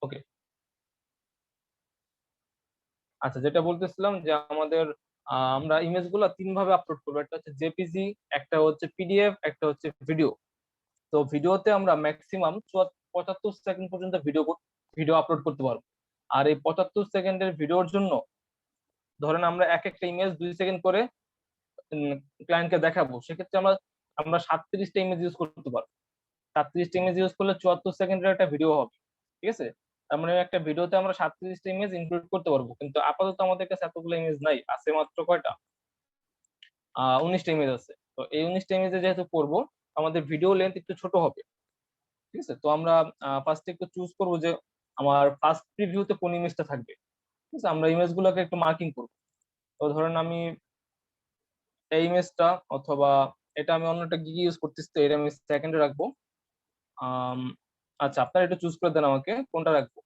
ওকে, আচ্ছা, যেটা বলতেছিলাম যে আমাদের আমরা ইমেজ গুলা তিন ভাবে আপলোড করবো। একটা হচ্ছে জেপিজি, একটা হচ্ছে পিডিএফ, একটা হচ্ছে ভিডিও। তো ভিডিওতে আমরা ম্যাক্সিমাম 75 সেকেন্ড পর্যন্ত ভিডিও ভিডিও আপলোড করতে পারবো। আর এই 75 সেকেন্ডের ভিডিওর জন্য ধরেন আমরা এক একটা ইমেজ 2 সেকেন্ড করে ক্লায়েন্টকে দেখাবো, সেক্ষেত্রে আমরা আমরা 37টা ইমেজ ইউজ করতে পারবো। 37টা ইমেজ ইউজ করলে 74 সেকেন্ডের একটা ভিডিও হবে। ঠিক আছে, তার মানে একটা ভিডিওতে আমরা 37টা ইমেজ ইনক্লুড করতে পারবো, কিন্তু আপাতত আমাদের কাছে এতগুলো ইমেজ নাই, আছে মাত্র কয়টা, 19টা ইমেজ আছে। তো এই 19টা ইমেজে যেহেতু করবো, আমাদের ভিডিও লেন্থ একটু ছোট হবে। ঠিক আছে, তো আমরা ফার্স্টে একটু চুজ করবো যে আমার ফার্স্ট প্রিভিউতে কোন ইমেজটা থাকবে। ঠিক আছে, আমরা ইমেজ গুলোকে একটু মার্কিং করবো। তো ধরেন আমি এই ইমেজটা, অথবা এটা আমি অন্যটা কি ইউজ করতেছি, তো এটা আমি সেকেন্ডে রাখবো। আম, আচ্ছা, আপনারা একটু চুজ করে দেন আমাকে কোনটা রাখবো।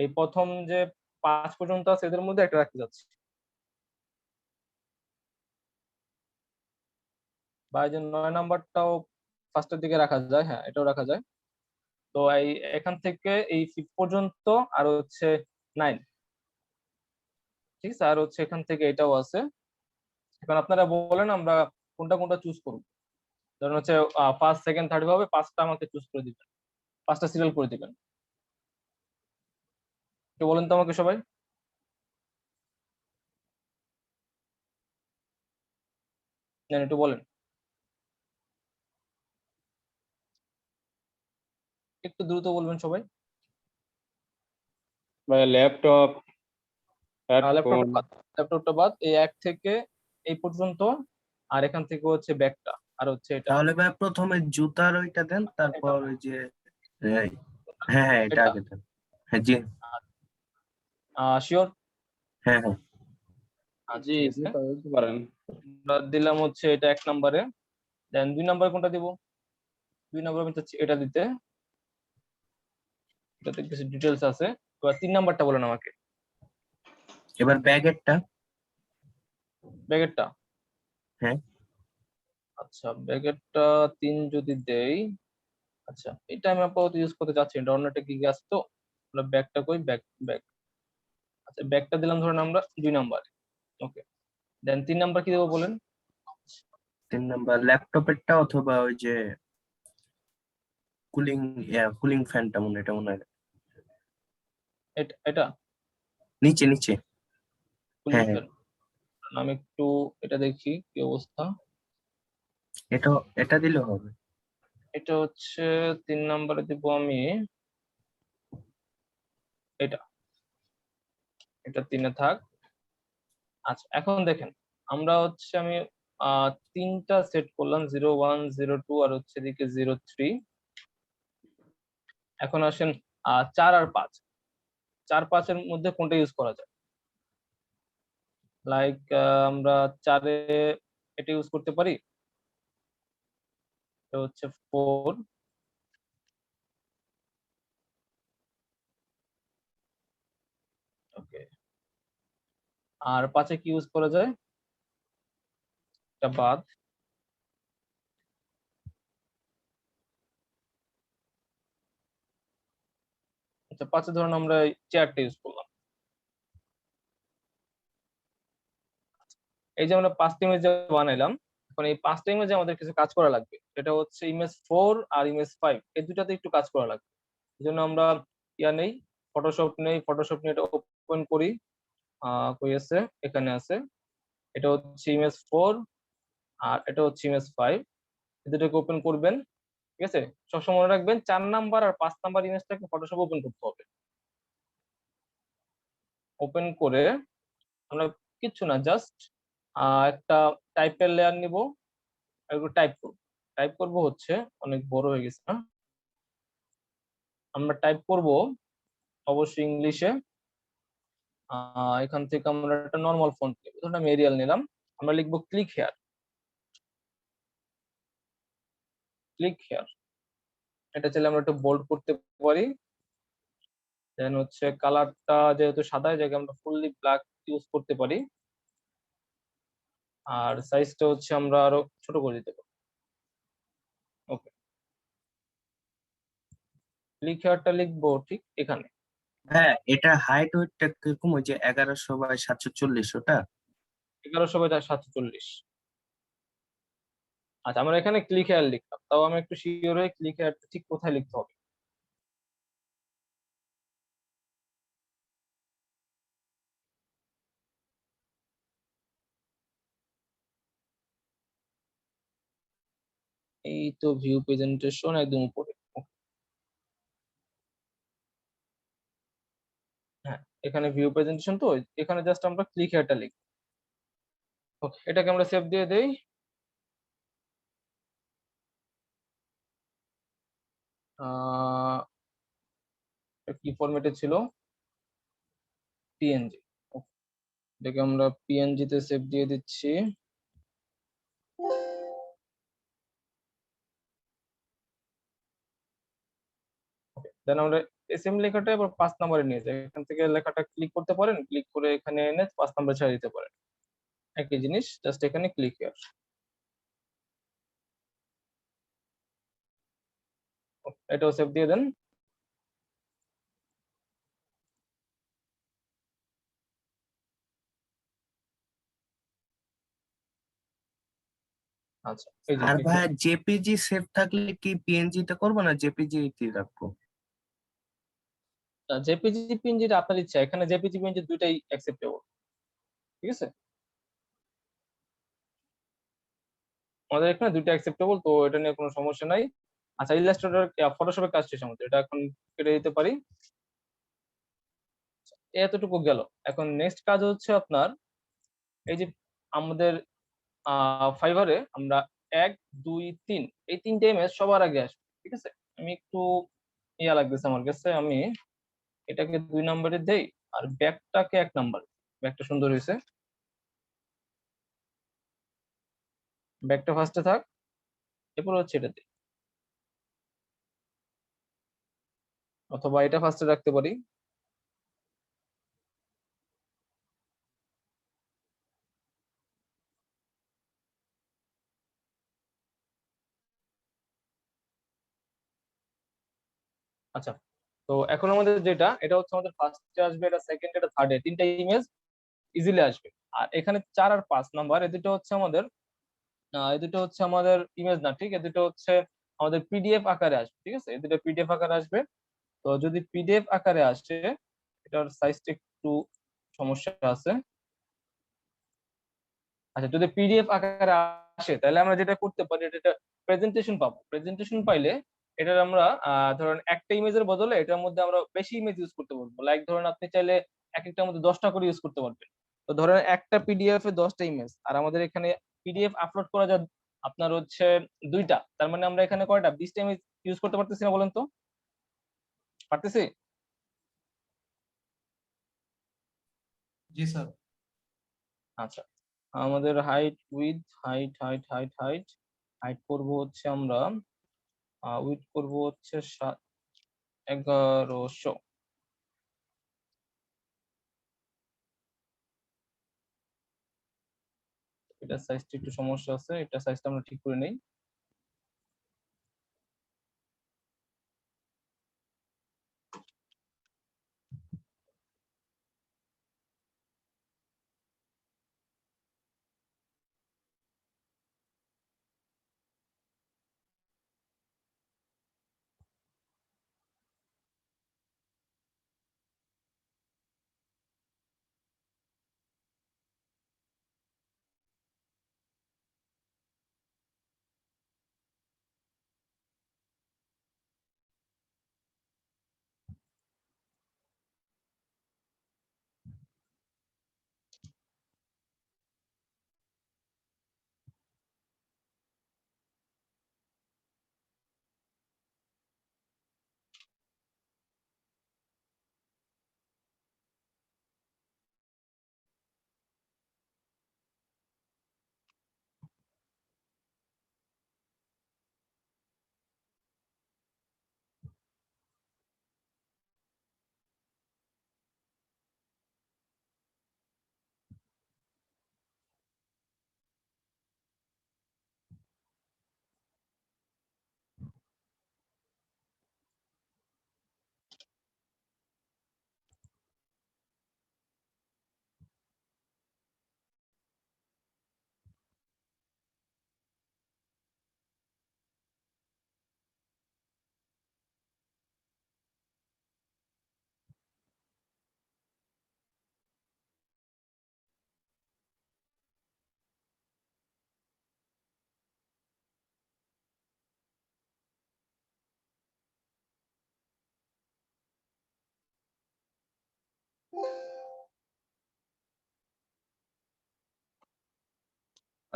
এই প্রথম যে 5 পর্যন্ত আছে এদের মধ্যে একটা রাখতে যাচ্ছি, বা এই যে 9 নাম্বারটাও ফার্স্টের দিকে রাখা যায়, হ্যাঁ এটাও রাখা যায়। তো এই এখান থেকে এই 5 পর্যন্ত, আর হচ্ছে 9। ঠিক আছে, আর হচ্ছে এখান থেকে এটাও আছে। এখন আপনারা বলেন আমরা কোনটা কোনটা চুজ করবো। ধরুন হচ্ছে ফার্স্ট সেকেন্ড থার্ড ভাবে 5টা আমাকে চুজ করে দিবেন, 5টা সিরিয়াল করে দিবেন। একটু বলেন তো আমাকে সবাই। নেন, একটু বলেন, একটু দ্রুত বলবেন সবাই। ভাই ল্যাপটপ, হেডফোন। ল্যাপটপটা বাদ, ল্যাপটপটা বাদ, এই এক থেকে এই পর্যন্ত, আর এখান থেকে হচ্ছে ব্যাগটা, আর হচ্ছে এটা। তাহলে ভাই প্রথমে জুতার ওইটা দেন, তারপর ওই যে হ্যাঁ হ্যাঁ হ্যাঁ, এটা এটা আগে দেন। হ্যাঁ জি। শিওর। হ্যাঁ হ্যাঁ। জি, আপনি বলতে পারেন। আমরা দিলাম হচ্ছে এটা 1 নম্বরে। দেন 2 নম্বরে কোনটা দিব? 2 নম্বরে আমি চাচ্ছি এটা দিতে, এটাতে কিছু ডিটেলস আছে। এবার 3 নাম্বারটা বলেন আমাকে। এবার ব্যাগেরটা। ব্যাগেরটা, হ্যাঁ। আচ্ছা ব্যাগেরটা 3 যদি দেই, আচ্ছা এটা আমি আপাতত ইউজ করতে চাচ্ছি, এটা অন্যটা কি কি আছে তো। আমরা ব্যাগটা কই, ব্যাগ ব্যাগ, আচ্ছা ব্যাগটা দিলাম ধরেন আমরা 2 নাম্বারে। ওকে, দেন 3 নাম্বার কি দেবো বলেন? 3 নাম্বার ল্যাপটপেরটা, অথবা ওই যে কুলিং কুলিং ফ্যানটা এটা মনে হয় এটা এটা নিচে নিচে। কুলিং হ্যাঁ হ্যাঁ, ফ্যান। আমি একটু এটা দেখি কি অবস্থা। এটা এটা দিলে হবে। এটা হচ্ছে 3 নাম্বারে দিব আমি এটা, এটা 3-এ থাক। আচ্ছা এখন দেখেন, আমরা হচ্ছে আমি 3টা সেট করলাম, 01, 02, আর হচ্ছে এদিকে 03। এখন আসেন 4 আর 5, 4-5-এর মধ্যে কোনটা ইউজ করা যায়? লাইক আমরা 4-এ এটা ইউজ করতে পারি, এটা হচ্ছে 4। ওকে, আর 5-এ কি ইউজ করা যায়? এটা বাদ। আচ্ছা 5-এ ধরুন আমরা চেয়ারটা ইউজ করলাম। এই যে আমরা 5টা ইমেজ বানাইলাম, এখন এই 5টা ইমেজে আমাদের কিছু কাজ করা লাগবে। সেটা হচ্ছে ইমেজ 4 আর ইমেজ 5, এই দুটাতে একটু কাজ করা লাগবে। এই জন্য আমরা ইয়া নেই, ফটোশপ নেই, ফটোশপ নিয়ে এটা ওপেন করি। কই আছে, এখানে আছে। এটা হচ্ছে ইমেজ 4, আর এটা হচ্ছে ইমেজ 5, এই দুটোকে ওপেন করবেন। ঠিক আছে, সবসময় মনে রাখবেন 4 নাম্বার আর 5 নাম্বার ইমেজটাকে ফটোশপ ওপেন করতে হবে। ওপেন করে আমরা কিচ্ছু না, জাস্ট একটা টাইপের লেয়ার নিব, একটু টাইপ করব। টাইপ করব হচ্ছে, অনেক বড় হয়ে গেছে না, আমরা টাইপ করব অবশ্যই ইংলিশে। এখান থেকে আমরা একটা নর্মাল ফন্ট নিব, ধরুন আমি এরিয়াল নিলাম। আমরা লিখবো ক্লিক হেয়ার, ক্লিক হেয়ার। এটা চাইলে আমরা একটু বোল্ড করতে পারি। দেন হচ্ছে কালারটা যেহেতু সাদা, জায়গায় আমরা ফুললি ব্ল্যাক ইউজ করতে পারি। আর সাইজটা হচ্ছে আমরা আরো ছোট করে দিতে পারি। ওকে, ক্লিক হেয়ারটা লিখবো ঠিক এখানে। হ্যাঁ, এটা হাইট ওয়েটটা কিরকম, ওই যে 1100/740 ওটা? 1100/740। আচ্ছা, আমরা এখানে ক্লিক হেয়ার লিখলাম, তাও আমি একটু শিওর হয়ে ক্লিক হেয়ারটা ঠিক কোথায় লিখতে হবে। এই তো ভিউ প্রেজেন্টেশন একদম উপরে। হ্যাঁ, এখানে ভিউ প্রেজেন্টেশন, তো এখানে জাস্ট আমরা ক্লিক হেয়ারটা লিখব। ওকে, এটাকে আমরা সেভ দিয়ে দেই। আহ কি ফরম্যাটে ছিল? পিএনজি। এটাকে আমরা পিএনজি তে সেভ দিয়ে দিচ্ছি। দেন আমরা এসএম লেখাটা এবার 5 নম্বরে নিয়ে যাই। এখান থেকে লেখাটা ক্লিক করতে পারেন, ক্লিক করে এখানে এনে 5 নম্বর ছেড়ে দিতে পারেন। একই জিনিস, জাস্ট এখানে ক্লিক হিয়ার। এটাও সেভ দিয়ে দেন। আচ্ছা, এই যে আর ক্লিক ভাই, হিয়ার। জেপিজি সেভ থাকলে কি পিএনজি তে করবো না জেপিজি তে রাখবো? জেপিজি পিএনজিটা আপনার ইচ্ছা, এখানে জেপিজি পিএনজি দুইটাই অ্যাকসেপ্টেবল। ঠিক আছে, আমাদের এখানে দুইটা অ্যাকসেপ্টেবল, তো এটা নিয়ে কোনো সমস্যা নাই। আচ্ছা, ইলাস্ট্রেটর ফটোশপের কাজ শেষ আমাদের, এটা এখন কেটে দিতে পারি। এতটুকু গেল। এখন নেক্সট কাজ হচ্ছে আপনার এই যে আমাদের ফাইবারে আমরা 1 2 3 এই 3টে ইমেজ সবার আগে আসবে। ঠিক আছে, আমি একটু ইয়া লাগতেছে আমার কাছে, আমি এটাকে 2 নম্বরে দেই আর ব্যাকটাকে 1 নম্বরে। ব্যাকটা সুন্দর হয়েছে, ব্যাকটা ফার্স্টে থাক, এরপর হচ্ছে এটা দিই, অথবা এটা ফার্স্টে রাখতে পারি। আচ্ছা, তো এখন আমাদের যেটা, এটা হচ্ছে আমাদের ফার্স্টে আসবে, এটা সেকেন্ড, এটা থার্ডে, 3টা ইমেজ ইজিলি আসবে। আর এখানে 4 আর 5 নাম্বার, এই দুটো হচ্ছে আমাদের এই দুটো হচ্ছে আমাদের ইমেজ না, ঠিক, এই দুটো হচ্ছে আমাদের পিডিএফ আকারে আসবে। ঠিক আছে, এই দুটো পিডিএফ আকারে আসবে। তো যদি পিডিএফ আকারে আসে, এটার সাইজটা একটু সমস্যা আছে। আচ্ছা, যদি পিডিএফ আকারে আসে তাহলে আমরা যেটা করতে পারি, এটা প্রেজেন্টেশন পাবো। প্রেজেন্টেশন পাইলে এটার আমরা ধরেন একটা ইমেজের বদলে এটার মধ্যে আমরা বেশি ইমেজ ইউজ করতে পারবো। লাইক ধরেন আপনি চাইলে এক একটার মধ্যে 10টা করে ইউজ করতে পারবেন। তো ধরেন একটা পিডিএফ এ 10টা ইমেজ, আর আমাদের এখানে পিডিএফ আপলোড করা যা আপনার হচ্ছে 2টা, তার মানে আমরা এখানে কয়টা, 20টা ইমেজ ইউজ করতে পারতেছি না বলেন তো? পারতেছি? জি স্যার। আচ্ছা, আমাদের height with, height height height height height করবো হচ্ছে আমরা, উইথ করবো হচ্ছে 1100। এটা সাইজটা একটু সমস্যা আছে, এটা সাইজটা আমরা ঠিক করে নেই।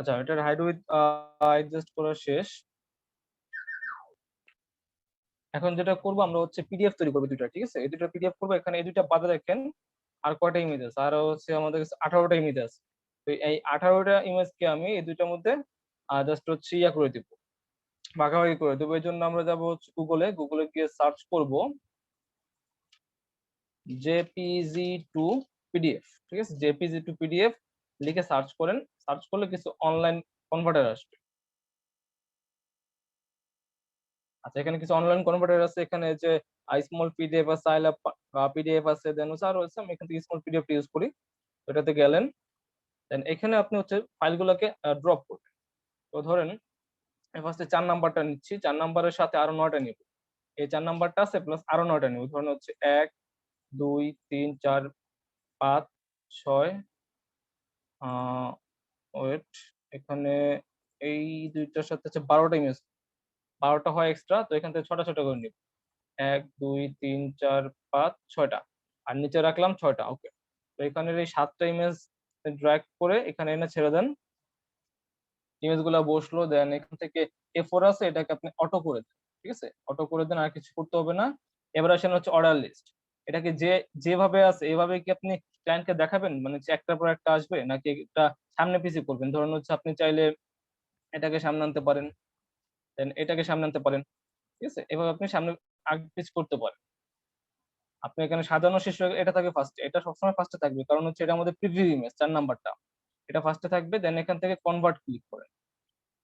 আচ্ছা, এটার হাইড উইথ অ্যাডজাস্ট করা শেষ। এখন যেটা করবো আমরা হচ্ছে পিডিএফ তৈরি করবো দুইটা, ঠিক আছে? এই দুটো পিডিএফ করবো। এখানে এই দুইটা বাদে দেখেন আর কয়টা ইমেজ আছে, আর হচ্ছে আমাদের কাছে 18টা ইমেজ আছে। তো এই 18টা ইমেজকে আমি এই দুইটার মধ্যে জাস্ট হচ্ছে ইয়া করে দিব, ভাগাভাগি করে দেবো। এই জন্য আমরা যাবো হচ্ছে গুগলে গিয়ে সার্চ করব জেপিজি টু পিডিএফ, ঠিক আছে? জেপিজি টু পিডিএফ লিখে সার্চ করেন। সার্চ করলে কিছু অনলাইন কনভার্টার আসবে। আচ্ছা, এখানে কিছু অনলাইন কনভার্টার আছে। এখানে যে স্মল পিডিএফ আছে, আইলাভ পিডিএফ আছে, দেন হচ্ছে আরো আছে। আমি এখান থেকে স্মল পিডিএফ ইউজ করি। এটাতে গেলেন, দেন এখানে আপনি হচ্ছে ফাইলগুলোকে ড্রপ করবেন। তো ধরেন ফার্স্টে 4 নাম্বারটা নিচ্ছি, 4 নাম্বারের সাথে আরো 9টা নিব। এই 4 নাম্বারটা আছে প্লাস আরো 9টা নিব। ধরেন হচ্ছে 1 2 3 4 5 6 ওয়েট, এখানে এই দুইটার সাথে হচ্ছে 12টা ইমেজ, 12টা হয় এক্সট্রা। তো এখান থেকে 6টা 6টা করে নিব। 1 2 3 4 5 6টা, আর নিচে রাখলাম 6টা। ওকে, তো এখানের এই 7টা ইমেজ ড্র্যাগ করে এখানে এনে ছেড়ে দেন। ইমেজ গুলা বসলো। দেন এখান থেকে A4 আছে, এটাকে আপনি অটো করে দেন, ঠিক আছে? অটো করে দেন, আর কিছু করতে হবে না। এবার আসেন হচ্ছে অর্ডার লিস্ট। এটাকে যেভাবে আছে এভাবে কি আপনি ক্লায়েন্টকে দেখাবেন, মানে হচ্ছে একটার পর একটা আসবে, নাকি একটা সামনে পিছিয়ে করবেন? ধরুন হচ্ছে আপনি চাইলে এটাকে সামনে আনতে পারেন, দেন এটাকে সামনে আনতে পারেন, ঠিক আছে? এভাবে আপনি সামনে আগে পিছ করতে পারেন। আপনি এখানে সাজানো শেষ হয়ে এটা থাকবে ফার্স্টে, এটা সবসময় ফার্স্টে থাকবে, কারণ হচ্ছে এটা আমাদের প্রিভিউ ইমেজ 4 নাম্বারটা, এটা ফার্স্টে থাকবে। দেন এখান থেকে কনভার্ট ক্লিক করেন।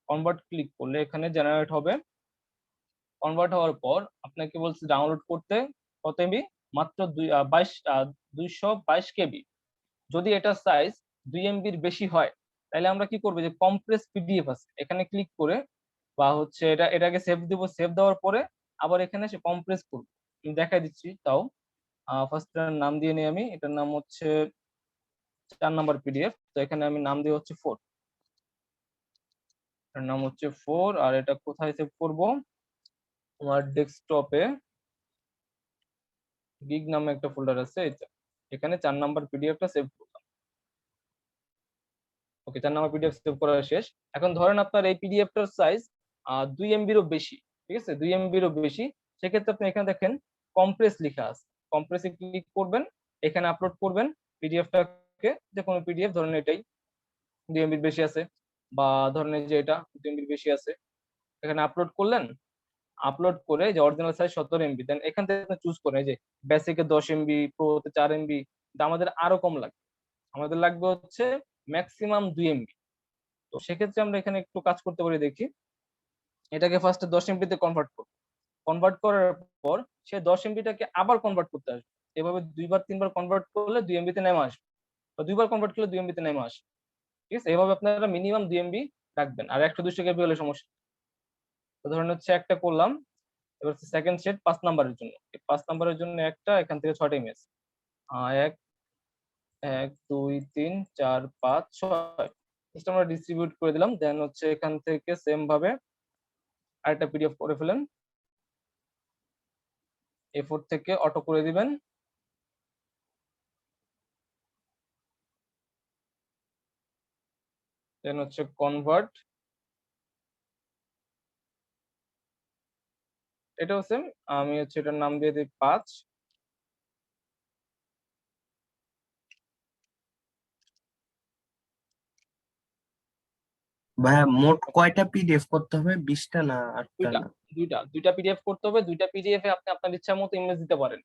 কনভার্ট ক্লিক করলে এখানে জেনারেট হবে। কনভার্ট হওয়ার পর আপনাকে বলছে ডাউনলোড করতে কত এমবি, মাত্র 222 কেবি। যদি এটা সাইজ 2 এমবির বেশি হয়, তাহলে আমরা কি করবো, যে কম্প্রেস পিডিএফ আছে এখানে ক্লিক করে, বা হচ্ছে এটাকে সেভ দিব। সেভ দেওয়ার পরে আবার এখানে সে কম্প্রেস করবো। আমি দেখাই দিচ্ছি তাও। ফার্স্ট নাম দিয়ে নিই আমি, এটার নাম হচ্ছে 4 নাম্বার পিডিএফ। তো এখানে আমি নাম দিয়ে হচ্ছে 4, এটার নাম হচ্ছে 4। আর এটা কোথায় সেভ করব, তোমার ডেস্কটপে গিগ নামে একটা ফোল্ডার আছে, এখানে 4 নাম্বার পিডিএফটা সেভ করলাম। ওকে, 4 নাম্বার পিডিএফ সেভ করা শেষ। এখন ধরেন আপনার এই পিডিএফটার সাইজ 2 এমবিরও বেশি, ঠিক আছে? 2 এমবিরও বেশি। সেক্ষেত্রে আপনি এখানে দেখেন কম্প্রেস লেখা আছে, কম্প্রেসে ক্লিক করবেন, এখানে আপলোড করবেন পিডিএফটাকে। যে কোনো পিডিএফ ধরেন এটাই 2 এমবির বেশি আছে, বা ধরেন এই যে এটা 2 এমবির বেশি আছে, এখানে আপলোড করলেন। আপলোড করে যে অরিজিনাল সাইজ 17 এমবি, দেন এখান থেকে আপনি চুজ করেন। এই যে বেসিকে 10 এমবি, প্রোতে 4 এমবি, আমাদের আরো কম লাগবে। আমাদের লাগবে হচ্ছে ম্যাক্সিমাম 2 এমবি। তো সেক্ষেত্রে আমরা এখানে একটু কাজ করতে পারি, দেখি। এটাকে ফার্স্টে 10 এমবিতে কনভার্ট করব। কনভার্ট করার পর সে 10 এমবিটাকে আবার কনভার্ট করতে আসবে। এভাবে 2বার 3বার কনভার্ট করলে 2 এমবিতে নেমে আসবে, বা 2বার কনভার্ট করলে 2 এমবিতে নেমে আসবে, ঠিক আছে? এভাবে আপনারা মিনিমাম 2 এমবি রাখবেন। আর 100 200 কেবি হলে সমস্যা। তো ধরেন হচ্ছে একটা করলাম। এবার সেকেন্ড সেট 5 নাম্বারের জন্য, 5 নাম্বারের জন্য একটা, এখান থেকে 6টা ইমেজ। 1 1 2 3 4 5 6 জাস্ট আমরা ডিস্ট্রিবিউট করে দিলাম। দেন হচ্ছে এখান থেকে সেম ভাবে আরেকটা পিডিএফ করে ফেলেন। A4 থেকে অটো করে দিবেন। দেন হচ্ছে কনভার্ট, এটাও সেম। আমি হচ্ছে এটার নাম দিয়ে দিই 5। ভাইয়া মোট কয়টা পিডিএফ করতে হবে, 20টা না 8টা দুইটা না? দুইটা পিডিএফ করতে হবে। দুইটা পিডিএফ এ আপনি আপনার ইচ্ছা মতো ইমেজ দিতে পারেন,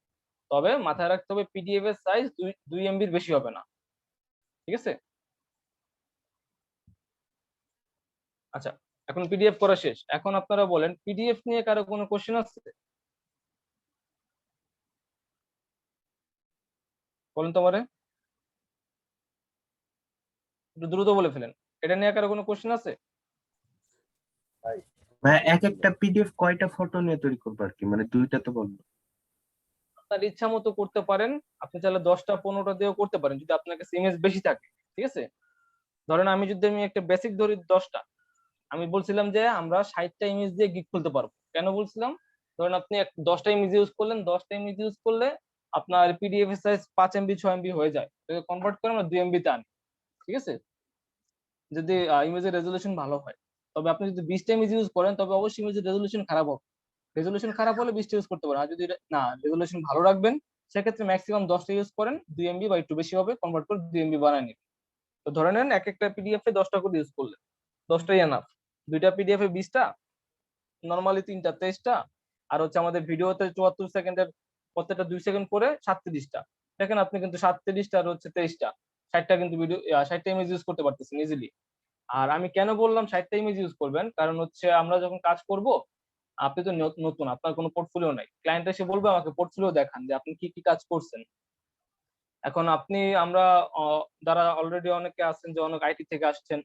তবে মাথায় রাখতে হবে পিডিএফ এর সাইজ 2 এমবির বেশি হবে না, ঠিক আছে? আচ্ছা, এখন পিডিএফ করা শেষ। এখন আপনারা বলেন পিডিএফ নিয়ে কারো কোনো কোশ্চেন আছে? বলেন তোমারে, একটু দ্রুত বলে ফেলেন। এটা নিয়ে কারো কোনো কোশ্চেন আছে? ভাইয়া এক একটা পিডিএফ কয়টা ফটো নিয়ে তৈরি করবো আর কি, মানে দুইটা তো বলবো। আপনার ইচ্ছা মতো করতে পারেন। আপনি চাইলে 10টা 15টা দিয়েও করতে পারেন, যদি আপনার কাছে ইমেজ বেশি থাকে, ঠিক আছে? ধরেন আমি একটা বেসিক ধরি 10টা, আমি বলছিলাম যে আমরা 60টা ইমেজ দিয়ে গিগ খুলতে পারবো। কেন বলছিলাম? ধরেন আপনি 10টা ইমেজ ইউজ করলেন, 10টা ইমেজ ইউজ করলে আপনার পিডিএফ এর সাইজ 5 এমবি 6 এমবি হয়ে যায়। তো কনভার্ট করে আমরা 2 এমবি তে আনি, ঠিক আছে? যদি ইমেজের রেজলিউশন ভালো হয়। তবে আপনি যদি 20টা ইমেজ ইউজ করেন তবে অবশ্যই ইমেজের রেজলিউশন খারাপ হবে। রেজলিউশন খারাপ হলে 20টা ইউজ করতে পারেন। আর যদি না রেজলিউশন ভালো রাখবেন সেক্ষেত্রে ম্যাক্সিমাম 10টা ইউজ করেন, 2 MB বা একটু বেশি হবে, কনভার্ট করে 2 MB বানায় নিন। তো ধরে নেন এক একটা পিডিএফ এ 10টা করে ইউজ করলেন, 10টাই এনাফ। দুইটা পিডিএফ এ 20টা, নরমালি 3টা 23টা, আর হচ্ছে আমাদের ভিডিওতে 74 সেকেন্ডের প্রত্যেকটা 2 সেকেন্ড করে 37টা। দেখেন আপনি কিন্তু 37টা আর হচ্ছে 23টা, 60টা কিন্তু ভিডিও 60টা ইমেজ ইউজ করতে পারতেছেন ইজিলি। আর আমি কেন বললাম 60টা ইমেজ ইউজ করবেন, কারণ হচ্ছে আমরা যখন কাজ করব, আপনি তো নতুন, আপনার কোনো পোর্টফোলিও নাই, ক্লায়েন্ট এসে বলবে আমাকে পোর্টফোলিও দেখান যে আপনি কি কি কাজ করছেন। এখন আমরা যারা অলরেডি অনেকে আছেন যে অনেক আইটি থেকে আসছেন,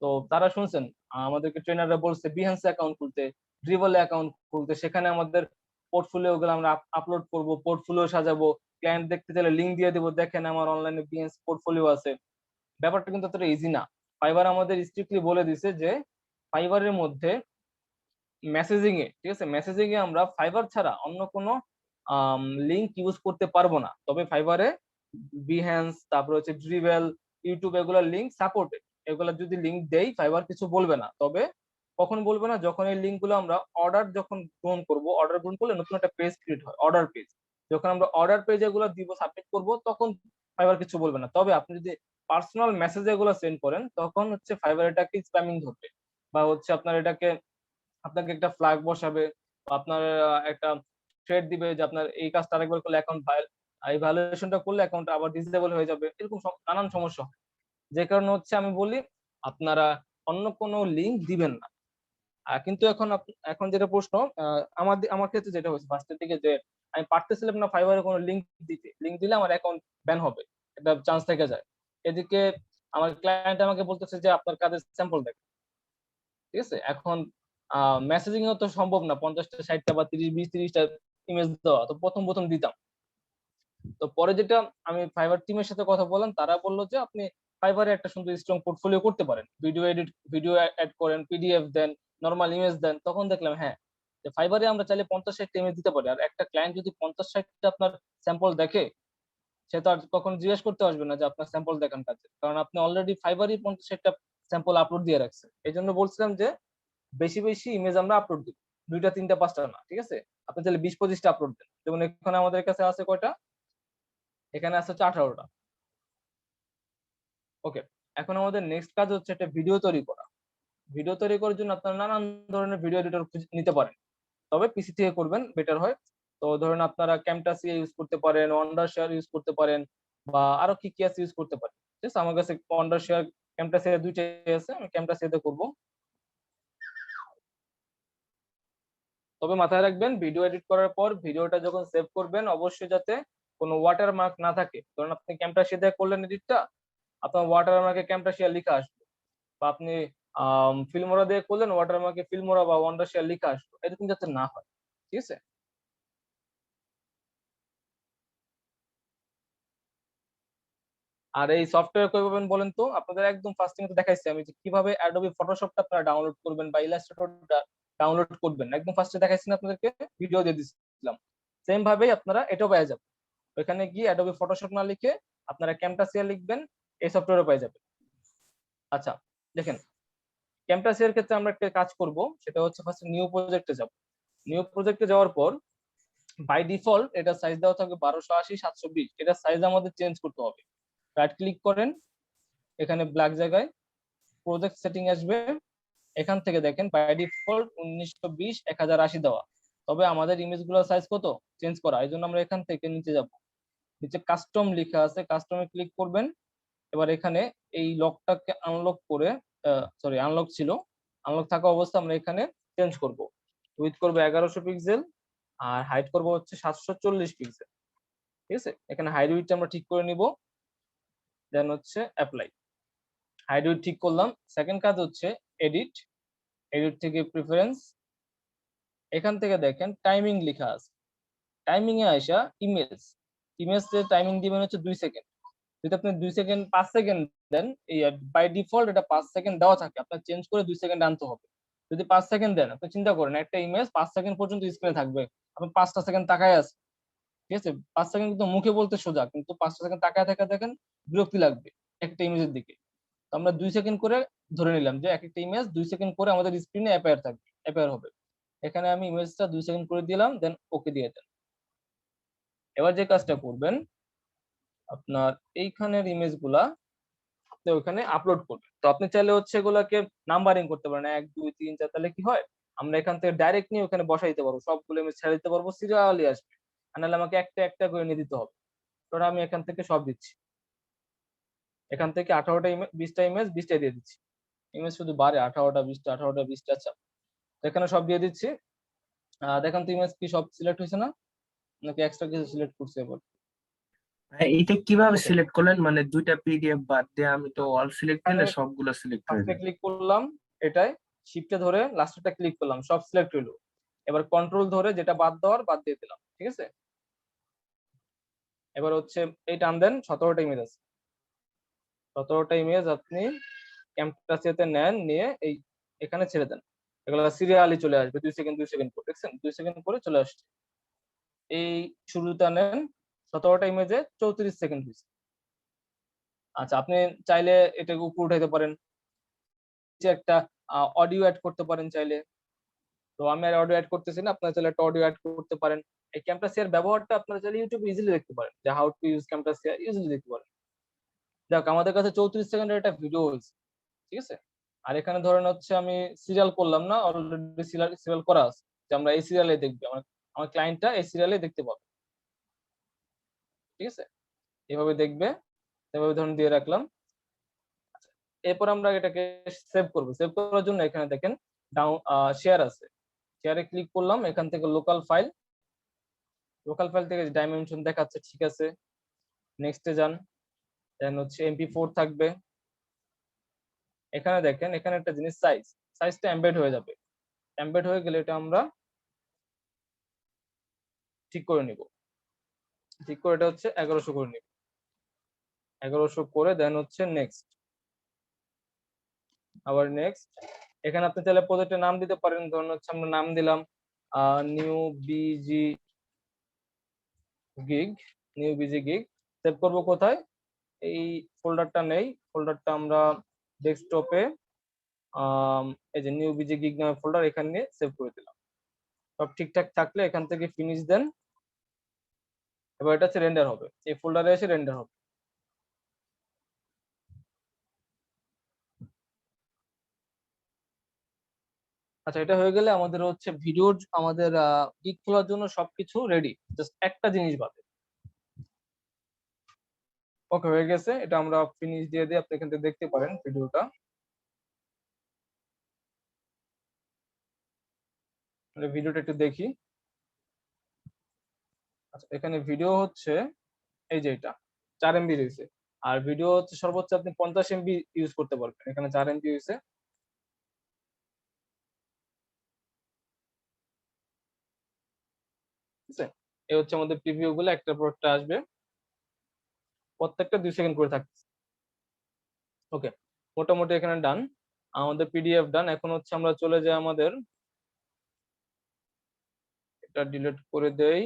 তো তারা শুনছেন আমাদেরকে ট্রেনাররা বলছে বিহান্স অ্যাকাউন্ট খুলতে, ড্রিবল অ্যাকাউন্ট খুলতে, সেখানে আমাদের পোর্টফোলিও গুলো আমরা আপলোড করব, পোর্টফোলিও সাজাবো, ক্লায়েন্ট দেখতে চাইলে লিংক দিয়ে দেবো, দেখেন আমার অনলাইনে বিহান্স পোর্টফোলিও আছে। ব্যাপারটা কিন্তু এতটা ইজি না। ফাইবার আমাদের স্ট্রিক্টলি বলে দিছে যে ফাইবারের মধ্যে মেসেজিং এ, ঠিক আছে, মেসেজিং এ আমরা ফাইবার ছাড়া অন্য কোনো লিংক ইউজ করতে পারবো না। তবে ফাইবারে বিহ্যান্স, তারপর হচ্ছে ড্রিবেল, ইউটিউব এগুলোর লিংক সাপোর্টেড। এগুলা যদি লিংক দেই ফাইবার কিছু বলবে না। তবে কখন বলবে না, যখন এই লিংক গুলো আমরা অর্ডার যখন গ্রহণ করব, অর্ডার গ্রহণ করলে নতুন একটা পেজ ক্রিয়েট হয়, অর্ডার পেজ। যখন আমরা অর্ডার পেজ এগুলো দিব, সাবমিট করব, তখন ফাইবার কিছু বলবে না। তবে আপনি যদি পার্সোনাল মেসেজ এগুলো সেন্ড করেন তখন হচ্ছে ফাইবার এটাকে স্প্যামিং ধরবে, বা হচ্ছে আপনাকে একটা ফ্ল্যাগ বসাবে, বা আপনার একটা থ্রেড দিবে যে আপনার এই কাজটা আরেকবার করলে অ্যাকাউন্ট এই ভ্যালুয়েশনটা করলে অ্যাকাউন্ট আবার ডিসেবল হয়ে যাবে, এরকম নানান সমস্যা হয়। যে কারণে হচ্ছে আমি বলি আপনারা অন্য কোনো লিংক দিবেন না। কিন্তু এখন যেটা প্রশ্ন, আমার ক্ষেত্রে যেটা হয়েছে ফার্স্টের দিকে, যে আমি পারতেছিলাম না ফাইবারে কোনো লিংক দিতে, লিংক দিলে আমার অ্যাকাউন্ট ব্যান হবে, একটা চান্স থেকে যায়। এদিকে আমার ক্লায়েন্ট আমাকে বলতেছে যে আপনার কাজের স্যাম্পল দেখ, ঠিক আছে। এখন মেসেজিং তো সম্ভব না 50টা 60টা বা 30-20-30টা ইমেজ দেওয়া, তো প্রথম প্রথম দিতাম। তো পরে যেটা আমি ফাইবার টিমের সাথে কথা বললাম, তারা বললো যে আপনি ফাইবারে একটা সুন্দর স্ট্রং পোর্টফোলিও করতে পারেন, ভিডিও অ্যাড করেন, পিডিএফ দেন, নরমাল ইমেজ দেন। তখন দেখলাম হ্যাঁ, যে ফাইবারে আমরা চাইলে 50-60টা ইমেজ দিতে পারি। আর একটা ক্লায়েন্ট যদি 50-60টা আপনার স্যাম্পল দেখে, সে তো আর কখন জিজ্ঞেস করতে আসবে না যে আপনার স্যাম্পল দেখান কাজে, কারণ আপনি অলরেডি ফাইবারই 50-60টা স্যাম্পল আপলোড দিয়ে রাখছেন। এই জন্য বলছিলাম যে বেশি বেশি ইমেজ আমরা আপলোড দিই, 2টা 3টা 5টা না, ঠিক আছে। আপনি তাহলে 20-25টা আপলোড দেন। যেমন এখানে আমাদের কাছে আছে কয়টা, এখানে আছে হচ্ছে 18টা। ওকে, এখন আমাদের নেক্সট কাজ হচ্ছে একটা ভিডিও তৈরি করা। ভিডিও তৈরি করার জন্য আপনারা নানান ধরনের ভিডিও এডিটর নিতে পারেন, তবে পিসি থেকে করবেন বেটার হয়। তো ধরেন আপনারা ক্যামটাসিয়া ইউজ করতে পারেন, ওয়ান্ডারশেয়ার ইউজ করতে পারেন, বা আরো কি কি আছে ইউজ করতে পারেন। ঠিক আছে, আমার কাছে ওয়ান্ডারশেয়ার, ক্যামটাসিয়া দুইটাই আছে, আমি ক্যামটাসিয়াতে করব। তবে মাথায় রাখবেন ভিডিও এডিট করার পর ভিডিওটা যখন সেভ করবেন অবশ্যই যাতে কোনো ওয়াটারমার্ক না থাকে। ধরুন আপনি ক্যামটাসিয়া দিয়ে করলেন এডিটটা, আপনার ওয়াটারমার্কে ক্যামটাসিয়া লেখা আসবে, বা আপনি ফিল্মোরা দিয়ে করলেন ওয়াটারমার্কে ফিল্মোরা বা ওয়ান্ডারশেয়ার লেখা আসবে, এরকম যাতে না হয়। ঠিক আছে। আর এই সফটওয়্যার কই পাবেন বলেন তো? আপনাদের একদম ফার্স্টিং এ দেখাইছি আমি যে কিভাবে অ্যাডোবি ফটোশপটা আপনারা ডাউনলোড করবেন বা ইলাস্ট্রেটরটা ডাউনলোড করবেন, একদম ফার্স্টে দেখাইছি না আপনাদেরকে, ভিডিও দিয়ে দিছিলাম। সেম ভাবেই আপনারা এটাও পেয়ে যাবেন। ওখানে গিয়ে অ্যাডোবি ফটোশপ না লিখে আপনারা ক্যামটাসিয়া লিখবেন, এই সফটওয়্যারও পেয়ে যাবেন। আচ্ছা, দেখেন ক্যামটাসিয়ার ক্ষেত্রে আমরা একটা কাজ করব, সেটা হচ্ছে ফার্স্ট নিউ প্রজেক্টে যাব। নিউ প্রজেক্টে যাওয়ার পর বাই ডিফল্ট এটা সাইজ দেওয়া থাকবে 1280x720, এটা সাইজ আমাদের চেঞ্জ করতে হবে। রাইট ক্লিক করেন, এখানে ব্ল্যাক জায়গায় প্রজেক্ট সেটিং আসবে, এখান থেকে দেখেন বাই ডিফল্ট 1920x1080 দেওয়া। তবে আমাদের ইমেজ গুলোর সাইজ কত চেঞ্জ করা, এই জন্য আমরা এখান থেকে নিচে যাব, নিচে কাস্টম লেখা আছে, কাস্টমে ক্লিক করবেন। এবার এখানে এই লকটাকে আনলক করে, সরি আনলক ছিল, আনলক থাকা অবস্থা আমরা এখানে চেঞ্জ করব। উইথ করব 1100 পিক্সেল, আর হাইট করব হচ্ছে 740 পিক্সেল। ঠিক আছে, এখানে হাইট উইথটা আমরা ঠিক করে নিব, দেন হচ্ছে অ্যাপ্লাই। হাইট উইথ ঠিক করলাম। সেকেন্ড কাজ হচ্ছে এডিট, এডিট থেকে প্রিফারেন্স, এখান থেকে দেখেন টাইমিং লেখা আছে, টাইমিং এ আসা ইমেজ, ইমেজের টাইমিং দিবেন হচ্ছে 2 সেকেন্ড। যদি আপনি 2 সেকেন্ড 5 সেকেন্ড দেন, এই বাই ডিফল্ট এটা 5 সেকেন্ড দেওয়া থাকে, আপনার চেঞ্জ করে 2 সেকেন্ড আনতে হবে। যদি 5 সেকেন্ড দেন, আপনি চিন্তা করেন একটা ইমেজ 5 সেকেন্ড পর্যন্ত স্ক্রিনে থাকবে, আপনি 5টা সেকেন্ড তাকায় আছে, ঠিক আছে। 5 সেকেন্ড কিন্তু মুখে বলতে সোজা, কিন্তু 5টা সেকেন্ড তাকায় থাকা দেখেন বিরক্তি লাগবে একটা ইমেজের দিকে। তো আমরা 2 সেকেন্ড করে ধরে নিলাম যে এক একটা ইমেজ 2 সেকেন্ড করে আমাদের স্ক্রিনে অ্যাপিয়ার হবে। এখানে আমি ইমেজটা 2 সেকেন্ড করে দিলাম, দেন ওকে দিয়ে দেন। এবার যে কাজটা করবেন, আপনার এইখানের ইমেজগুলা আপনি ওখানে আপলোড করবেন। তো আপনি চাইলে হচ্ছে এগুলাকে নাম্বারিং করতে পারেন 1 2 3 4, তাহলে কি হয়, আমরা এখান থেকে ডাইরেক্ট নিয়ে ওখানে বসাই দিতে পারবো, সবগুলো ইমেজ ছেড়ে দিতে পারবো, সিরিয়ালি আসবে। আর নাহলে আমাকে একটা একটা করে নিয়ে দিতে হবে। তো আমি এখান থেকে সব দিচ্ছি, এখান থেকে 18টা ইমেজ 20টা ইমেজ 20টা দিয়ে দিচ্ছি। ইমেজ শুধু বাড়ে 18টা 20টা 18টা 20টা। আচ্ছা, এখানে সব দিয়ে দিচ্ছি। দেখেন তো ইমেজ কি সব সিলেক্ট হয়েছে না, নাকি এক্সট্রা কিছু সিলেক্ট করছে এবার? এটা কিভাবে ওকে, সিলেক্ট করলেন, মানে দুইটা পিডিএফ বাদ দিয়ে আমি তো অল সিলেক্ট এখানে দিলে সবগুলো সিলেক্ট হয়ে ফার্স্টে যায়। ক্লিক করলাম, এটাই শিফটে ধরে লাস্টেরটা ক্লিক করলাম, সব সিলেক্ট হইলো। এবার কন্ট্রোল ধরে যেটা বাদ দেওয়ার বাদ দিয়ে দিলাম, ঠিক আছে। এবার হচ্ছে এই টান দেন, 17টা ইমেজ আছে, 17টা ইমেজ আপনি ক্যাম্পাসিতে নেন, নিয়ে এই এখানে ছেড়ে দেন। এগুলো সিরিয়ালি চলে আসবে 2 সেকেন্ড 2 সেকেন্ড করে, দেখছেন 2 সেকেন্ড করে চলে আসছে। এই শুরুটা নেন, 17টা ইমেজে 34 সেকেন্ড হয়েছে। আচ্ছা, আপনি চাইলে এটাকে উপর উঠাইতে পারেন, যে একটা অডিও অ্যাড করতে পারেন চাইলে। তো আমি আর অডিও অ্যাড করতেছি না, আপনারা চাইলে একটা অডিও অ্যাড করতে পারেন। এই ক্যাম্পাসিয়ার ব্যবহারটা আপনারা চাইলে ইউটিউবে ইজিলি দেখতে পারেন, যে হাউ টু ইউজ ক্যাম্পাসিয়া ইজিলি দেখতে পারেন। যাক, আমাদের কাছে 34 সেকেন্ডের একটা ভিডিও হয়েছে, ঠিক আছে। আর এখানে ধরেন হচ্ছে আমি সিরিয়াল করলাম না, অলরেডি সিরিয়াল করা আছে, যে আমরা এই সিরিয়ালে দেখবো, আমার ক্লায়েন্টটা এই সিরিয়ালে দেখতে পাবে, ঠিক আছে। এভাবে দেখবে, এভাবে ধরুন দিয়ে রাখলাম। এরপর আমরা এটাকে সেভ করব। সেভ করার জন্য এখানে দেখেন শেয়ার আছে, শেয়ারে ক্লিক করলাম, এখান থেকে লোকাল ফাইল থেকে ডাইমেনশন দেখাচ্ছে, ঠিক আছে। নেক্সটে যান, দেন হচ্ছে MP4 থাকবে। এখানে দেখেন, এখানে একটা জিনিস সাইজটা এমবেড হয়ে যাবে। এমবেড হয়ে গেলে এটা আমরা ঠিক করে নিব, ঠিক করে এটা হচ্ছে 1100 করে নিব, 1100 করে দেন হচ্ছে নেক্সট, আবার নেক্সট। এখানে আপনি চাইলে প্রজেক্টের নাম দিতে পারেন, ধরুন হচ্ছে আমরা নাম দিলাম নিউ বিজি গিগ, সেভ করব কোথায়, এই ফোল্ডারটা নেই, ফোল্ডারটা আমরা ডেস্কটপে এই যে নিউ বিজি গিগ নামে ফোল্ডার, এখানে নিয়ে সেভ করে দিলাম। সব ঠিকঠাক থাকলে এখান থেকে ফিনিশ দেন। এবার এটা হচ্ছে রেন্ডার হবে, এই ফোল্ডারে এসে রেন্ডার হবে। আচ্ছা, এটা হয়ে গেলে আমাদের হচ্ছে ভিডিওর আমাদের গিগ খোলার জন্য সবকিছু রেডি, জাস্ট একটা জিনিস বাদে। ওকে, হয়ে গেছে, এটা আমরা ফিনিশ দিয়ে দিই, আপনি এখান থেকে দেখতে পারেন ভিডিওটা। ভিডিওটা একটু দেখি। আচ্ছা, এখানে ভিডিও হচ্ছে এই যে এটা 4 MB রয়েছে, আর ভিডিও হচ্ছে সর্বোচ্চ আপনি 50 MB ইউজ করতে পারবেন। এখানে 4 MB হয়েছে, ঠিক আছে। এই হচ্ছে আমাদের প্রিভিউ গুলো, একটা পর একটা আসবে, প্রত্যেকটা 2 সেকেন্ড করে থাকছে। ওকে, মোটামুটি এখানে ডান, আমাদের পিডিএফ ডান। এখন হচ্ছে আমরা চলে যাই আমাদের, এটা ডিলিট করে দেই।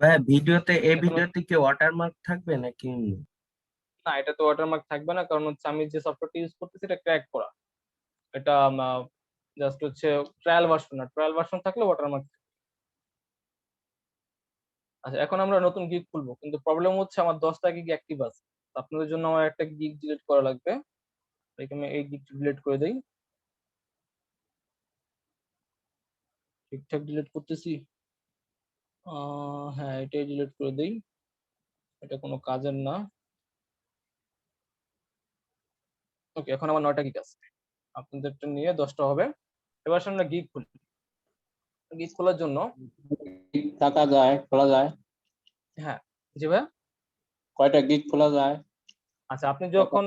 ভাই ভিডিওতে এখন কি ওয়াটারমার্ক থাকবে নাকি? না, এটা তো ওয়াটারমার্ক থাকবে না, কারণ হচ্ছে আমি যে সফটওয়্যারটা ইউজ করতেছি এটা ক্র্যাক করা। এটা জাস্ট হচ্ছে ট্রায়াল ভার্সন, না ট্রায়াল ভার্সন থাকলে ওয়াটারমার্ক। আচ্ছা, এখন আমরা নতুন গিগ খুলবো, কিন্তু প্রবলেম হচ্ছে আমার 10টা গিগ অ্যাক্টিভ আছে। আপনাদের জন্য আমার একটা গিগ ডিলিট করা লাগবে, এখানে এই গিগটা ডিলিট করে দেই। ঠিকঠাক ডিলিট করতেছি, হ্যাঁ এটাই ডিলিট করে দেই, এটা কোনো কাজের না। ওকে, এখন আমার 9টা গিগ আছে, আপনাদেরটা নিয়ে 10টা হবে। এবার আমরা গিগ খুলি। গিগ খোলার জন্য থাকা যায়, খোলা যায়? হ্যাঁ, জি ভাই। কয়টা গিগ খোলা যায়? আচ্ছা, আপনি যখন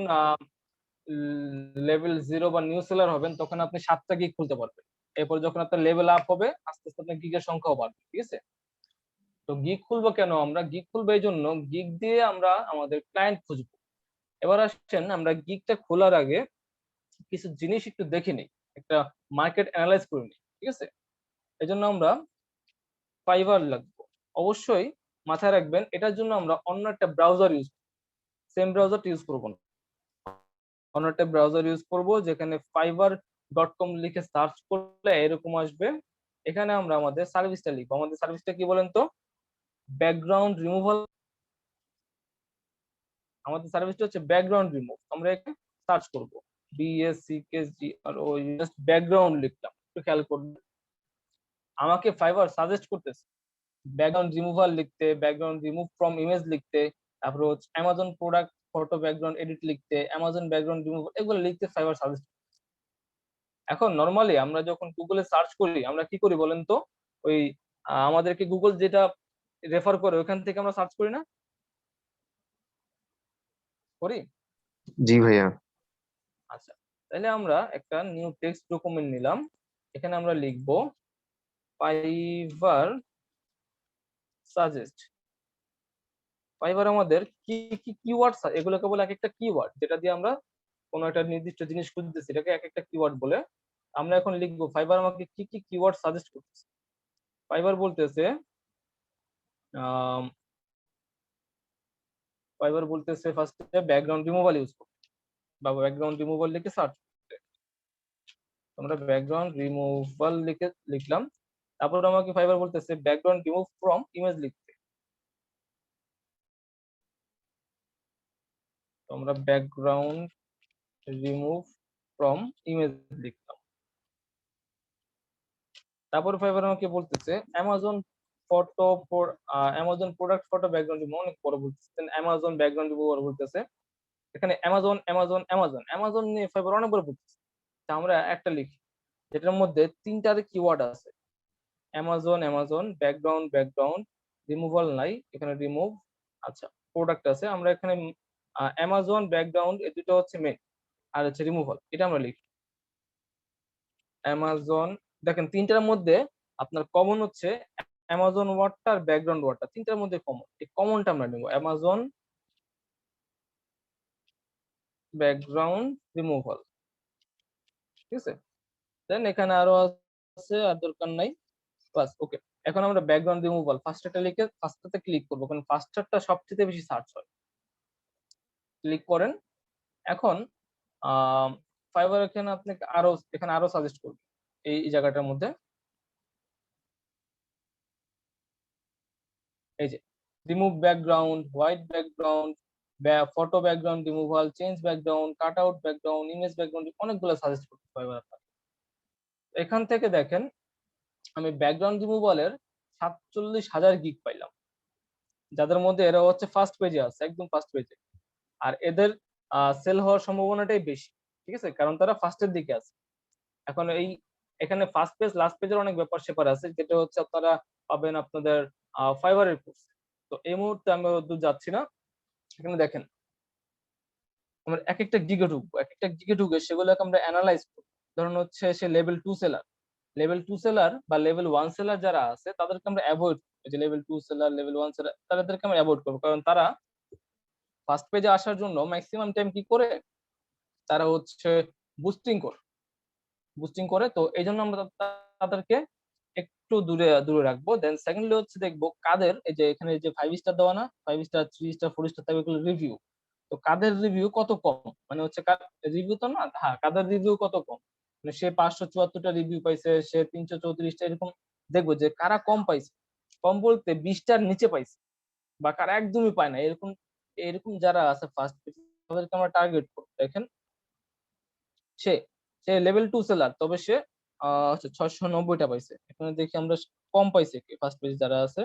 লেভেল 0 বা নিউ সেলার হবেন, তখন আপনি 7টা গিগ খুলতে পারবেন। এরপর যখন আপনার লেভেল আপ হবে, আস্তে আস্তে আপনার গিগের সংখ্যাও বাড়বে, ঠিক আছে। তো গিগ খুলবো কেন, আমরা গিগ খুলবো এই জন্য, গিগ দিয়ে আমরা আমাদের ক্লায়েন্ট খুঁজবো। এবার আসছেন, আমরা গিগটা খোলার আগে কিছু জিনিস একটু দেখে নিই, একটা মার্কেট অ্যানালাইজ করে নিই, ঠিক আছে। এই জন্য আমরা ফাইবার লাগবো। অবশ্যই মাথায় রাখবেন, এটার জন্য আমরা অন্য একটা ব্রাউজার সেম ব্রাউজার ইউজ করবো না। অন্য একটা ব্রাউজার ইউজ করব যেখানে fiverr.com লিখে সার্চ করলে এরকম আসবে। এখানে আমরা আমাদের সার্ভিসটা লিখবো। আমাদের সার্ভিসটা কি বলেন তো? Background removal. আমাদের সার্ভিসটা হচ্ছে ব্যাকগ্রাউন্ড রিমুভ। আমরা এখানে সার্চ করব BACKGRO, জাস্ট ব্যাকগ্রাউন্ড লিখলাম, একটু খেয়াল করবেন। আমাকে ফাইবার সাজেস্ট করতেছে ব্যাকগ্রাউন্ড রিমুভাল লিখতে, ব্যাকগ্রাউন্ড রিমুভ ফ্রম ইমেজ লিখতে, তারপর হচ্ছে Amazon product photo background edit লিখতে, অ্যামাজন ব্যাকগ্রাউন্ড রিমুভ, এগুলো লিখতে ফাইবার সাজেস্ট। এখন নরমালি আমরা যখন গুগলে সার্চ করি আমরা কি করি বলেন তো? ওই আমাদেরকে গুগল যেটা রেফার করে ওখান থেকে আমরা সার্চ করি না? করি। জি ভাইয়া। আচ্ছা, তাহলে আমরা একটা নিউ টেক্সট ডকুমেন্ট নিলাম। এখানে আমরা লিখব ফাইবার সাজেস্ট। ফাইবার আমাদের কি কি কিওয়ার্ড, এগুলোকে বলে এক একটা কিওয়ার্ড, যেটা দিয়ে আমরা কোনো একটা নির্দিষ্ট জিনিস খুঁজতেছি, এটাকে এক একটা কিওয়ার্ড বলে। আমরা এখন লিখবো ফাইবার আমাকে কি কি কিওয়ার্ড সাজেস্ট করতেছে। ফাইবার বলতেছে ফাইবার বলতেছে ফার্স্টে ব্যাকগ্রাউন্ড রিমুভাল ইউজ করতে, বা ব্যাকগ্রাউন্ড রিমুভাল লিখে সার্চ করতে। আমরা ব্যাকগ্রাউন্ড রিমুভাল লিখলাম। তারপর আমাকে ফাইবার বলতেছে ব্যাকগ্রাউন্ড রিমুভ ফ্রম ইমেজ লিখতে। তো আমরা ব্যাকগ্রাউন্ড রিমুভ ফ্রম ইমেজ লিখলাম। তারপর ফাইবার আমাকে বলতেছে Amazon photo for Amazon product photo background remove, অনেক বড় বলতেছে, অ্যামাজন ব্যাকগ্রাউন্ড রিমুভ বলতেছে। এখানে অ্যামাজন অ্যামাজন অ্যামাজন অ্যামাজন নিয়ে ফাইবার অনেক বড় বলতেছে। তা আমরা একটা লিখি যেটার মধ্যে তিনটার কিওয়ার্ড আছে, Amazon Amazon background background removal নাই, এখানে রিমুভ। আচ্ছা, প্রোডাক্ট আছে, আমরা এখানে অ্যামাজন ব্যাকগ্রাউন্ড এই দুটো হচ্ছে মেন, আর হচ্ছে রিমুভাল, এটা আমরা লিখি অ্যামাজন। দেখেন তিনটার মধ্যে আপনার কমন হচ্ছে অ্যামাজন ওয়ার্ডটা আর ব্যাকগ্রাউন্ড ওয়ার্ডটা, তিনটার মধ্যে কমন, এই কমনটা আমরা নিব অ্যামাজন ব্যাকগ্রাউন্ড রিমুভাল। ঠিক আছে, দেন এখানে আরো আছে, আর দরকার নাই, বাস ওকে। এখন আমরা ব্যাকগ্রাউন্ড রিমুভাল ফার্স্টটা লিখে ফার্স্টটাতে ক্লিক করবো, কারণ ফার্স্টটা সবচেয়ে বেশি সার্চ হয়। ক্লিক করেন। এখন ফাইবার এখানে আপনাকে আরো সাজেস্ট করবে এই জায়গাটার মধ্যে। এই যে remove background, white background, photo background removal, change background, cut out background, image background, অনেকগুলো সাজেস্ট করতে পারবেন আপনার। এখান থেকে দেখেন আমি ব্যাকগ্রাউন্ড রিমুভালের 47,000 গিগ পাইলাম, যাদের মধ্যে এরা হচ্ছে ফার্স্ট পেজে আছে, একদম ফার্স্ট পেজে। আর এদের সেল হওয়ার সম্ভাবনাটাই বেশি, ঠিক আছে, কারণ তারা ফার্স্টের দিকে আছে। এখন এখানে ফার্স্ট পেজ লাস্ট পেজের অনেক ব্যাপার স্যাপার আছে, যেটা হচ্ছে আপনারা পাবেন আপনাদের ফাইবারের কোর্স। তো এই মুহূর্তে আমি দূর যাচ্ছি না। এখানে দেখেন আমরা এক একটা গিগে ঢুকবো, এক একটা গিগে ঢুকে সেগুলোকে আমরা অ্যানালাইজ করবো। ধরুন হচ্ছে সে লেভেল 2 সেলার, লেভেল 2 সেলার বা লেভেল 1 সেলার যারা আছে তাদেরকে আমরা অ্যাভয়েড করবো। যে লেভেল 2 সেলার, লেভেল 1 সেলার, তাদেরকে আমরা অ্যাভয়েড করবো, কারণ তারা ফার্স্ট পেজে আসার জন্য ম্যাক্সিমাম টাইম কি করে, তারা হচ্ছে বুস্টিং করে বুস্টিং করে। তো এই জন্য আমরা তাদেরকে একটু দূরে দূরে রাখবো। দেন সেকেন্ডলি হচ্ছে দেখবো কাদের, এই যে এখানে যে 5 স্টার দেওয়া না, 5 স্টার 3 স্টার 4 স্টার থাকবে, এগুলো রিভিউ। তো কাদের রিভিউ কত কম, মানে হচ্ছে রিভিউ তো না, হ্যাঁ কাদের রিভিউ কত কম, মানে সে 574টা রিভিউ পাইছে, সে 334টা, এরকম দেখবো যে কারা কম পাইছে। কম বলতে 20টার নিচে পাইছে, বা কারা একদমই পায় না, এরকম এরকম যারা আছে ফার্স্ট পেজ, তাদেরকে আমরা টার্গেট করব। দেখেন সে সে লেভেল 2 সেলার, তবে সে 690টা পাইছে। এখানে দেখি আমরা কম পাইছে কি ফার্স্ট পেজ যারা আছে।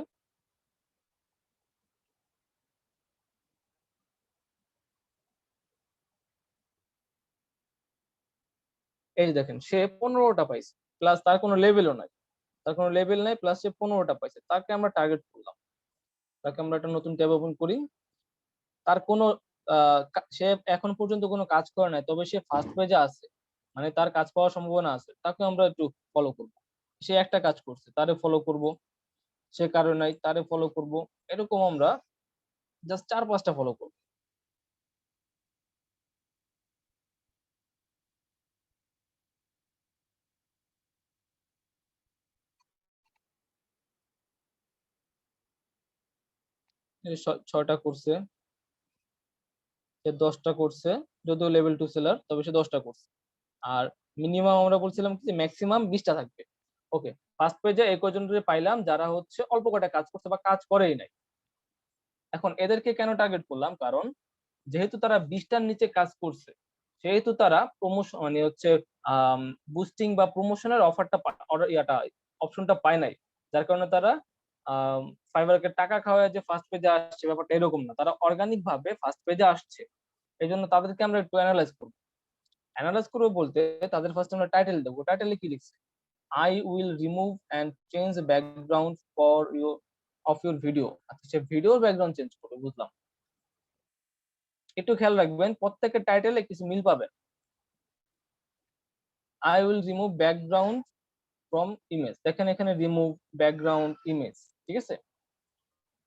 এই যে দেখেন সে 15টা পাইছে, প্লাস তার কোনো লেভেলও নাই, তার কোনো লেভেল নাই, প্লাস সে 15টা পাইছে, তাকে আমরা টার্গেট করলাম। তাকে আমরা একটা নতুন ট্যাব ওপেন করি। তার কোনো সে এখন পর্যন্ত কোনো কাজ করে নাই, তবে সে ফার্স্ট পেজে আছে, মানে তার কাজ পাওয়ার সম্ভাবনা আছে, তাকে আমরা একটু ফলো করব। সে একটা কাজ করছে, তারে ফলো করব। সে কারো নাই, তারে ফলো করব। এরকম আমরা জাস্ট 4-5টা ফলো করব। এই 6টা করছে, সে 10টা করছে, যদিও লেভেল 2 সেলার, তবে সে 10টা করছে। আর মিনিমাম আমরা বলছিলাম কি ম্যাক্সিমাম 20টা থাকবে। ওকে, ফার্স্ট পেজে এই কজনকে পাইলাম যারা হচ্ছে অল্প কয়টা কাজ করছে বা কাজ করেই নাই। এখন এদেরকে কেন টার্গেট করলাম, কারণ যেহেতু তারা 20টার নিচে কাজ করছে, সেহেতু তারা প্রমোশন মানে হচ্ছে বুস্টিং বা প্রমোশনের অফারটা অপশনটা পায় নাই। যার কারণে তারা ফাইবারকে টাকা খাওয়ায় যে ফার্স্ট পেজে আসছে, ব্যাপারটা এরকম না, তারা অর্গানিক ভাবে ফার্স্ট পেজে আসছে। এই জন্য তাদেরকে আমরা একটু অ্যানালাইজ করবো। অ্যানালাইজ করবো বলতে তাদের ফার্স্ট আমরা টাইটেল দেবো। টাইটেলে কি লিখছে, I will remove and change background for your video. আচ্ছা, সে ভিডিওর ব্যাকগ্রাউন্ড চেঞ্জ করবে, বুঝলাম। একটু খেয়াল রাখবেন, প্রত্যেকের টাইটেলে কিছু মিল পাবেন। I will remove background from image, দেখেন এখানে রিমুভ ব্যাকগ্রাউন্ড ইমেজ, ঠিক আছে।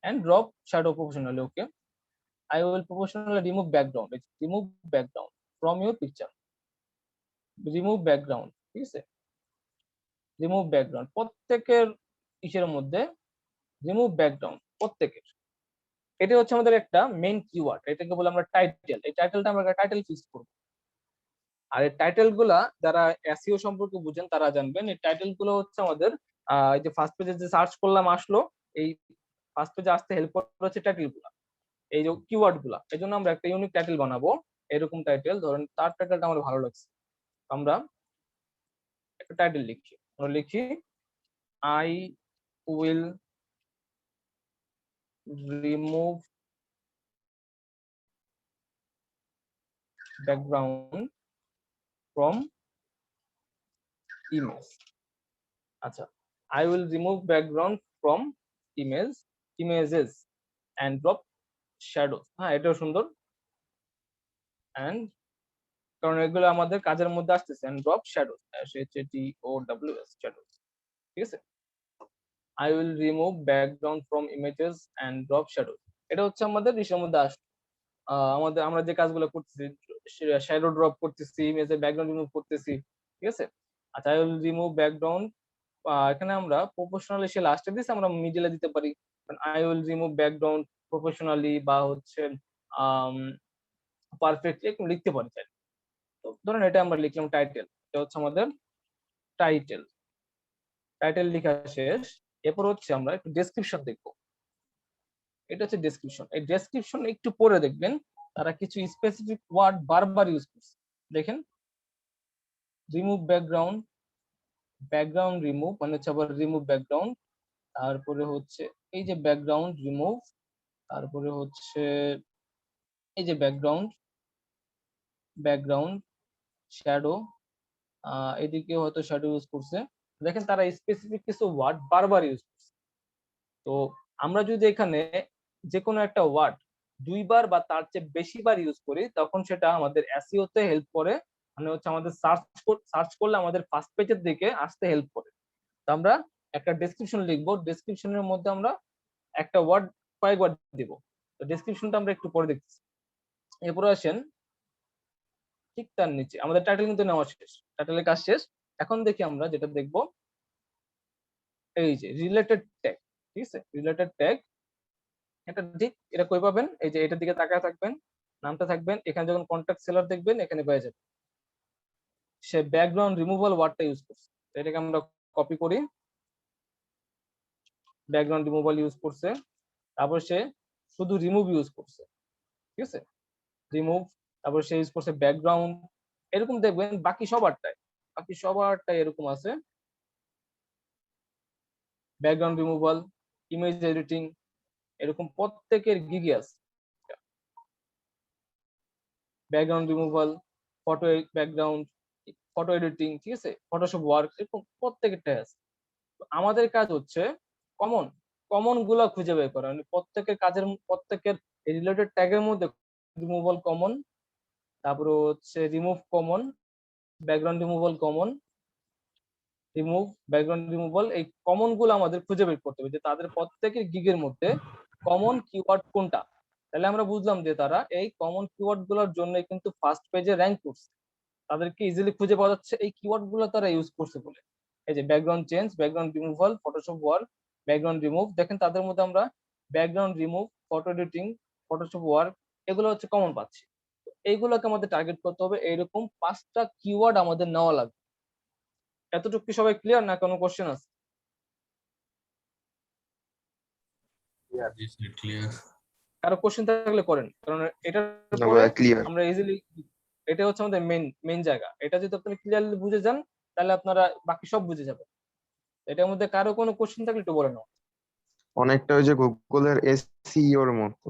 And drop shadow proportionally, okay. I will proportionally remove background, remove background from your picture, remove background, ঠিক আছে। রিমুভ ব্যাকগ্রাউন্ড প্রত্যেকের ইসের মধ্যে রিমুভ ব্যাকগ্রাউন্ড প্রত্যেকের। এটা হচ্ছে আমাদের একটা মেইন কিওয়ার্ড, এটাকে বলে আমরা টাইটেল। এই টাইটেলটা আমরা টাইটেল ফিক্স করব। আর এই টাইটেল গুলা যারা এসইও সম্পর্কে বুঝেন তারা জানবেন, এই টাইটেল গুলো হচ্ছে আমাদের এই যে ফার্স্ট পেজে যে সার্চ করলাম আসলো, এই ফার্স্ট পেজে আসতে হেল্প করে হচ্ছে টাইটেল গুলা, এই যে কিওয়ার্ড গুলা। এই জন্য আমরা একটা ইউনিক টাইটেল বানাবো। এরকম টাইটেল ধরেন, তার টাইটেলটা আমার ভালো লাগছে, আমরা একটা টাইটেল লিখি। আমরা লিখি I will remove background from image. আচ্ছা, I will remove background from images and drop shadows। হ্যাঁ, এটাও সুন্দর। and কারণ এগুলো আমাদের কাজের মধ্যে আসতেছে। and drop shadows, SHADOWS, shadows, ঠিক আছে। I will remove background from images and drop shadows, এটা হচ্ছে আমাদের ইসের মধ্যে আসছে। আমাদের আমরা যে কাজগুলো করতেছি, শ্যাডো ড্রপ করতেছি, ইমেজের ব্যাকগ্রাউন্ড রিমুভ করতেছি, ঠিক আছে। আচ্ছা, I will remove background, এখানে আমরা প্রপোর্শনালি সে লাস্টে দিছি, আমরা মিডলে দিতে পারি। I will remove background proportionally বা হচ্ছে পারফেক্টলি একটু লিখতে পারি চাই। তো ধরেন এটা আমরা লিখলাম টাইটেল, এটা হচ্ছে আমাদের টাইটেল। টাইটেল লেখা শেষ, এরপর হচ্ছে আমরা একটু ডেসক্রিপশন দেখব। এটা হচ্ছে ডেসক্রিপশন। এই ডেসক্রিপশন একটু পরে দেখবেন তারা কিছু স্পেসিফিক ওয়ার্ড বারবার ইউজ করছে। দেখেন, রিমুভ ব্যাকগ্রাউন্ড, ব্যাকগ্রাউন্ড রিমুভ মানে হচ্ছে আবার রিমুভ ব্যাকগ্রাউন্ড, তারপরে হচ্ছে এই যে ব্যাকগ্রাউন্ড রিমুভ, তারপরে হচ্ছে এই যে ব্যাকগ্রাউন্ড শ্যাডো, এদিকে হয়তো শ্যাডো ইউজ করছে। দেখেন তারা স্পেসিফিক কিছু ওয়ার্ড বারবার ইউজ করছে। তো আমরা যদি এখানে যে কোনো একটা ওয়ার্ড দুইবার বা তার চেয়ে বেশিবার ইউজ করি, তখন সেটা আমাদের এসইও তে হেল্প করে, মানে হচ্ছে আমাদের সার্চ করলে আমাদের ফার্স্ট পেজের দিকে আসতে হেল্প করে। তো আমরা একটা ডেসক্রিপশন লিখবো, ডেসক্রিপশনের মধ্যে আমরা একটা ওয়ার্ড কয়েকবার দিব। তো ডেসক্রিপশনটা আমরা একটু পরে দেখতেছি। এরপরে আসেন, ঠিক তার নিচে আমাদের টাইটেল কিন্তু নেওয়া শেষ, টাইটেলের কাজ শেষ। এখন দেখি আমরা যেটা দেখব, এই যে রিলেটেড ট্যাগ, ঠিক আছে। রিলেটেড ট্যাগ এটা ঠিক, এটা কই পাবেন, এই যে এটার দিকে তাকায় থাকবেন, নামটা থাকবেন, এখানে যখন কন্টাক্ট সেলার দেখবেন এখানে পেয়ে যাবেন। সে ব্যাকগ্রাউন্ড রিমুভাল ওয়ার্ডটা ইউজ করছে, এটাকে আমরা কপি করি। ব্যাকগ্রাউন্ড রিমুভাল ইউজ করছে, তারপর সে শুধু রিমুভ ইউজ করছে, ঠিক আছে। রিমুভ, তারপর সে ইউজ করছে ব্যাকগ্রাউন্ড। এরকম দেখবেন বাকি সবারটাই এরকম আছে। ব্যাকগ্রাউন্ড রিমুভাল, ইমেজ এডিটিং, এরকম প্রত্যেকের গিগে আছে। Background removal, photo background, photo editing, ঠিক আছে, ফটোশপ ওয়ার্ক, এরকম প্রত্যেকেরটাই আছে। আমাদের কাজ হচ্ছে কমন গুলা খুঁজে বের করা, মানে প্রত্যেকের রিলেটেড ট্যাগের মধ্যে রিমুভাল কমন, তারপরে হচ্ছে remove common, background removal common, remove background removal, এই কমন গুলো আমাদের খুঁজে বের করতে হবে যে তাদের প্রত্যেকের গিগের মধ্যে কমন কিওয়ার্ড কোনটা। তাহলে আমরা বুঝলাম যে তারা এই কমন কিওয়ার্ড গুলোর জন্য কিন্তু ফার্স্ট পেজে র্যাঙ্ক করছে, তাদেরকে ইজিলি খুঁজে পাওয়া যাচ্ছে এই কিওয়ার্ড গুলো তারা ইউজ করছে বলে। এই যে background change, background removal, Photoshop work, background remove, দেখেন তাদের মধ্যে আমরা background remove, photo editing, Photoshop work, এগুলো হচ্ছে কমন পাচ্ছি। এইগুলোকে আমাদের টার্গেট করতে হবে, এইরকম 5টা কিওয়ার্ড আমাদের নেওয়া লাগবে। এতটুকু কি সবাই ক্লিয়ার না কোনো কোশ্চেন আছে? জি স্যার ক্লিয়ার। কারো কোশ্চেন থাকলে করেন, কারণ এটার না পরে ভাই ক্লিয়ার। আমরা ইজিলি, এটা হচ্ছে আমাদের মেইন জায়গা। এটা যদি আপনি ক্লিয়ারলি বুঝে যান তাহলে আপনারা বাকি সব বুঝে যাবেন। এটার মধ্যে কারো কোনো কোশ্চেন থাকলে একটু বলে নাও। অনেকটা ওই যে গুগলের এসইও এর মতো।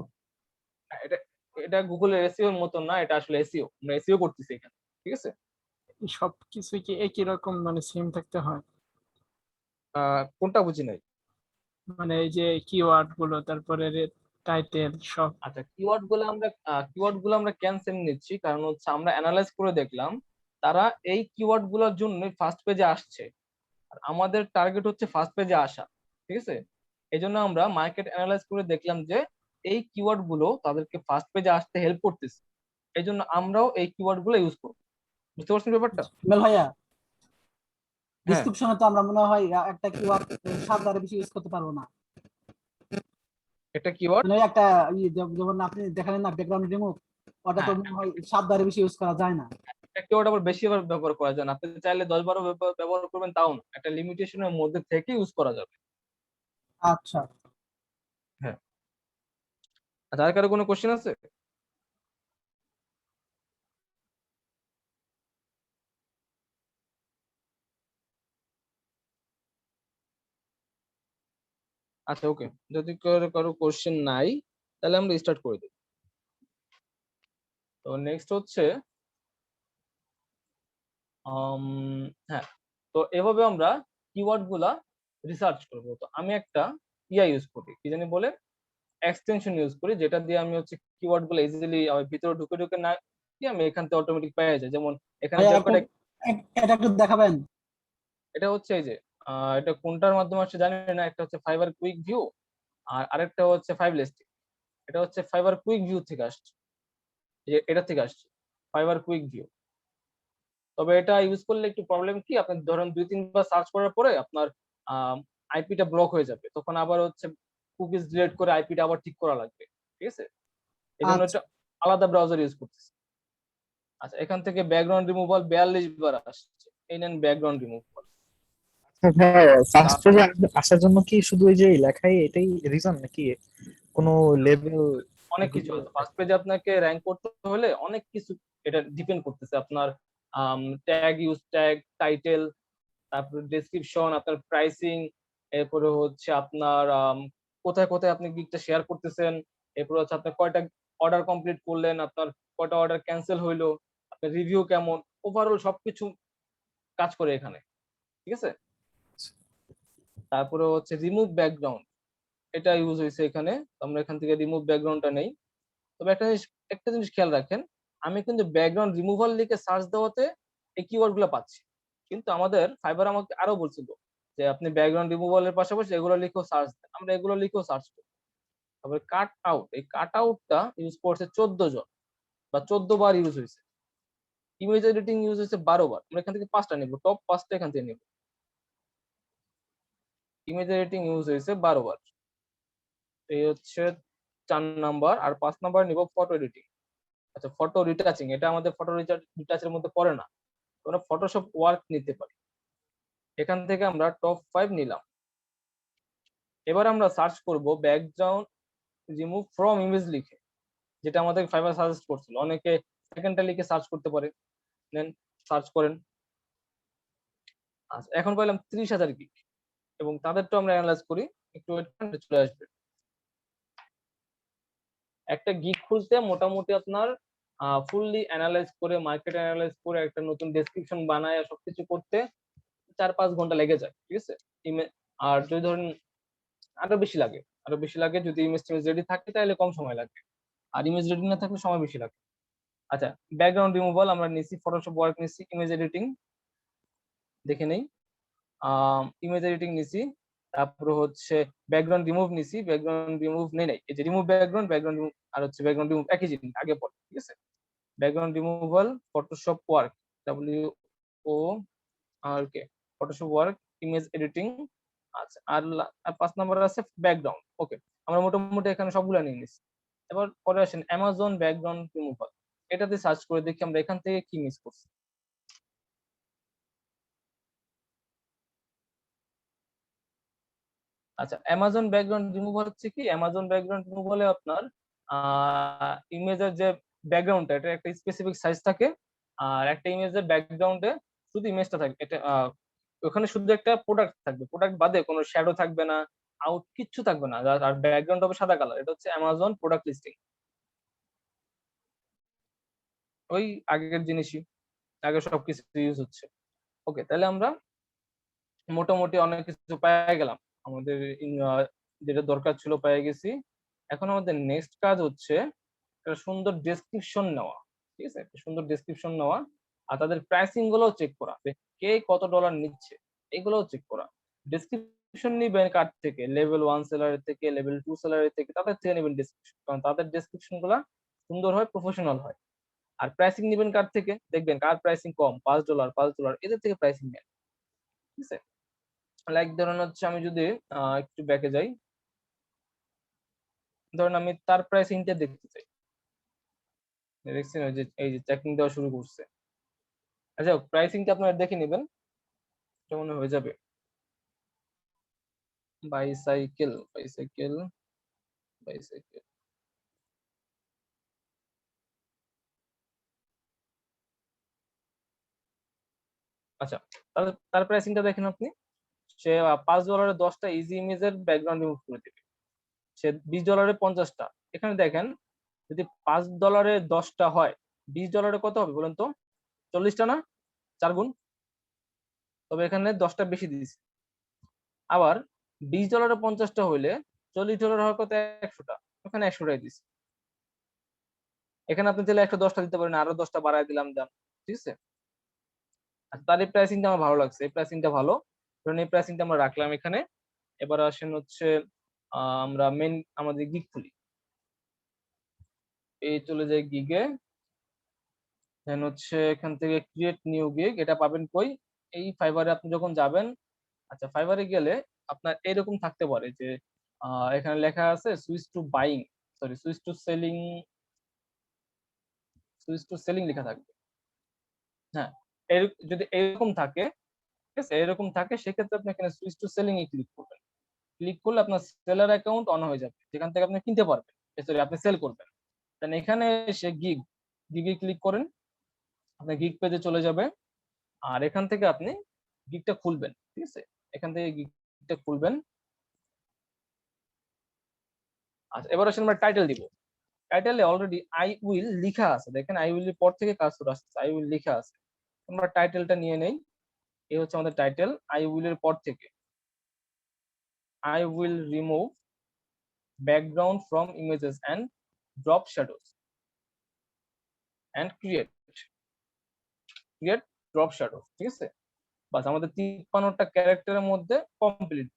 এটা এটা গুগলের এসইও এর মতো না, এটা আসলে এসইও, আমরা এসইও করতেছি এখানে, ঠিক আছে? সবকিছু কি একই রকম মানে সেম থাকতে হয়? কোনটা বুঝি নাই? মানে এই যে কিওয়ার্ড গুলো, তারপরে টাইটেল সব। আচ্ছা, কিওয়ার্ড গুলো আমরা ক্যান্সেল নিচ্ছি, কারণ হচ্ছে আমরা অ্যানালাইজ করে দেখলাম তারা এই কিওয়ার্ড গুলোর জন্য ফার্স্ট পেজে আসছে, আর আমাদের টার্গেট হচ্ছে ফার্স্ট পেজে আসা, ঠিক আছে? এই জন্য আমরা মার্কেট অ্যানালাইজ করে দেখলাম যে এই কিওয়ার্ড গুলো তাদেরকে ফার্স্ট পেজে আসতে হেল্প করতেছে, এই জন্য আমরাও এই কিওয়ার্ড গুলো ইউজ করব। বুঝতে পারছেন ব্যাপারটা? ইমেল ভাইয়া, হ্যাঁ, ডিসক্রিপশনে তো আমরা মনে হয় একটা কিওয়ার্ড 7 বেশি ইউজ করতে পারবো না। এটা কিওয়ার্ড, মানে একটা যেমন আপনি দেখালেন না ব্যাকগ্রাউন্ড রিমুভ, ওটা তো মনে হয় 7 বেশি ইউজ করা যায় না। একটা কিওয়ার্ড আবার বেশি বার ব্যবহার করা যায় না, আপনি চাইলে 10-12 ব্যবহার করবেন তাও না, একটা লিমিটেশনের মধ্যে থেকে ইউজ করা যাবে। আচ্ছা, হ্যাঁ, আচ্ছা, আর কারো কোনো কোশ্চেন আছে? আচ্ছা, ওকে, যদি কারো কোশ্চেন নাই তাহলে আমরা স্টার্ট করে দিই। তো নেক্সট হচ্ছে হ্যাঁ, তো এভাবে আমরা কিওয়ার্ড গুলা রিসার্চ করব। তো আমি একটা ইউজ করি, কি জানি বলে, এক্সটেনশন ইউজ করি, যেটা দিয়ে আমি হচ্ছে কিওয়ার্ড গুলো ইজিলি ভিতরে ঢুকে ঢুকে না দিয়ে আমি এখান থেকে অটোমেটিক পেয়ে যাই। যেমন এখানে ভাইয়া যে কটা, এটা একটু দেখাবেন? এটা হচ্ছে এই যে এটা কোনটার মাধ্যমে আসছে জানি না, একটা হচ্ছে ফাইবার কুইক ভিউ আর আরেকটা হচ্ছে ফাইভলিস্টিক। এটা হচ্ছে ফাইবার কুইক ভিউ থেকে আসছে, এটা থেকে আসছে ফাইবার কুইক ভিউ। তবে এটা ইউজ করলে একটু প্রবলেম কি, আপনি ধরেন 2-3 বার সার্চ করার পরে আপনার আইপিটা ব্লক হয়ে যাবে, তখন আবার হচ্ছে কুকিজ ডিলিট করে আইপিটা আবার ঠিক করা লাগবে, ঠিক আছে? এই জন্য আচ্ছা। এটা আলাদা ব্রাউজার ইউজ করতেছি। আচ্ছা, এখান থেকে ব্যাকগ্রাউন্ড রিমুভাল 42 বার আসছে, এই নেন ব্যাকগ্রাউন্ড রিমুভাল। হ্যাঁ, ফার্স্ট পেজে আসার জন্য কি শুধু ওই যে লেখাই এটাই রিজন নাকি কোনো লেভেল? অনেক কিছু আছে ফার্স্ট পেজে, আপনাকে র্যাঙ্ক করতে হলে অনেক কিছু, এটা ডিপেন্ড করতেছে আপনার ট্যাগ ইউজ, ট্যাগ, টাইটেল, তারপরে ডেসক্রিপশন, আপনার প্রাইসিং, এরপরে হচ্ছে আপনার কোথায় কোথায় আপনি গিগটা শেয়ার করতেছেন, এরপরে হচ্ছে আপনি কয়টা অর্ডার কমপ্লিট করলেন, আপনার কয়টা অর্ডার ক্যান্সেল হইলো, আপনার রিভিউ কেমন, ওভারঅল সবকিছু কাজ করে এখানে, ঠিক আছে? তারপরে হচ্ছে রিমুভ ব্যাকগ্রাউন্ড, এটা ইউজ হয়েছে এখানে, তো আমরা এখান থেকে রিমুভ ব্যাকগ্রাউন্ডটা নেই। তবে একটা জিনিস খেয়াল রাখেন, আমি কিন্তু ব্যাকগ্রাউন্ড রিমুভাল লিখে সার্চ দেওয়াতে এই কিওয়ার্ড গুলো পাচ্ছি, কিন্তু আমাদের ফাইবার আমাকে আরো বলছিল যে আপনি ব্যাকগ্রাউন্ড রিমুভালের পাশাপাশি এগুলো লিখেও সার্চ দেন, আমরা এগুলো লিখেও সার্চ করি। তারপরে কাট আউট, এই কাট আউটটা ইউজ করছে 14 জন বা 14 বার ইউজ হয়েছে। ইমেজ এডিটিং ইউজ হয়েছে 12 বার। আমরা এখান থেকে 5টা নিব, টপ 5টা এখান থেকে নিব। ইমেজ এডিটিং ইউজ হয়েছে 12 বার, এই হচ্ছে 4 নাম্বার। আর 5 নাম্বার নিব ফটো এডিটিং। আচ্ছা, ফটো রিটাচিং, এটা আমাদের ফটো রিটাচের মধ্যে পড়ে না, আমরা ফটোশপ ওয়ার্ক নিতে পারি। এখান থেকে আমরা টপ 5 নিলাম। এবার আমরা সার্চ করব ব্যাকগ্রাউন্ড রিমুভ ফ্রম ইমেজ লিখে, যেটা আমাদের ফাইবার সাজেস্ট করছিল। অনেকে সেকেন্ডটা লিখে সার্চ করতে পারে, নেন সার্চ করেন। আচ্ছা, এখন পাইলাম 30,000 গিগ, এবং তাদেরটা আমরা অ্যানালাইজ করি, একটু ওয়েট করলে চলে আসবে। একটা গিগ খুলতে মোটামুটি আপনার ফুললি অ্যানালাইজ করে, মার্কেট অ্যানালাইজ করে, একটা নতুন ডেসক্রিপশন বানায় সবকিছু করতে 4-5 ঘন্টা লেগে যায়, ঠিক আছে? আর যদি ধরেন আরো বেশি লাগে, যদি ইমেজ রেডি থাকে তাহলে কম সময় লাগবে, আর ইমেজ রেডি না থাকলে সময় বেশি লাগে। আচ্ছা, ব্যাকগ্রাউন্ড রিমুভাল আমরা নিছি, ফটোশপ ওয়ার্ক নিছি, ইমেজ এডিটিং দেখে নেই, ইমেজ এডিটিং নিছি, তারপরে হচ্ছে ব্যাকগ্রাউন্ড রিমুভ নিছি, ব্যাকগ্রাউন্ড রিমুভ নেই, এই যে রিমুভ ব্যাকগ্রাউন্ড রিমুভ আর হচ্ছে ব্যাকগ্রাউন্ড রিমুভ একই জিনিস, আগে পরে, ঠিক আছে? Background removal, Photoshop work, WORK, Photoshop work, image editing. আচ্ছা, আর 5 নাম্বার আছে ব্যাকগ্রাউন্ড। ওকে, আমরা মোটামুটি এখানে সবগুলো নিয়ে নিচ্ছি। এবার পরে আসেন অ্যামাজন ব্যাকগ্রাউন্ড রিমুভাল। এটাতে সার্চ করে দেখি আমরা এখান থেকে কি মিস করছি। আচ্ছা, অ্যামাজন ব্যাকগ্রাউন্ড রিমুভাল হচ্ছে কি, অ্যামাজন ব্যাকগ্রাউন্ড রিমুভালে আপনার ইমেজের যে ব্যাকগ্রাউন্ডটা এটা একটা স্পেসিফিক সাইজ থাকে, আর একটা ইমেজের ব্যাকগ্রাউন্ডে শুধু ইমেজটা থাকবে, এটা ওখানে শুধু একটা প্রোডাক্ট থাকবে, প্রোডাক্ট বাদে কোনো শ্যাডো থাকবে না, আউট কিচ্ছু থাকবে না, আর ব্যাকগ্রাউন্ড হবে সাদা কালার। এটা হচ্ছে অ্যামাজন প্রোডাক্ট লিস্টিং, ওই আগের জিনিসই, আগে সবকিছু ইউজ হচ্ছে। ওকে, তাহলে আমরা মোটামুটি অনেক কিছু পেয়ে গেলাম, আমাদের যেটা দরকার ছিল পেয়ে গেছি। এখন আমাদের নেক্সট কাজ হচ্ছে একটা সুন্দর ডেসক্রিপশন নেওয়া, ঠিক আছে, একটা সুন্দর ডেসক্রিপশন নেওয়া, আর তাদের প্রাইসিং গুলোও চেক করা, কে কত ডলার নিচ্ছে এগুলোও চেক করা। ডেসক্রিপশন নিবেন কার থেকে, লেভেল 1 সেলারের থেকে, লেভেল 2 সেলারের থেকে, তাদের থেকে নেবেন ডেসক্রিপশন, কারণ তাদের ডেসক্রিপশন গুলা সুন্দর হয়, প্রফেশনাল হয়। আর প্রাইসিং নিবেন কার থেকে, দেখবেন কার প্রাইসিং কম, $5 এদের থেকে প্রাইসিং নেন, ঠিক আছে। লাইক ধরুন হচ্ছে আমি যদি একটু ব্যাকে যাই, ধরুন আমি তার প্রাইসিংটা দেখতে চাই, দেখছেন ওই যে এই যে চেকিং দেওয়া শুরু করছে। আচ্ছা, প্রাইসিংটা আপনারা দেখে নেবেন, এটা মনে হয়ে যাবে। বাইসাইকেল বাইসাইকেল বাইসাইকেল, আচ্ছা, তাহলে তার প্রাইসিংটা দেখেন আপনি, সে $5 10টা ইজি ইমেজের ব্যাকগ্রাউন্ড রিমুভ করে দেবে, সে $20 50টা। এখানে দেখেন যদি $5 10টা হয়, $20 কত হবে বলেন তো, 40টা না, 4 গুণ। তবে এখানে 10টা বেশি দিয়েছে। আবার $20 50টা হইলে $40 হওয়ার কত, 100টা, ওখানে 100টাই দিচ্ছে। এখানে আপনি চাইলে 110টা দিতে পারেন, আরো 10টা বাড়ায় দিলাম দাম, ঠিক আছে। তার এই প্রাইসিংটা আমার ভালো লাগছে, এই প্রাইসিংটা ভালো, কারণ এই প্রাইসিংটা আমরা রাখলাম এখানে। এবার আসেন হচ্ছে আমরা মেন আমাদের গিগ খুলি, এই চলে যাই গিগে, দেন হচ্ছে এখান থেকে ক্রিয়েট নিউ গিগ, এটা পাবেন কই, এই ফাইবারে আপনি যখন যাবেন। আচ্ছা, ফাইবারে গেলে আপনার এরকম থাকতে পারে যে এখানে লেখা আছে switch to buying, sorry switch to selling, switch to selling লেখা থাকবে। হ্যাঁ, যদি এরকম থাকে, ঠিক আছে, এরকম থাকে, সেক্ষেত্রে আপনি এখানে switch to selling A click করবেন। ক্লিক করলে আপনার সেলার অ্যাকাউন্ট অন হয়ে যাবে, যেখান থেকে আপনি কিনতে পারবেন, সরি আপনি সেল করবেন। দেন এখানে এসে গিগে ক্লিক করেন, আপনার গিগ পেজে চলে যাবে, আর এখান থেকে আপনি গিগটা খুলবেন, ঠিক আছে, এখান থেকে গিগটা খুলবেন। আচ্ছা, এবার আসলে আমরা টাইটেল দিব, টাইটেলে অলরেডি আই উইল লেখা আছে, দেখেন আই উইল এর পর থেকে কাজ শুরু আসছে, আই উইল লেখা আছে। আমরা টাইটেলটা নিয়ে নেই, এই হচ্ছে আমাদের টাইটেল। আই উইল এর পর থেকে I will remove background from images and drop shadows and create drop shadows, ঠিক আছে। বাস, আমাদের 53টা ক্যারেক্টারের মধ্যে কমপ্লিট।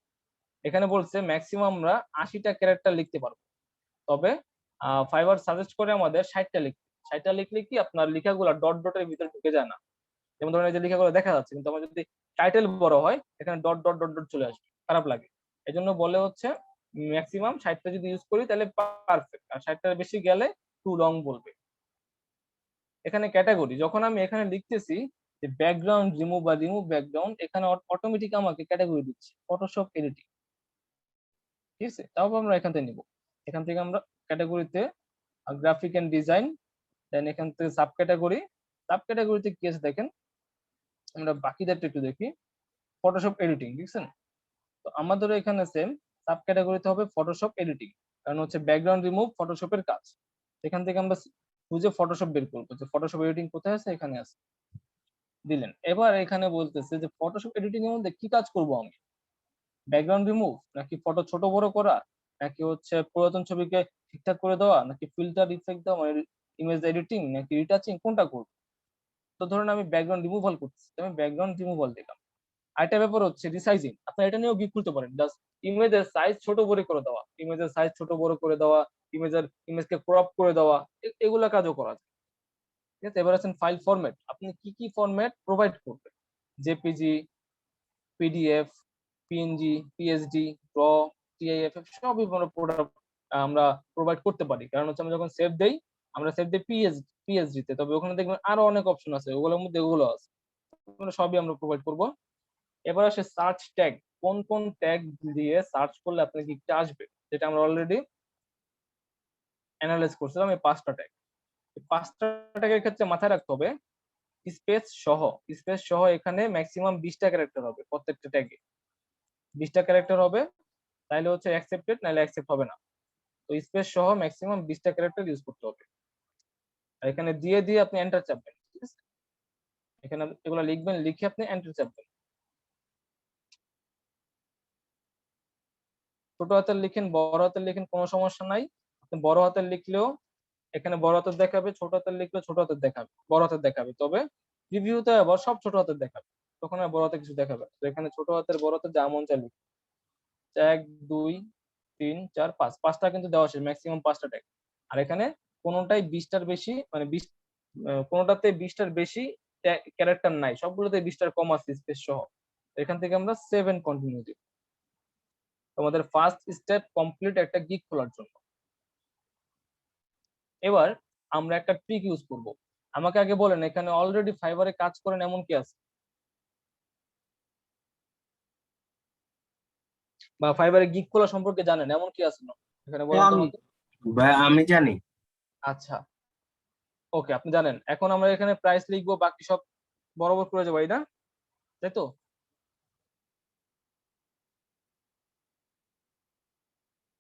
এখানে বলছে ম্যাক্সিমাম আমরা 80টা ক্যারেক্টার লিখতে পারবো, তবে ফাইবার সাজেস্ট করে আমাদের 60টা লিখতে। 60টা লিখলে কি আপনার লেখাগুলো ডট ডটের ভিতরে ঢুকে যায় না, যেমন ধরেন এই যে লেখাগুলো দেখা যাচ্ছে, কিন্তু আমার যদি টাইটেল বড় হয় এখানে ডট ডট ডট ডট চলে আসবে, খারাপ লাগে। এই জন্য বলে হচ্ছে ম্যাক্সিমাম 60টা যদি ইউজ করি তাহলে পারফেক্ট, আর 60টার বেশি গেলে টু লং বলবে। এখানে ক্যাটাগরি, যখন আমি এখানে লিখতেছি যে ব্যাকগ্রাউন্ড রিমুভ বা রিমুভ ব্যাকগ্রাউন্ড, এখানে অটোমেটিক আমাকে ক্যাটাগরি দিচ্ছে ফটোশপ এডিটিং, ঠিক আছে। তারপর আমরা এখান থেকে নিব, এখান থেকে আমরা ক্যাটাগরিতে গ্রাফিক এন্ড ডিজাইন, দেন এখান থেকে সাব ক্যাটাগরিতে কি আছে দেখেন, আমরা বাকিদেরটা একটু দেখি, ফটোশপ এডিটিং, দেখছেন। তো আমাদের এখানে সেম সাব ক্যাটাগরিতে হবে ফটোশপ এডিটিং, কারণ হচ্ছে ব্যাকগ্রাউন্ড রিমুভ ফটোশপের কাজ। এখান থেকে আমরা খুঁজে ফটোশপ বের করবো যে ফটোশপ এডিটিং কোথায় আছে, এখানে আছে, দিলেন। এবার এখানে বলতেছে যে ফটোশপ এডিটিং এর মধ্যে কি কাজ করব আমি, ব্যাকগ্রাউন্ড রিমুভ নাকি ফটো ছোট বড় করা, নাকি হচ্ছে পুরাতন ছবিকে ঠিকঠাক করে দেওয়া, নাকি ফিল্টার ইফেক্ট দেওয়া, মানে ইমেজ এডিটিং, নাকি রিটাচিং, কোনটা করব। তো ধরুন আমি ব্যাকগ্রাউন্ড রিমুভাল করতেছি, আমি ব্যাকগ্রাউন্ড রিমুভাল দিলাম। আরেকটা ব্যাপার হচ্ছে রিসাইজিং, আপনার এটা নিয়েও গিগ খুলতে পারেন, জাস্ট ইমেজের সাইজ ছোট বড় করে দেওয়া, ইমেজের সাইজ ছোট বড় করে দেওয়া, ইমেজকে ক্রপ করে দেওয়া, এগুলা কাজও করা যায়, ঠিক আছে। এবার আছেন ফাইল ফরম্যাট, আপনি কি কি ফরম্যাট প্রোভাইড করবেন, জেপিজি, পিডিএফ, পিএনজি, পিএসডি, র, টিআইএফ, সবই আমরা প্রোভাইড করতে পারি, কারণ হচ্ছে আমরা যখন সেভ দেই আমরা সেভ দিই পিএসডি তে, তবে ওখানে দেখবেন আরো অনেক অপশন আছে, ওগুলোর মধ্যে এগুলো আছে, ওগুলো সবই আমরা প্রোভাইড করব। এবার আসে সার্চ ট্যাগ, কোন কোন ট্যাগ দিয়ে সার্চ করলে আপনার গিকটা আসবে, যেটা আমরা অলরেডি অ্যানালাইজ করছিলাম। এই 5টা ট্যাগ, এই 5টা ট্যাগের ক্ষেত্রে মাথায় রাখতে হবে স্পেস সহ এখানে ম্যাক্সিমাম 20টা ক্যারেক্টার হবে, প্রত্যেকটা ট্যাগে 20টা ক্যারেক্টার হবে, তাহলে হচ্ছে অ্যাকসেপ্টেড, নাহলে অ্যাকসেপ্ট হবে না। তো স্পেস সহ ম্যাক্সিমাম 20টা ক্যারেক্টার ইউজ করতে হবে। আর এখানে দিয়ে দিয়ে আপনি এন্টার চাপবেন, ঠিক আছে? এখানে এগুলো লিখবেন, লিখে আপনি এন্টার চাপবেন। ছোট হাতের লিখেন, বড় হাতের লিখেন, কোনো সমস্যা নাই। আপনি বড় হাতের লিখলেও এখানে বড় হাতের দেখাবে, ছোট হাতের লিখলেও ছোট হাতের দেখাবে, বড় হাতের দেখাবে, তবে রিভিউতে আবার সব ছোট হাতের দেখাবে, তখন আর বড় হাতে কিছু দেখাবে না। তো এখানে ছোট হাতের বড় হাতের যা মন চাই লিখুন। 1 2 3 4 5, 5টা কিন্তু দেওয়া আছে, ম্যাক্সিমাম 5টা ট্যাগ। আর এখানে কোনোটাই 20টার বেশি, মানে 20 কোনোটাতে 20টার বেশি ক্যারেক্টার নাই, সবগুলোতে 20টার কম আছে স্পেস সহ। এখান থেকে আমরা 7 কন্টিনিউ দিই। তোমাদের ফার্স্ট স্টেপ কমপ্লিট একটা গিগ খোলার জন্য। এবার আমরা একটা ট্রিক ইউজ করব। আমাকে আগে বলেন, এখানে অলরেডি ফাইবারে কাজ করেন এমন কি আছে, বা ফাইবারে গিগ খোলা সম্পর্কে জানেন এমন কি আছে না? এখানে বলেন আমি তোমাকে। ভাই আমি জানি। আচ্ছা, ওকে, আপনি জানেন। এখন আমরা এখানে প্রাইস লিখবো, বাকি সব বরাবর করে যাবো, না তাই তো?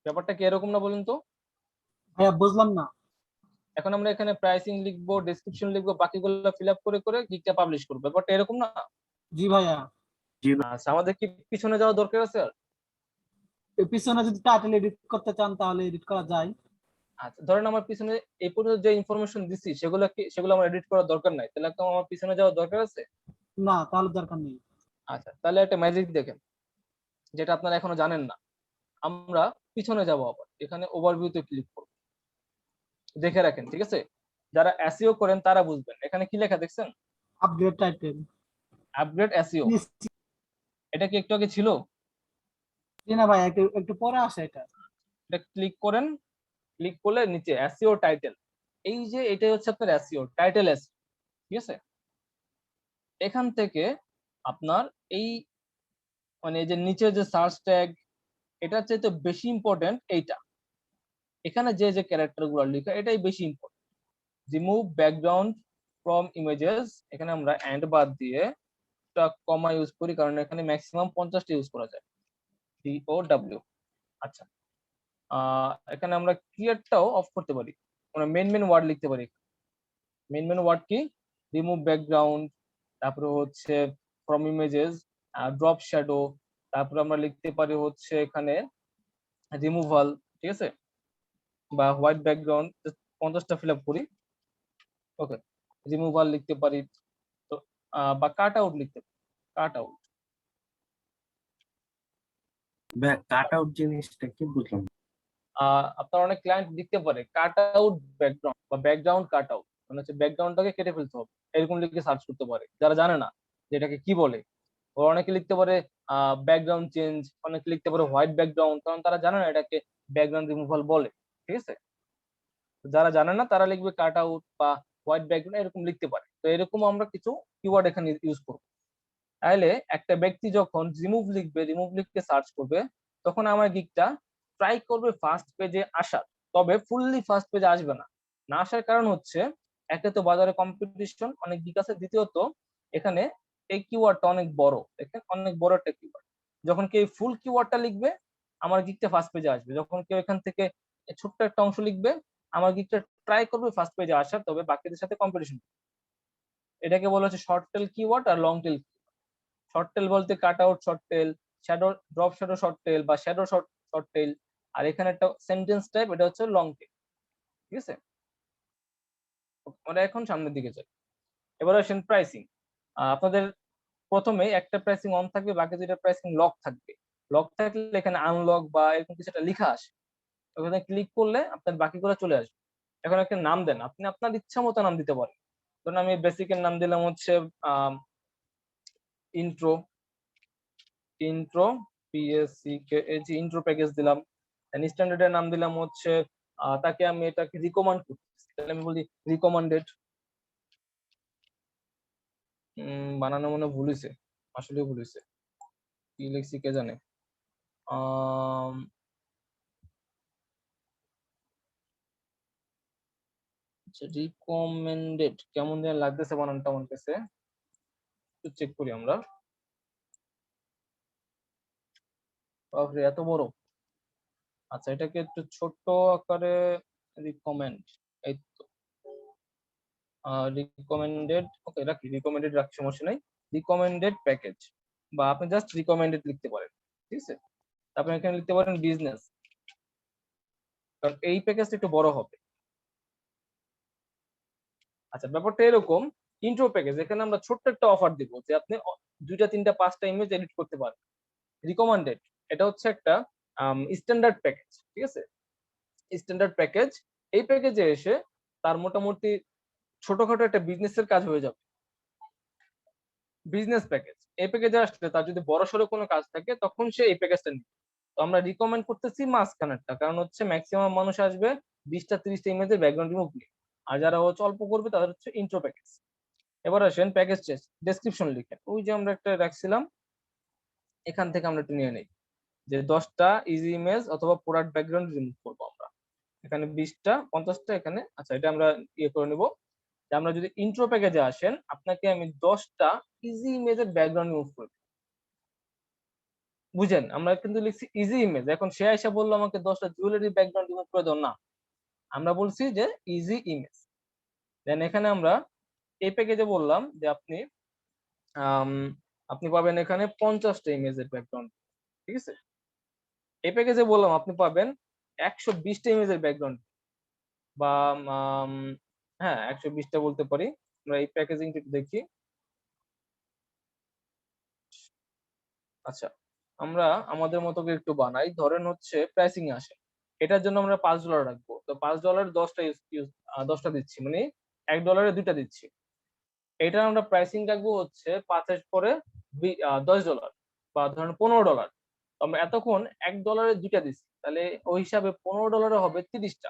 ব্যাপারটা কি এরকম না বলুন তো? ভাইয়া বুঝলাম না। এখন আমরা এখানে প্রাইসিং লিখবো, ডেসক্রিপশন লিখবো, বাকিগুলো ফিল আপ করে করে গিগটা পাবলিশ করবো, ব্যাপারটা এরকম না? জি ভাইয়া, আচ্ছা, আমাদের কি পিছনে যাওয়া দরকার আছে আর? এর পিছনে যদি টাইটেল এডিট করতে চান তাহলে এডিট করা যায়। আচ্ছা, ধরেন আমার পিছনে এই পর্যন্ত যে ইনফরমেশন দিচ্ছি সেগুলো আমার এডিট করার দরকার নাই, তাহলে একদম আমার পিছনে যাওয়ার দরকার আছে? না, তাহলে দরকার নেই। আচ্ছা, তাহলে একটা ম্যাজিক দেখেন, যেটা আপনারা এখনো জানেন না। আমরা পিছনে যাব, আবার এখানে ওভারভিউতে ক্লিক করব, দেখে রাখেন, ঠিক আছে? যারা এসইও করেন তারা বুঝবেন। এখানে কি লেখা দেখছেন? Upgrade title. Upgrade SEO. এটা কি একটু আগে ছিল? জি না ভাই, একটু একটু পরে আসে এটা। এটা ক্লিক করেন, ক্লিক করলে নিচে এসইও টাইটেল, এই যে এটাই হচ্ছে আপনার এসইও টাইটেল এসইও, ঠিক আছে? এখান থেকে আপনার এই মানে এই যে নিচে যে সার্চ ট্যাগ, এটার চাইতে বেশি ইম্পর্টেন্ট এইটা। এখানে যে যে ক্যারেক্টার গুলো লেখা, এটাই বেশি important. Remove background from images, এখানে আমরা এন্ড বাদ দিয়ে একটা কমা ইউজ করি, কারণ এখানে ম্যাক্সিমাম 50টা ইউজ করা যায়, DOW। আচ্ছা, এখানে আমরা ক্লিয়ারটাও অফ করতে পারি, আমরা মেন ওয়ার্ড লিখতে পারি। মেন ওয়ার্ড কি? রিমুভ ব্যাকগ্রাউন্ড, তারপরে হচ্ছে ফ্রম ইমেজেস, ড্রপ শ্যাডো, তারপরে আমরা লিখতে পারি হচ্ছে এখানে রিমুভাল, ঠিক আছে? বা হোয়াইট ব্যাকগ্রাউন্ড, 50টা ফিল আপ করি, ওকে। রিমুভাল লিখতে পারি, তো বা কাট আউট লিখতে পারি, কাট আউট। কাট আউট জিনিসটা কি বুঝলাম না। আপনার অনেক ক্লায়েন্ট লিখতে পারে কাট আউট ব্যাকগ্রাউন্ড বা ব্যাকগ্রাউন্ড কাট আউট, মানে হচ্ছে ব্যাকগ্রাউন্ডটাকে কেটে ফেলতে হবে, এরকম লিখে সার্চ করতে পারে। যারা জানে না যে এটাকে কি বলে, ও অনেকে লিখতে পারে ব্যাকগ্রাউন্ড চেঞ্জ, অনেকে লিখতে পারে হোয়াইট ব্যাকগ্রাউন্ড, কারণ তারা জানে না এটাকে ব্যাকগ্রাউন্ড রিমুভাল বলে, ঠিক আছে? যারা জানে না তারা লিখবে কাট আউট বা হোয়াইট ব্যাকগ্রাউন্ড, এরকম লিখতে পারে। তো এরকম আমরা কিছু কিওয়ার্ড এখানে ইউজ করবো। তাহলে একটা ব্যক্তি যখন রিমুভ লিখবে, রিমুভ লিখতে সার্চ করবে, তখন আমার গিকটা ট্রাই করবে ফার্স্ট পেজে আসার, তবে ফুললি ফার্স্ট পেজে আসবে না। না আসার কারণ হচ্ছে, একে তো বাজারে কম্পিটিশন অনেক গিক আছে, দ্বিতীয়ত এখানে এই কিওয়ার্ডটা অনেক বড়, দেখেন অনেক বড় একটা কিওয়ার্ড। যখন কেউ ফুল কিওয়ার্ডটা লিখবে, আমার গিকটা ফার্স্ট পেজে আসবে। যখন কেউ এখান থেকে ছোট্ট একটা অংশ লিখবে, আমার গিকটা ট্রাই করবে ফার্স্ট পেজে আসার, তবে বাকিদের সাথে কম্পিটিশন। এটাকে বলা হচ্ছে শর্ট টেল কিওয়ার্ড আর লং টেল। শর্ট টেল বলতে cut out short tail, shadow drop shadow short tail বা শ্যাডো শর্ট টেল। আর এখানে একটা সেন্টেন্স টাইপ, এটা হচ্ছে লং টেল, ঠিক আছে? আমরা এখন সামনের দিকে যাই। এবার আসেন প্রাইসিং। আপনাদের প্রথমে একটা প্রাইসিং অন থাকবে, বাকি দুইটা প্রাইসিং লক থাকবে। লক থাকলে এখানে আনলক বা এরকম কিছু একটা লেখা আসে, ওখানে ক্লিক করলে আপনার বাকিগুলো চলে আসবে। এখন একটা নাম দেন, আপনি আপনার ইচ্ছা মতো নাম দিতে পারেন। ধরুন আমি বেসিকের নাম দিলাম হচ্ছে ইন্ট্রো, ইন্ট্রো প্যাকেজ দিলাম। স্ট্যান্ডার্ডের নাম দিলাম হচ্ছে তাকে আমি এটাকে রিকমেন্ড করতেছি, তাহলে আমি বলি রিকমেন্ডেড। বানানো মনে ভুল হয়েছে, আসলে ভুল হয়েছে, কি লিখছি কে জানে। রিকমেন্ডেড কেমন যেন লাগতেছে বানানটা আমার কাছে, একটু চেক করি আমরা। বাপরে এত বড়। আচ্ছা এটাকে একটু ছোট আকারে রিকমেন্ড, এই তো রিকমেন্ডেড, ওকে রাখি, রিকমেন্ডেড রাখি, সমস্যা নাই। রিকমেন্ডেড প্যাকেজ, বা আপনি জাস্ট রিকমেন্ডেড লিখতে পারেন, ঠিক আছে। আপনি এখানে লিখতে পারেন বিজনেস, কারণ এই প্যাকেজটা একটু বড় হবে। আচ্ছা ব্যাপারটা এরকম, ইন্ট্রো প্যাকেজ, এখানে আমরা ছোট্ট একটা অফার দিব যে আপনি 2টা 3টা 5টা ইমেজ এডিট করতে পারবেন। রিকমেন্ডেড এটা হচ্ছে একটা স্ট্যান্ডার্ড প্যাকেজ, ঠিক আছে, স্ট্যান্ডার্ড প্যাকেজ। এই প্যাকেজে এসে তার মোটামুটি ছোটখাটো একটা বিজনেসের কাজ হয়ে যাবে। বিজনেস প্যাকেজ, এই প্যাকেজে আসলে তার যদি বড় সড়ো কোনো কাজ থাকে তখন সে এই প্যাকেজটা নিবে। তো আমরা রিকমেন্ড করতেছি মাঝখানেরটা, কারণ হচ্ছে ম্যাক্সিমাম মানুষ আসবে 20টা 30টা ইমেজের ব্যাকগ্রাউন্ড রিমুভ নিয়ে, আর যারা হচ্ছে অল্প করবে তাদের হচ্ছে ইন্ট্রো প্যাকেজ। এবার আসেন প্যাকেজ ডেসক্রিপশন লিখেন, ওই যে আমরা একটা রাখছিলাম, এখান থেকে আমরা একটু নিয়ে নেই যে 10টা ইজি ইমেজ অথবা প্রোডাক্ট ব্যাকগ্রাউন্ড রিমুভ করবো আমরা, এখানে 20টা 50টা এখানে। আচ্ছা এটা আমরা ইয়ে করে নিব যে আমরা যদি ইন্ট্রো প্যাকেজে আসেন আপনাকে আমি 10টা ইজি ইমেজের ব্যাকগ্রাউন্ড রিমুভ করব। বুঝেন, আমরা কিন্তু লিখছি ইজি ইমেজ, এখন সে এসে বললো আমাকে 10টা জুয়েলারি ব্যাকগ্রাউন্ড রিমুভ করে দাও, না, আমরা বলছি যে ইজি ইমেজ। দেন এখানে আমরা এই প্যাকেজে বললাম যে আপনি আপনি পাবেন এখানে 50টা ইমেজের ব্যাকগ্রাউন্ড, ঠিক আছে। এই প্যাকেজে বললাম আপনি পাবেন 120টা ইমেজের ব্যাকগ্রাউন্ড, বা হ্যাঁ 120টা বলতে পারি। আমরা এই প্যাকেজিং দেখি। আচ্ছা আমরা আমাদের মতো করে একটু বানাই, ধরেন হচ্ছে প্রাইসিং এ আসে, এটার জন্য আমরা $5 রাখবো, তো $5 10টা দিচ্ছি, মানে $1 2টা দিচ্ছি। এটা আমরা প্রাইসিং রাখবো হচ্ছে 5 পরে $10, বা ধরেন $15। আমরা এতক্ষণ $1 2টা দিচ্ছি, তাহলে ওই হিসাবে $15 হবে 30টা,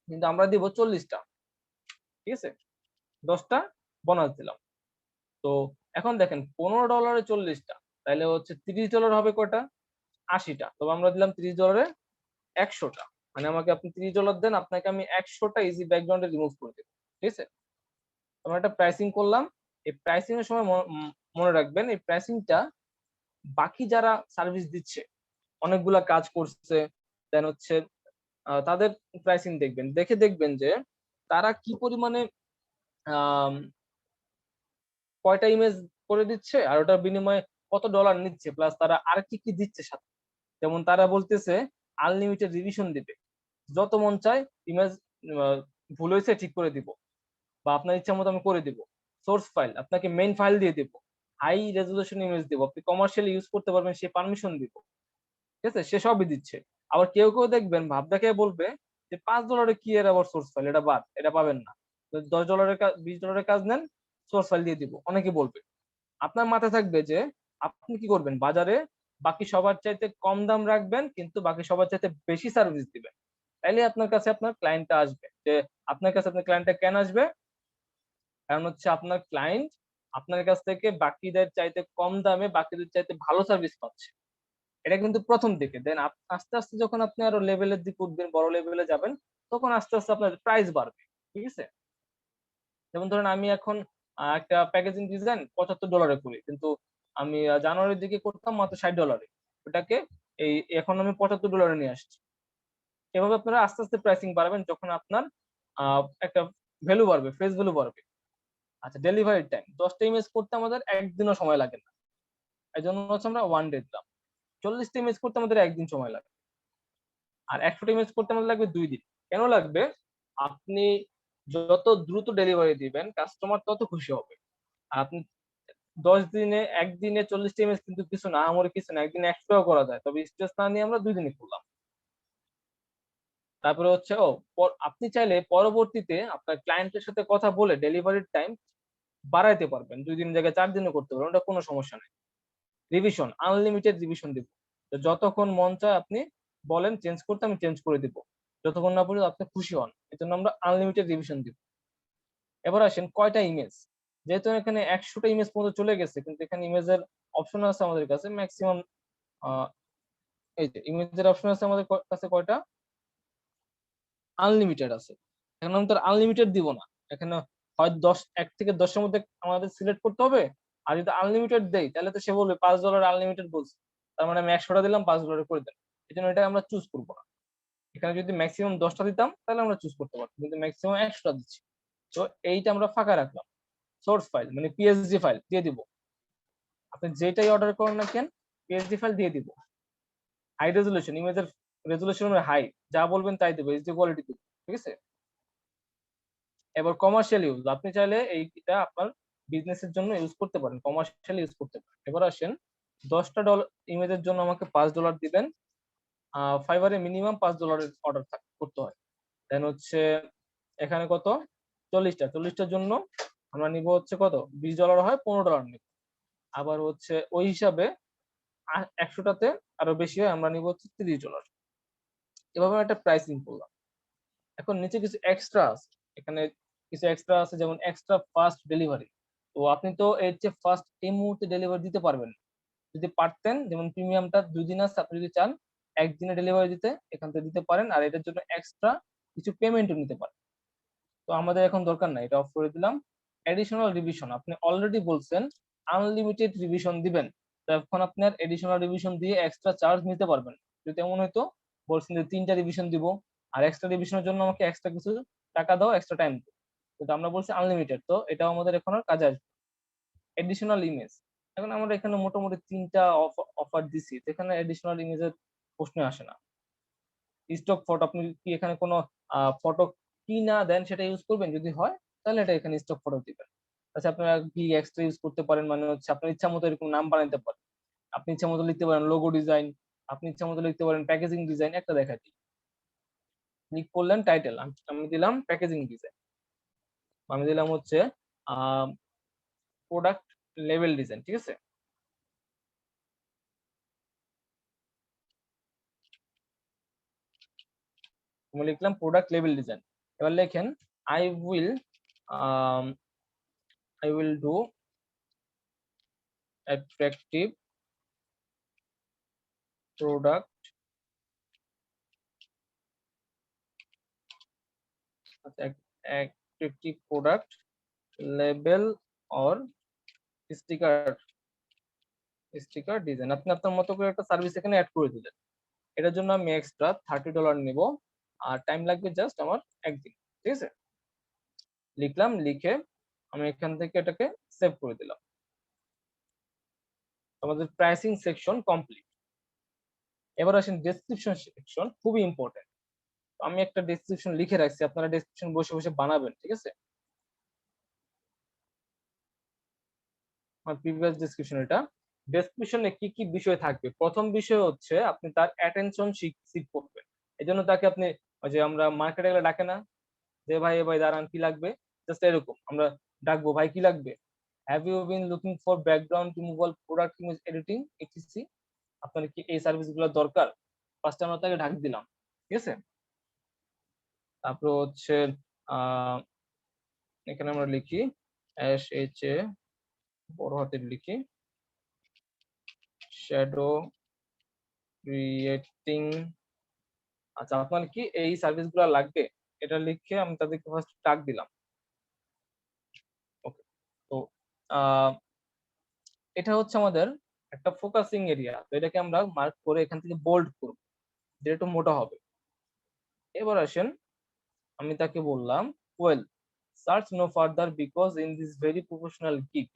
কিন্তু আমরা দিব 40টা, ঠিক আছে, 10টা বোনাস দিলাম। তো এখন দেখেন $15 40টা, তাহলে হচ্ছে $30 হবে কয়টা, 80টা। তবে আমরা দিলাম $30 100টা, মানে আমাকে আপনি $30 দেন, আপনাকে আমি 100টা ইজি ব্যাকগ্রাউন্ডে রিমুভ করে দেবো, ঠিক আছে। আমরা একটা প্রাইসিং করলাম, এই প্রাইসিং এর সময় মনে রাখবেন এই প্রাইসিংটা বাকি যারা সার্ভিস দিচ্ছে, অনেকগুলা কাজ করছে, দেন হচ্ছে তাদের প্রাইসিং দেখবেন, দেখবেন যে তারা কি পরিমাণে কয়টা ইমেজ করে দিচ্ছে আর ওটার বিনিময়ে কত ডলার নিচ্ছে, প্লাস তারা আর কি কি দিচ্ছে সাথে। যেমন তারা বলতেছে আনলিমিটেড রিভিশন দিবে, যত মন চায় ইমেজ ভুল হয়েছে ঠিক করে দিব, বা আপনার ইচ্ছা মতো আমি করে দিব। সোর্স ফাইল আপনাকে মেইন ফাইল দিয়ে দিব, হাই রেজলিউশন ইমেজ দিব, আপনি কমার্শিয়ালি ইউজ করতে পারবেন সে পারমিশন দিব, ঠিক আছে, সে সবই দিচ্ছে। আবার কেউ কেউ দেখবেন ভাব দেখে বলবে যে $5 কি এর আবার সোর্স ফাইল, এটা বাদ, এটা পাবেন না। $10 কাজ $20 কাজ নেন, সোর্স ফাইল দিয়ে দিব, অনেকে বলবে। আপনার মাথায় থাকবে যে আপনি কি করবেন, বাজারে বাকি সবার চাইতে কম দাম রাখবেন কিন্তু বাকি সবার চাইতে বেশি সার্ভিস দিবেন, তাইলে আপনার কাছে আপনার ক্লায়েন্টটা আসবে। যে আপনার কাছে আপনার ক্লায়েন্টটা কেন আসবে, কারণ হচ্ছে আপনার ক্লায়েন্ট আপনার কাছ থেকে বাকিদের চাইতে কম দামে বাকিদের চাইতে ভালো সার্ভিস পাচ্ছে। এটা কিন্তু প্রথম দিকে, দেন আস্তে আস্তে যখন আপনি আরো লেভেলের দিকে উঠবেন, বড় লেভেলে যাবেন, তখন আস্তে আস্তে আপনার প্রাইস বাড়বে, ঠিক আছে। যেমন ধরেন আমি এখন একটা প্যাকেজিং ডিজাইন $75 করি, কিন্তু আমি জানুয়ারির দিকে করতাম মাত্র $60, ওটাকে এই এখন আমি $75 নিয়ে আসছি। এভাবে আপনারা আস্তে আস্তে প্রাইসিং বাড়াবেন যখন আপনার একটা ভ্যালু বাড়বে, ফেস ভ্যালু বাড়বে। আচ্ছা ডেলিভারি টাইম, 10টা ইমেজ করতে আমাদের একদিনও সময় লাগে না, এই জন্য হচ্ছে আমরা 1 ডে দিলাম। 40টা ইমেজ করতে আমাদের একদিন সময় লাগে, আর 100টা ইমেজ করতে আমাদের লাগবে 2 দিন। কেন লাগবে, আপনি যত দ্রুত ডেলিভারি দিবেন কাস্টমার তত খুশি হবে। আপনি একদিনে 40টা ইমেজ কিন্তু কিছু না, আমার কিছু না, একদিনে 100টাও করা যায়, তবে স্ট্রেস না নিয়ে আমরা 2 দিনে করলাম। তারপরে হচ্ছে আপনি চাইলে পরবর্তীতে আপনার ক্লায়েন্টের সাথে কথা বলে ডেলিভারির টাইম বাড়াইতে পারবেন, 2 দিন জায়গায় 4 দিনও করতে পারবেন, ওটা কোনো সমস্যা নেই। রিভিশন, আনলিমিটেড রিভিশন দিব, তো যতক্ষণ মন চায় আপনি বলেন চেঞ্জ করতে, আমি চেঞ্জ করে দিব। তো যতক্ষণ না পর্যন্ত আপনি খুশি হন। এই জন্য আমরা আনলিমিটেড রিভিশন দিব। এবার আসেন কয়টা ইমেজ, যেহেতু এখানে 100টা ইমেজ পর্যন্ত চলে গেছে, কিন্তু এখানে ইমেজের অপশন আছে আমাদের কাছে ম্যাক্সিমাম, এই যে ইমেজের অপশন আছে আমাদের কাছে কয়টা, আনলিমিটেড আছে। এখন আমি তো আনলিমিটেড দিব না, এখানে হয় 1 থেকে 10-এর মধ্যে আমাদের সিলেক্ট করতে হবে। আর যদি আনলিমিটেড দেই তাহলে তো সে বলবে $5 আনলিমিটেড বলছে, তার মানে আমি 100টা দিলাম, $5 করে দেন। এই জন্য এটা আমরা চুজ করবো না। এখানে যদি ম্যাক্সিমাম 10টা দিতাম তাহলে আমরা চুজ করতে পারতাম, কিন্তু ম্যাক্সিমাম 100টা দিচ্ছি। তো এইটা আমরা ফাঁকা রাখলাম। সোর্স ফাইল মানে পিএসডি ফাইল দিয়ে দিব, আপনি যেটাই অর্ডার করেন না কেন পিএসডি ফাইল দিয়ে দিব। হাই রেজুলেশন, ইমেজের রেজুলেশন হাই, যা বলবেন তাই দেবো, এইচডি কোয়ালিটি দেবো, ঠিক আছে। এবার কমার্শিয়াল ইউজ, আপনি চাইলে এইটা আপনার বিজনেসের জন্য ইউজ করতে পারেন, কমার্শিয়াল ইউজ করতে পারেন। এবার আসেন $10 ইমেজের জন্য আমাকে $5 দিবেন। ফাইবারে মিনিমাম $5 অর্ডার করতে হয়। দেন হচ্ছে এখানে কত, 40টার জন্য আমরা নিব হচ্ছে কত, $20 হয় $15 নিব। আবার হচ্ছে ওই হিসাবে 100টাতে আরো বেশি হয়, আমরা নিব হচ্ছে $30। এভাবে একটা প্রাইসিং করলাম। এখন নিচে কিছু এক্সট্রা আছে, এখানে কিছু এক্সট্রা আছে, যেমন এক্সট্রা ফাস্ট ডেলিভারি। তো আপনি তো এর চেয়ে ফাস্ট এই মুহূর্তে ডেলিভারি দিতে পারবেন না। যদি পারতেন, যেমন প্রিমিয়ামটা 2 দিন আছে, আপনি যদি চান একদিনে ডেলিভারি দিতে এখান থেকে দিতে পারেন, আর এটার জন্য এক্সট্রা কিছু পেমেন্টও নিতে পারেন। তো আমাদের এখন দরকার নাই, এটা অফ করে দিলাম। এডিশনাল রিভিশন, আপনি অলরেডি বলছেন আনলিমিটেড রিভিশন দিবেন, তো এখন আপনার এডিশনাল রিভিশন দিয়ে এক্সট্রা চার্জ নিতে পারবেন। যদি এমন হয়তো বলছেন যে 3টা রিভিশন দিব, আর এক্সট্রা রিভিশনের জন্য আমাকে এক্সট্রা কিছু টাকা দাও, এক্সট্রা টাইম দাও, কিন্তু আমরা বলছি আনলিমিটেড, তো এটাও আমাদের এখন আর কাজে আসবে। এডিশনাল ইমেজ, এখন আমরা এখানে মোটামুটি 3টা অফার দিছি, এখানে এডিশনাল ইমেজের প্রশ্ন আসে না। স্টক ফটো, আপনি কি এখানে কোনো ফটো কি না দেন সেটা ইউজ করবেন, যদি হয় তাহলে এটা এখানে স্টক ফটো দিবেন। আচ্ছা, আপনারা কি এক্সট্রা ইউজ করতে পারেন, মানে হচ্ছে আপনার ইচ্ছা মতো এরকম নাম বানাইতে পারেন, আপনি ইচ্ছা মতো লিখতে পারেন লোগো ডিজাইন, আপনি ইচ্ছা মতো লিখতে পারেন প্যাকেজিং ডিজাইন। একটা দেখাই দিই, ক্লিক করলেন টাইটেল, আমি দিলাম প্যাকেজিং ডিজাইন, আমি দিলাম হচ্ছে প্রোডাক্ট লেভেল ডিজাইন, ঠিক আছে। আমি লিখলাম প্রোডাক্ট লেভেল ডিজাইন। এবার লেখেন I will do attractive product attractive product label or sticker design। আপনি আপনার মতো করে একটা সার্ভিস এখানে অ্যাড করে দিলেন। এটার জন্য আমি এক্সট্রা $30 নিব, আর টাইম লাগবে জাস্ট আমার একদিন, ঠিক আছে। লিখলাম, লিখে আমি এখান থেকে এটাকে সেভ করে দিলাম। আমাদের প্রাইসিং সেকশন কমপ্লিট। এবার আসেন ডেসক্রিপশন সেকশন, খুবই ইম্পর্টেন্ট। আমি একটা ডেসক্রিপশন লিখে রাখছি, আপনারা ডেসক্রিপশন বসে বসে বানাবেন, ঠিক আছে। আমার প্রিভিয়াস ডেসক্রিপশন এটা। ডেসক্রিপশনে কি কি বিষয় থাকবে, প্রথম বিষয় হচ্ছে আপনি তার অ্যাটেনশন সিক করবেন। এই জন্য তাকে আপনি, ওই যে আমরা মার্কেটে গেলে ডাকে না যে ভাই এ ভাই দাঁড়ান কি লাগবে, জাস্ট এরকম আমরা ডাকবো, ভাই কি লাগবে, have you been looking for background removal, product image editing etc, আপনার কি এই সার্ভিসগুলো দরকার, ফার্স্ট আমরা তাকে ডাক দিলাম, ঠিক আছে। তারপর হচ্ছে এখানে আমরা লিখি SHA বড় হাতের লিখি, শ্যাডো ক্রিয়েটিং। আচ্ছা, আপনার কি এই সার্ভিসগুলো লাগবে, এটা লিখে আমি তাদেরকে ফার্স্ট ডাক দিলাম। ওকে, তো এটা হচ্ছে আমাদের একটা ফোকাসিং এরিয়া, তো এটাকে আমরা মার্ক করে এখান থেকে বোল্ড করব, যেটা একটু মোটা হবে। এবার আসেন, আমি তাকে বললাম well search no further because in this very professional gig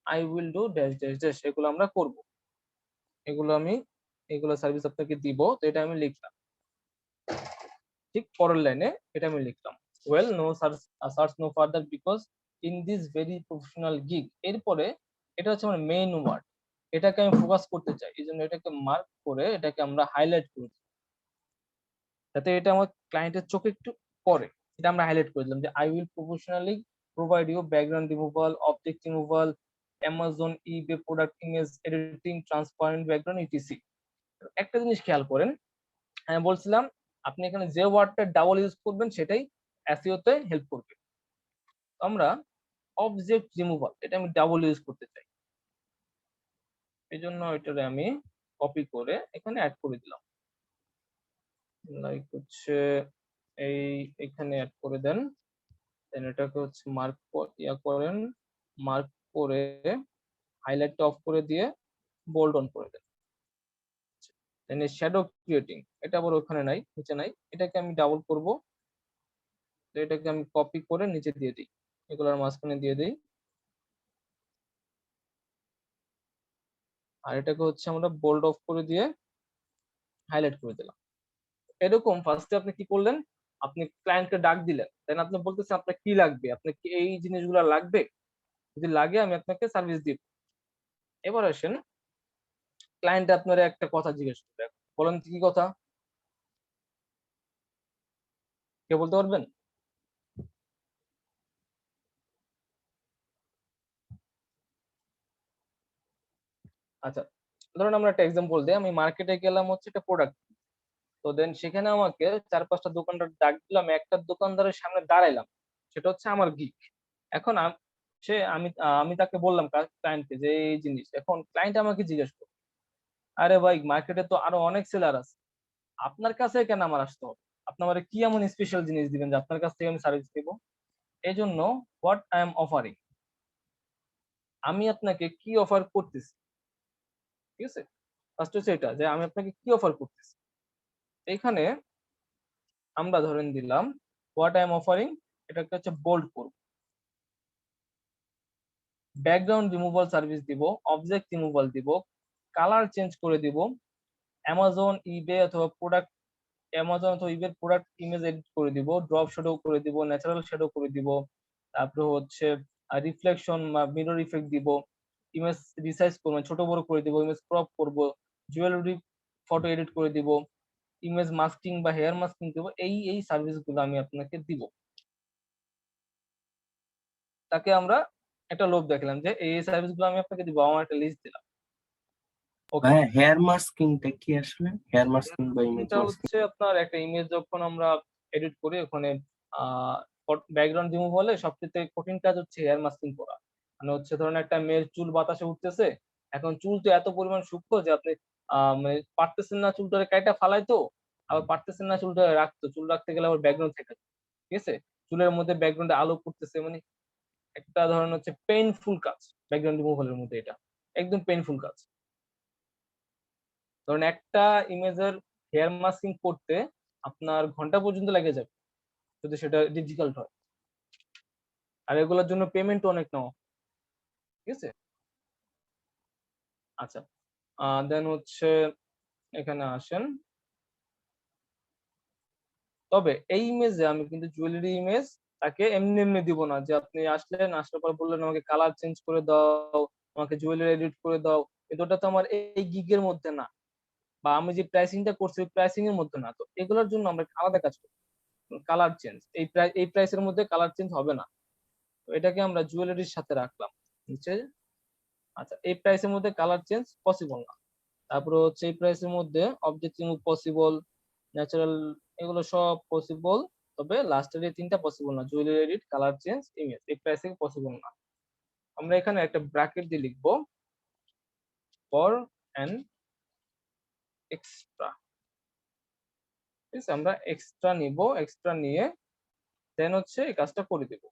I will do dash dash dash, এগুলো আমরা করব, এগুলো সার্ভিস আপনাকে দিব। তো এটা আমি লিখলাম, ঠিক পরের লাইনে এটা আমি লিখলাম well no search no further because in this very professional gig. এরপরে এটা হচ্ছে আমার মেইন ওয়ার্ড, এটাকে আমি ফোকাস করতে চাই, এই জন্য এটাকে মার্ক করে এটাকে আমরা হাইলাইট করে দিই, যাতে এটা আমার ক্লায়েন্টের চোখে একটু পড়ে। এটা আমরা হাইলাইট করে দিলাম যে I will professionally provide you background removal, object removal, Amazon eBay product image editing, transparent background etc. একটা জিনিস খেয়াল করেন, আমি বলছিলাম আপনি এখানে যে ওয়ার্ডটা ডাবল ইউজ করবেন সেটাই এসইও তে হেল্প করবে। আমরা অবজেক্ট রিমুভাল এটা আমি ডাবল ইউজ করতে চাই, এই জন্য এটারে আমি কপি করে এখানে অ্যাড করে দিলাম। লাইক হচ্ছে এই এখানে অ্যাড করে দেন, দেন এটাকে হচ্ছে মার্ক করেন, মার্ক করে হাইলাইটটা অফ করে দিয়ে বোল্ড অন করে দেন। দেন এই শ্যাডো ক্রিয়েটিং এটা আবার ওখানে নাই, নিচে নাই, এটাকে আমি ডাবল করব, তো এটাকে আমি কপি করে নিচে দিয়ে দিই, এগুলোর মাঝখানে দিয়ে দিই, আর এটাকে হচ্ছে আমরা বোল্ড অফ করে দিয়ে হাইলাইট করে দিলাম। এরকম ফার্স্টে আপনি কি করলেন, আপনি ক্লায়েন্টকে ডাক দিলেন, দেন আপনি বলতেছেন আপনার কি লাগবে, আপনার কি এই জিনিসগুলো লাগবে, যদি লাগে আমি আপনাকে সার্ভিস দিব। এবার আসেন ক্লায়েন্ট আপনার একটা কথা জিজ্ঞেস করবে, বলেন কি কথা, কে বলতে পারবেন? আচ্ছা, ধরুন আমরা একটা এক্সাম্পল দিই, আমি মার্কেটে গেলাম হচ্ছে একটা প্রোডাক্ট, তো দেন সেখানে আমাকে 4-5টা দোকানদার ডাক দিলাম, একটা দোকানদারের সামনে দাঁড়াইলাম, সেটা হচ্ছে আমার গিক। এখন আমি তাকে বললাম ক্লায়েন্টকে যে এই জিনিস, এখন ক্লায়েন্ট আমাকে জিজ্ঞেস করবে, আরে ভাই মার্কেটে তো আরো অনেক সেলার আছে, আপনার কাছে কেন আমার আসতে হবে, আপনি আমার কি এমন স্পেশাল জিনিস দিবেন যে আপনার কাছ থেকে আমি সার্ভিস দেবো? এই জন্য হোয়াট আই এম অফারিং, আমি আপনাকে কি অফার করতেছি, ঠিক আছে? ফার্স্ট হচ্ছে এটা যে আমি আপনাকে কি অফার করতেছি। এইখানে আমরা ধরেন দিলাম হোয়াট আই এম অফারিং, এটাকে হচ্ছে বোল্ড করব, ব্যাকগ্রাউন্ড রিমুভাল সার্ভিস দিব, অবজেক্ট রিমুভাল দিব, কালার চেঞ্জ করে দিব, অ্যামাজন ইবে অথবা প্রোডাক্ট, অ্যামাজন অথবা ইবের প্রোডাক্ট ইমেজ এডিট করে দিব, ড্রপ শ্যাডো করে দিব, ন্যাচারাল শ্যাডো করে দিব, তারপরে হচ্ছে রিফ্লেকশন বা মিরর ইফেক্ট দিব, ইমেজ রিসাইজ করব, ছোট বড় করে দিব, ইমেজ ক্রপ করব, জুয়েলারি ফটো এডিট করে দিব, ইমেজ মাস্কিং বা হেয়ার মাস্কিং দিব, এই সার্ভিসগুলো আমি আপনাকে দিব। তাকে আমরা একটা লোভ দেখলাম যে এই সার্ভিসগুলো আমি আপনাকে দিব, আমার একটা লিস্ট দিলাম। ওকে, ভাই হেয়ার মাস্কিংটা কি আসলে? হেয়ার মাস্কিং বা ইমেজ এটা মাস্কিং? হচ্ছে আপনার একটা ইমেজ যখন আমরা এডিট করি ওখানে ব্যাকগ্রাউন্ড রিমুভ হলে সবচেয়ে কঠিন কাজ হচ্ছে হেয়ার মাস্কিং করা। মানে হচ্ছে ধরেন একটা মেয়ের চুল বাতাসে উঠতেছে, এখন চুল তো এত পরিমাণ সূক্ষ্ম যে আপনি মানে পারতেছেন না চুলটারে কাইটা ফালাইতো, আবার পারতেছেন না চুলটা রাখতো, চুল রাখতে গেলে আবার ব্যাকগ্রাউন্ড থেকে, ঠিক আছে? চুলের মধ্যে ব্যাকগ্রাউন্ডে আলো পড়তেছে, মানে একটা ধরেন হচ্ছে পেইনফুল কাজ ব্যাকগ্রাউন্ড রিমুভালের মধ্যে, এটা একদম পেইনফুল কাজ। ধরেন একটা ইমেজের হেয়ার মাস্কিং করতে আপনার ঘন্টা পর্যন্ত লেগে যাবে যদি সেটা ডিফিকাল্ট হয়, আর এগুলোর জন্য পেমেন্ট অনেক নেওয়া, ঠিক আছে? আচ্ছা, দেন হচ্ছে এখানে আসেন, তবে এই ইমেজে আমি কিন্তু জুয়েলারি ইমেজ তাকে এমনি এমনি দিব না, যে আপনি আসলেন, আসার পর বললেন আমাকে কালার চেঞ্জ করে দাও, আমাকে জুয়েলারি এডিট করে দাও, কিন্তু ওটা তো আমার এই গিগের মধ্যে না, বা আমি যে প্রাইসিংটা করছি ওই প্রাইসিং এর মধ্যে না, তো এগুলোর জন্য আমরা আলাদা কাজ করি। কালার চেঞ্জ এই প্রাইসের মধ্যে কালার চেঞ্জ হবে না, তো এটাকে আমরা জুয়েলারির সাথে রাখলাম নিচে। আচ্ছা, এই প্রাইসের মধ্যে কালার চেঞ্জ পসিবল না, তারপরে হচ্ছে এই প্রাইসের মধ্যে অবজেক্ট রিমুভ পসিবল, ন্যাচারাল, এগুলো সব পসিবল, তবে লাস্টের এই তিনটা পসিবল না, jewellery edit, colour change, image, এই প্রাইসে পসিবল না। আমরা এখানে একটা ব্র্যাকেট দিয়ে লিখবো ফর অ্যান এক্সট্রা, ঠিক আছে? আমরা এক্সট্রা নিব, এক্সট্রা নিয়ে দেন হচ্ছে এই কাজটা করে দেব,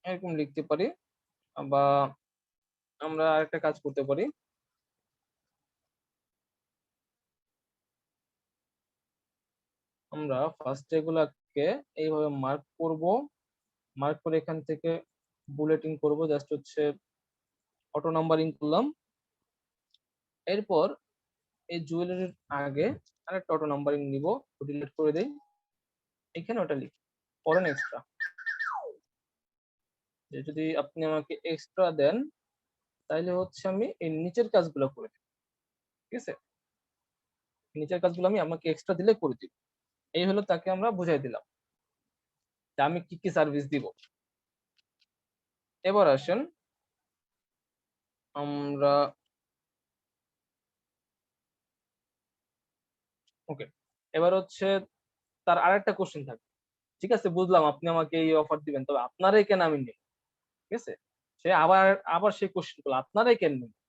এরকম লিখতে পারি। বা আমরা আরেকটা কাজ করতে পারি, আমরা ফার্স্ট এগুলাকে এইভাবে মার্ক করব, মার্ক করে এখান থেকে বুলেটিং করব, জাস্ট হচ্ছে অটো নাম্বারিং করলাম, এরপর এই জুয়েলারির আগে আরেকটা অটো নাম্বারিং নিব, ডিলিট করে দেই, এখানে ওটা লিখি ফরেন এক্সট্রা, যে যদি আপনি আমাকে এক্সট্রা দেন তাহলে হচ্ছে আমি এই নিচের কাজগুলো করে দিব, ঠিক আছে? নিচের কাজগুলো আমি আমাকে এক্সট্রা দিলে করে দিব, এই হলো তাকে আমরা বুঝাই দিলাম যে আমি কি কি সার্ভিস দিব। এবার আসেন আমরা ওকে, এবার হচ্ছে তার আরেকটা কোশ্চেন থাকে, ঠিক আছে বুঝলাম আপনি আমাকে এই অফার দিবেন, তবে আপনারাই কেন আমি নেই, ঠিক আছে, সে আবার আবার সেই কোশ্চেন করলো আপনারাই কেন নেবেন,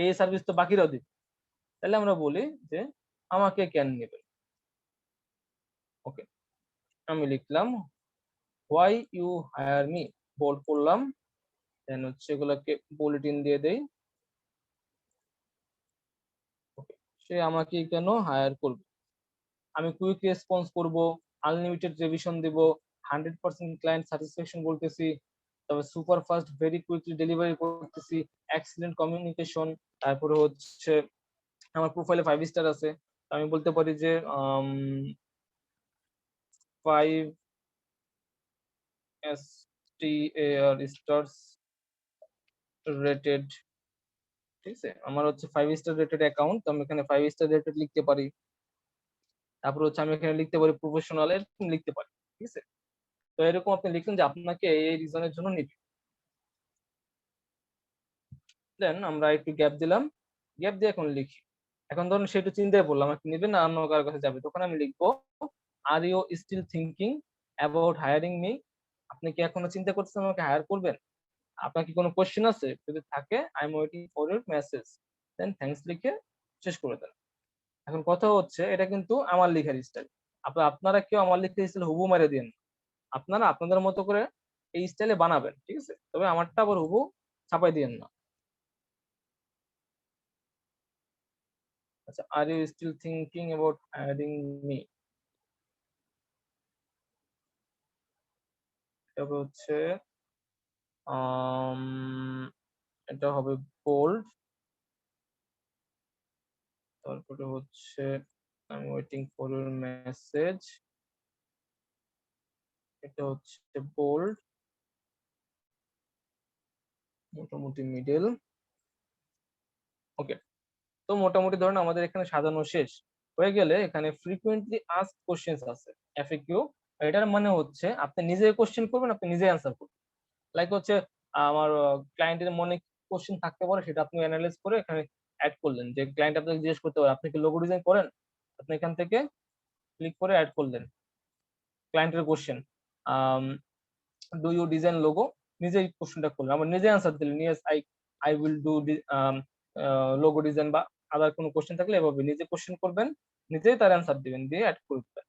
এই সার্ভিস তো বাকিরাও দিবে, তাহলে আমরা বলি যে আমাকে কেন নেবেন। ওকে, আমি লিখলাম why you hire me, bold করলাম, দেন হচ্ছে এগুলোকে বুলেটিন দিয়ে দেই। ওকে, সে আমাকে কেন হায়ার করবে, আমি কুইক রেসপন্স করব, আনলিমিটেড রিভিশন দিব, 100% ক্লায়েন্ট স্যাটিসফ্যাকশন বলতেছি, তবে super fast very quickly delivery করতেছি, এক্সিলেন্ট কমিউনিকেশন, তারপরে হচ্ছে আমার প্রোফাইলে 5 স্টার আছে, আমি বলতে পারি যে 5 স্টার্স রেটেড, ঠিক আছে, আমার হচ্ছে 5 স্টার রেটেড অ্যাকাউন্ট, আমি এখানে 5 স্টার রেটেড লিখতে পারি, তারপর হচ্ছে আমি এখানে লিখতে পারি প্রফেশনাল, এরকম লিখতে পারি, ঠিক আছে। তো এরকম আপনি লিখলেন যে আপনাকে এই রিজনের জন্য নিবে, দেন আমরা একটু গ্যাপ দিলাম, গ্যাপ দিয়ে এখন লিখি, এখন ধরুন সে একটু চিন্তায় পড়লাম আমাকে নেবে না অন্য কারোর কাছে যাবে, তখন আমি লিখবো are you still thinking about hiring me, আপনি কি এখনো চিন্তা করছেন আমাকে হায়ার করবেন, আপনার কি কোনো কোশ্চেন আছে, যদি থাকে I am waiting for your message, then thanks লিখে শেষ করে দেন। এখন কথা হচ্ছে এটা কিন্তু আমার লেখার স্টাইল, আপনারা কেউ আমার লেখার স্টাইল হুবহু মেরে দিন, আপনারা আপনাদের মতো করে এই স্টাইলে বানাবেন, ঠিক আছে, তবে আমারটা আবার হুবহু ছাপাই দিয়েন না। আচ্ছা, are you still thinking about hiring me, তবে হচ্ছে এটা হবে বোল্ড, তারপরে হচ্ছে I am waiting for your message, এটা হচ্ছে বোল্ড, মোটামুটি মিডল। ওকে, তো মোটামুটি ধরুন আমাদের এখানে সাজানো শেষ হয়ে গেলে এখানে ফ্রিকুয়েন্টলি আস্কড কোশ্চেন্স আছে এফএকিউ, এটার মানে হচ্ছে আপনি নিজে কোশ্চেন করবেন, আপনি নিজে অ্যান্সার করবেন, লাইক হচ্ছে আমার ক্লায়েন্টের মনে কোশ্চেন থাকতে পারে সেটা আপনি অ্যানালাইজ করে এখানে অ্যাড করলেন, যে ক্লায়েন্ট আপনাকে জিজ্ঞেস করতে পারে আপনি কি লোগো ডিজাইন করেন, আপনি এখান থেকে ক্লিক করে অ্যাড করলেন ক্লায়েন্টের question, do you design logo, নিজেই কোশ্চেনটা করলেন, আবার নিজে অ্যান্সার দিলেন yes I I will do logo design, বা আদার কোনো কোশ্চেন থাকলে এভাবে নিজে কোশ্চেন করবেন, নিজেই তার অ্যান্সার দিবেন, দিয়ে অ্যাড করে দিবেন।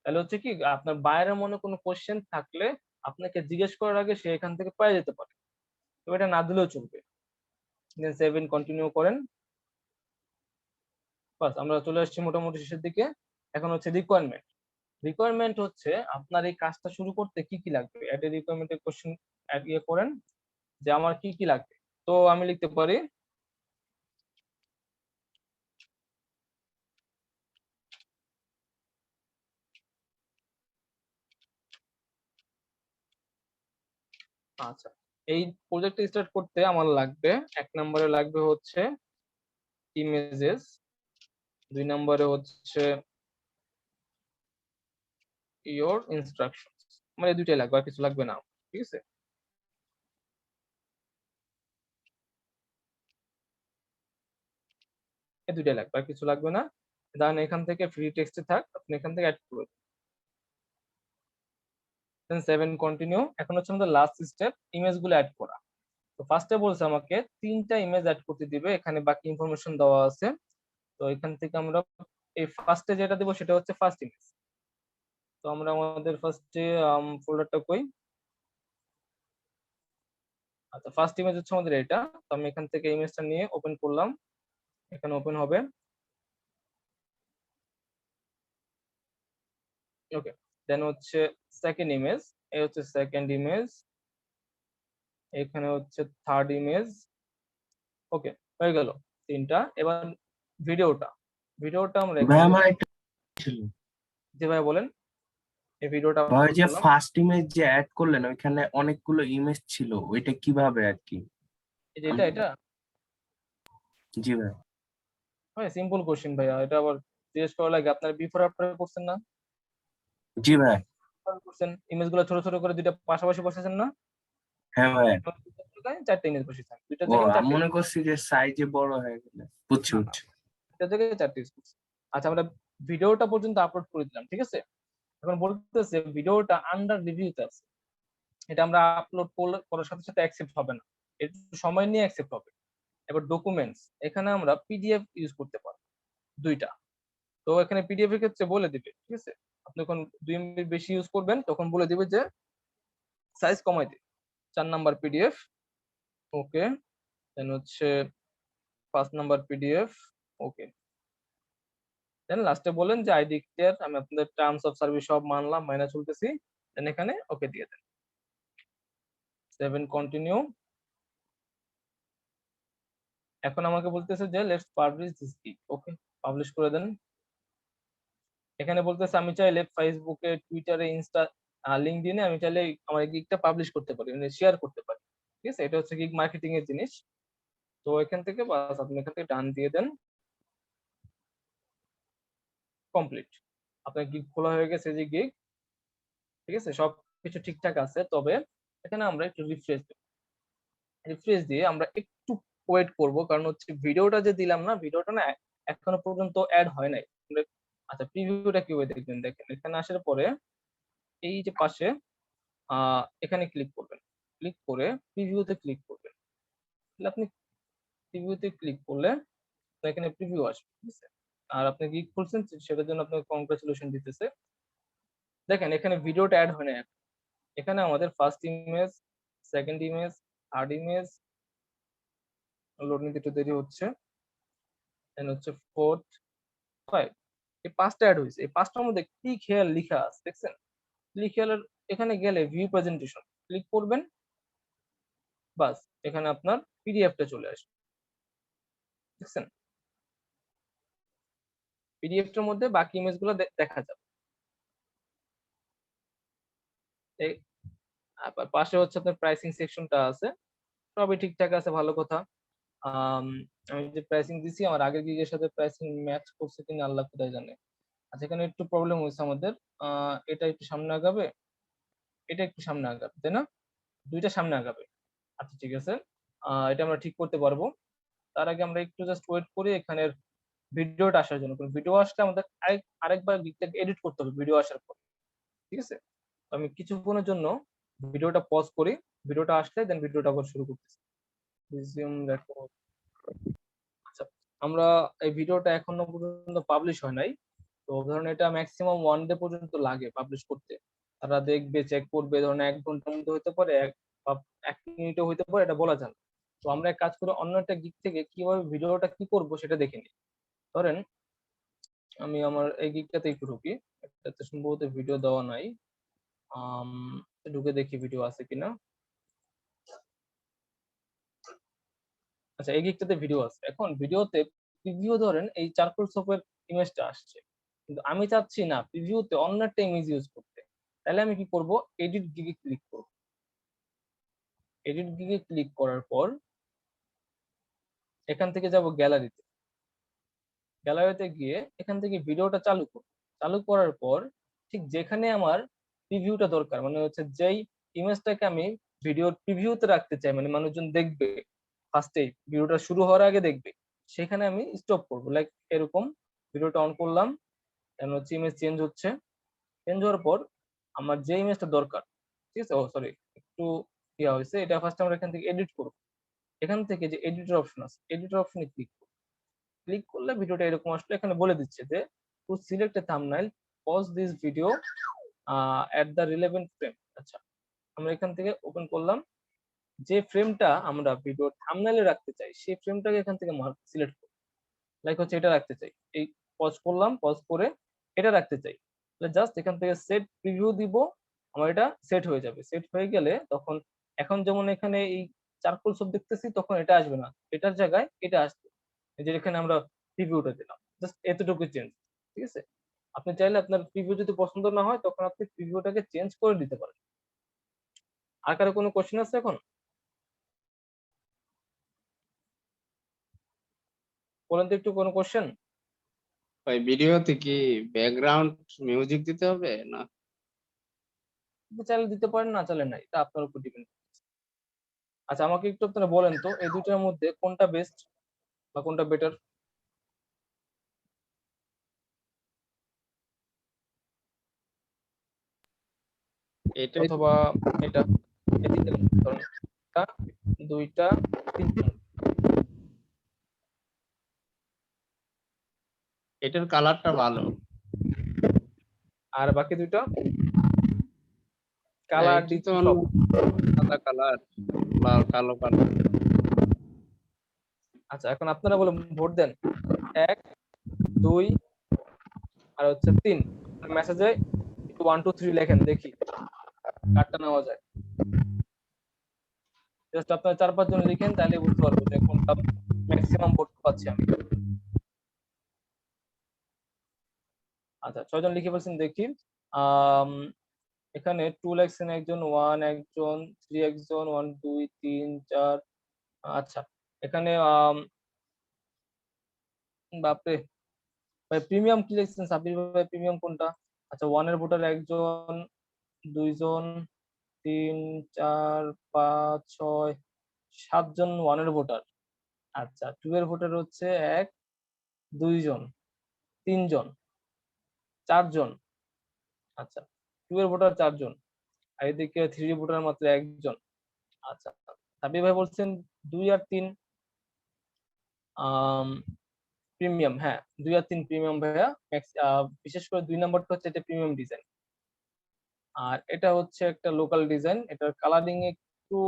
তাহলে হচ্ছে কি আপনার বাইরের মনে কোনো কোশ্চেন থাকলে আপনাকে জিজ্ঞেস করার আগে সে এখান থেকে পেয়ে যেতে পারে, তো এটা না দিলেও চলবে। দেন সেভ এন্ড কন্টিনিউ করেন, বাস আমরা চলে আসছি মোটামুটি শেষের দিকে। এখন হচ্ছে রিকোয়ারমেন্ট, রিকোয়ারমেন্ট হচ্ছে আপনার এই কাজটা শুরু করতে কি কি লাগবে, একটা রিকোয়ারমেন্টের কোশ্চেন ইয়ে করেন যে আমার কি কি লাগবে, তো আমি লিখতে পারি আচ্ছা, এই প্রজেক্টটা স্টার্ট করতে আমার লাগবে 1 নম্বরে লাগবে হচ্ছে ইমেজেস, 2 নম্বরে হচ্ছে ইওর ইনস্ট্রাকশনস, মানে দুইটাই লাগবে আর কিছু লাগবে না, ঠিক আছে। এই দুইটাই লাগবে আর কিছু লাগবে না, দেন এখান থেকে ফ্রি টেক্সটে থাক আপনি এখান থেকে অ্যাড করবেন, দেন 7 কন্টিনিউ। এখন হচ্ছে আমাদের লাস্ট স্টেপ ইমেজ গুলো অ্যাড করা, তো ফার্স্টে বলছে আমাকে 3টা ইমেজ অ্যাড করতে দিবে, এখানে বাকি ইনফরমেশন দেওয়া আছে, তো এখান থেকে আমরা এই ফার্স্টে যেটা দেবো সেটা হচ্ছে ফার্স্ট ইমেজ, তো আমরা আমাদের ফার্স্টে ফোল্ডারটা কই, আচ্ছা ফার্স্ট ইমেজ হচ্ছে আমাদের এটা, তো আমি এখান থেকে ইমেজটা নিয়ে ওপেন করলাম, এখানে ওপেন হবে। ওকে, দেন হচ্ছে সেকেন্ড ইমেজ, এই হচ্ছে সেকেন্ড ইমেজ, এখানে হচ্ছে থার্ড ইমেজ। ওকে, হয়ে গেল 3টা। এবার ভিডিওটা, ভিডিওটা আমরা ভাই এখানে আমার একটা ছিল, জি ভাই বলেন, এই ভিডিওটা ভাই যে করলাম, ফার্স্ট ইমেজ যে অ্যাড করলেন ওইখানে অনেকগুলো ইমেজ ছিল, ওইটা কিভাবে আর কি? এই যে এটা জি ভাই। ভাই সিম্পল কোশ্চেন ভাইয়া, এটা আবার জিজ্ঞেস করা লাগে, আপনার বিফোর আফটার করছেন না, জি ভাই। করছেন ইমেজগুলো ছোট ছোট করে দুইটা পাশাপাশি বসেছেন না, হ্যাঁ ভাই। 4টে ইমেজ বসেছেন, দুইটা ও থেকে আমি 4টে, মনে করছি যে সাইজে বড় হয়ে গেলে। বুঝছি না, না, বুঝছি। দুইটা থেকে 4টে ইউজ করছি। আচ্ছা আমরা ভিডিওটা পর্যন্ত আপলোড করে দিলাম, ঠিক আছে। এখন বলতেছে ভিডিওটা আন্ডার রিভিউতে আছে, এটা আমরা আপলোড করার সাথে সাথে অ্যাকসেপ্ট হবে না, একটু সময় নিয়ে অ্যাকসেপ্ট হবে। এবার ডকুমেন্টস, এখানে আমরা পিডিএফ ইউজ করতে পারি দুইটা। তো এখানে পিডিএফ এর ক্ষেত্রে বলে দিবে, ঠিক আছে, আপনি যখন 2 MB বেশি ইউজ করবেন তখন বলে দিবে যে সাইজ কমাই দিবে। 4 নাম্বার পিডিএফ, ওকে। দেন হচ্ছে 5 নাম্বার পিডিএফ, ওকে। দেন লাস্টে বলেন যে আইডি ক্লিয়ার, আমি আপনাদের টার্মস অফ সার্ভিস সব মানলাম, মাইনা চলতেছি। দেন এখানে ওকে দিয়ে দেন। 7 কন্টিনিউ। এখন আমাকে বলতেছে যে let's publish this gig, okay, publish করে দেন। এখানে বলতেছে আমি চাইলে ফেসবুকে, টুইটারে, ইনস্টা, লিঙ্কডইনে আমি চাইলে আমার গিগটা পাবলিশ করতে পারি, মানে শেয়ার করতে পারি, ঠিক আছে। এটা হচ্ছে গিগ মার্কেটিং এর জিনিস। তো এখান থেকে বাস আপনি এখান থেকে ডান দিয়ে দেন, কমপ্লিট। আপনার গিগ খোলা হয়ে গেছে, যে গিগ, ঠিক আছে, সবকিছু ঠিকঠাক আছে। তবে এখানে আমরা একটু রিফ্রেশ দিয়ে আমরা একটু ওয়েট করব, কারণ হচ্ছে ভিডিওটা যে দিলাম না, ভিডিওটা না এখনো পর্যন্ত অ্যাড হয় নাই। আচ্ছা, প্রিভিউটা কিভাবে দেখবেন, দেখেন এখানে আসার পরে এই যে পাশে এখানে ক্লিক করবেন, ক্লিক করে প্রিভিউতে ক্লিক করবেন। তাহলে আপনি প্রিভিউতে ক্লিক করলে এখানে প্রিভিউ আসবে, ঠিক আছে। আর আপনি কি খুলছেন সেটার জন্য আপনাকে কংগ্রাচুলেশন দিতেছে। দেখেন এখানে ভিডিওটা অ্যাড হয় না, এখানে আমাদের first image, second image, third image, load নিতে একটু দেরি হচ্ছে, দেন হচ্ছে ফোর্থ, 5, এই 5টা অ্যাড হয়েছে। এই 5টার মধ্যে কি খেয়াল লেখা আছে দেখছেন, ক্লিক খেয়ালের এখানে গেলে ভিউ প্রেজেন্টেশন ক্লিক করবেন, বাস এখানে আপনার পিডিএফটা চলে আসবে, দেখছেন। পিডিএফটার মধ্যে বাকি ইমেজগুলো দেখা যাবে। এই পাশে হচ্ছে আপনার প্রাইসিং সেকশনটা আছে, সবই ঠিকঠাক আছে, ভালো কথা। আমি যে প্রাইসিং দিছি আমার আগের গিগের সাথে প্রাইসিং ম্যাচ করছে কিনা আল্লাহ খোদাই জানে। আচ্ছা, এখানে একটু প্রবলেম হয়েছে আমাদের, এটা একটু সামনে আগাবে, এটা একটু সামনে আগাবে, তাই না, দুইটা সামনে আগাবে। আচ্ছা ঠিক আছে, এটা আমরা ঠিক করতে পারবো। তার আগে আমরা একটু জাস্ট ওয়েট করি এখানের ভিডিওটা আসার জন্য। ভিডিও আসলে আমাদের আরেকবার গিগটাকে এডিট করতে হবে ভিডিও আসার পর, ঠিক আছে। তো আমি কিছুক্ষণের জন্য ভিডিওটা পজ করি, ভিডিওটা আসলে দেন ভিডিওটা আবার শুরু করতেছি। Resume record. আচ্ছা, আমরা এই ভিডিওটা এখনো পর্যন্ত পাবলিশ হয় নাই, তো ধরুন এটা ম্যাক্সিমাম 1 ডে পর্যন্ত লাগে পাবলিশ করতে। তারা দেখবে, চেক করবে, ধরুন 1 ঘন্টার মধ্যে হতে পারে, 1 মিনিটও হতে পারে, এটা বলা যায় না। তো আমরা এক কাজ করে অন্য একটা গিগ থেকে কিভাবে ভিডিওটা কি করব সেটা দেখে নিই। ধরেন আমি আমার এই গিগটাতে একটু ঢুকি, এটাতে সম্ভবত ভিডিও দেওয়া নাই, ঢুকে দেখি ভিডিও আছে কিনা। আচ্ছা, এই গিগটাতে ভিডিও আছে। এখন ভিডিওতে প্রিভিউ ধরেন এই চারকোল সোপের ইমেজটা আসছে, কিন্তু আমি চাচ্ছি না প্রিভিউতে অন্য একটা ইমেজ ইউজ করতে। তাহলে আমি কি করব, এডিট গিগে ক্লিক করব। এডিট গিগে ক্লিক করার পর এখান থেকে যাব গ্যালারিতে, গ্যালারিতে গিয়ে এখান থেকে ভিডিওটা চালু করব। চালু করার পর ঠিক যেখানে আমার প্রিভিউটা দরকার, মানে হচ্ছে যেই ইমেজটাকে আমি ভিডিওর প্রিভিউতে রাখতে চাই, মানে মানুষজন দেখবে ফার্স্টে, ভিডিওটা শুরু হওয়ার আগে দেখবে, সেখানে আমি স্টপ করব। লাইক এরকম ভিডিওটা অন করলাম, এখন হচ্ছে ইমেজ চেঞ্জ হচ্ছে, চেঞ্জ হওয়ার পর আমার যে ইমেজটা দরকার, ঠিক আছে, ও সরি একটু ইয়া হয়েছে, এটা ফার্স্ট আমরা এখান থেকে এডিট করব। এখান থেকে যে এডিটর অপশন আছে, এডিটর অপশনে ক্লিক করব। ক্লিক করলে ভিডিওটা এরকম আসলে এখানে বলে দিচ্ছে যে to select a thumbnail pause this video at the relevant frame. আচ্ছা, আমরা এখান থেকে ওপেন করলাম, যে ফ্রেমটা আমরা ভিডিওর থাম্বনেলে রাখতে চাই সেই ফ্রেমটাকে এখান থেকে সিলেক্ট করব। লাইক হচ্ছে এটা রাখতে চাই, এই পজ করলাম, পজ করে এটা রাখতে চাই, তাহলে জাস্ট এখান থেকে সেট প্রিভিউ দিব, আমার এটা সেট হয়ে যাবে। সেট হয়ে গেলে তখন এখন যেমন এখানে এই চারকোল সব দেখতেছি, তখন এটা আসবে না, এটার জায়গায় এটা আসবে, এই যে এখানে আমরা প্রিভিউটা দিলাম, জাস্ট এতটুকু চেঞ্জ, ঠিক আছে। আপনি চাইলে আপনার প্রিভিউ যদি পছন্দ না হয় তখন আপনি প্রিভিউটাকে চেঞ্জ করে দিতে পারেন। আর কারো কোনো কোশ্চেন আছে এখন? বলেন তো একটু, কোনো কোশ্চেন? ভাই ভিডিওতে কি ব্যাকগ্রাউন্ড মিউজিক দিতে হবে না? চাইলে দিতে পারেন, না চাইলে নাই, এটা আপনার উপর ডিপেন্ড। আচ্ছা, আমাকে একটু আপনারা বলেন তো এই দুইটার মধ্যে কোনটা বেস্ট বা কোনটা বেটার? এটাই অথবা এটা, এই তিনটা ধরুন, একটা, দুইটা, তিনটা। এটার কালারটা ভালো। আর বাকি দুইটা কালার এটা দিচ্ছি তো সব। সাদা কালার বা কালো কালার। আচ্ছা, এখন আপনারা বলে ভোট দেন 1 2 আর হচ্ছে 3। মেসেজে একটু 1 2 3 লেখেন, দেখি কারটা নেওয়া যায়। জাস্ট আপনারা 4-5 জন লিখেন, তাহলে বুঝতে পারবো যে কোনটা ম্যাক্সিমাম ভোট পাচ্ছি আমি। আচ্ছা, 6 জন লিখে ফেলছেন, দেখি। এখানে 2 লেখছেন একজন, 1 একজন, 3 একজন, 1 2 3 4। আচ্ছা, এখানে বাপরে ভাই, প্রিমিয়াম কি লিখছেন সাব্বির ভাই? প্রিমিয়াম কোনটা? আচ্ছা, 1 এর ভোটার একজন, 2 জন, 3 4 5 6 7 জন 1 এর ভোটার। আচ্ছা, 2 এর ভোটার হচ্ছে 1 2 জন, 3 জন, 4 জন। আচ্ছা, 2 এর ভোটার 4 জন, আর এদিকে 3 ভোটার মাত্র 1 জন। আচ্ছা, সাব্বির ভাই বলছেন 2 আর 3 প্রিমিয়াম। হ্যাঁ, 2 আর 3 প্রিমিয়াম ভাইয়া। বিশেষ করে 2 নাম্বারটা হচ্ছে এটা প্রিমিয়াম ডিজাইন, আর এটা হচ্ছে একটা লোকাল ডিজাইন। এটার কালারিং এ একটু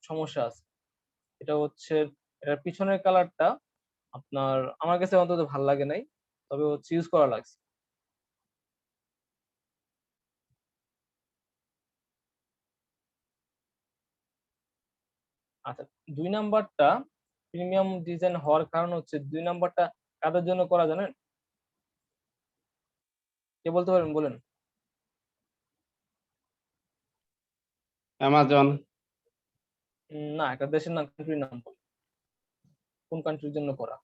সমস্যা আছে। এটা হচ্ছে এটার পিছনের কালারটা আপনার আমার কাছে অন্তত ভালো লাগে নাই, তবে হচ্ছে ইউজ করা লাগছে। আচ্ছা, 2 নাম্বারটা প্রিমিয়াম ডিজাইন হওয়ার কারণ হচ্ছে 2 নাম্বারটা কাদের জন্য করা জানেন? কে বলতে পারেন, বলেন। অ্যামাজন। না, একটা দেশের নাম, কান্ট্রির নাম বলেন। কোন কান্ট্রির জন্য করা?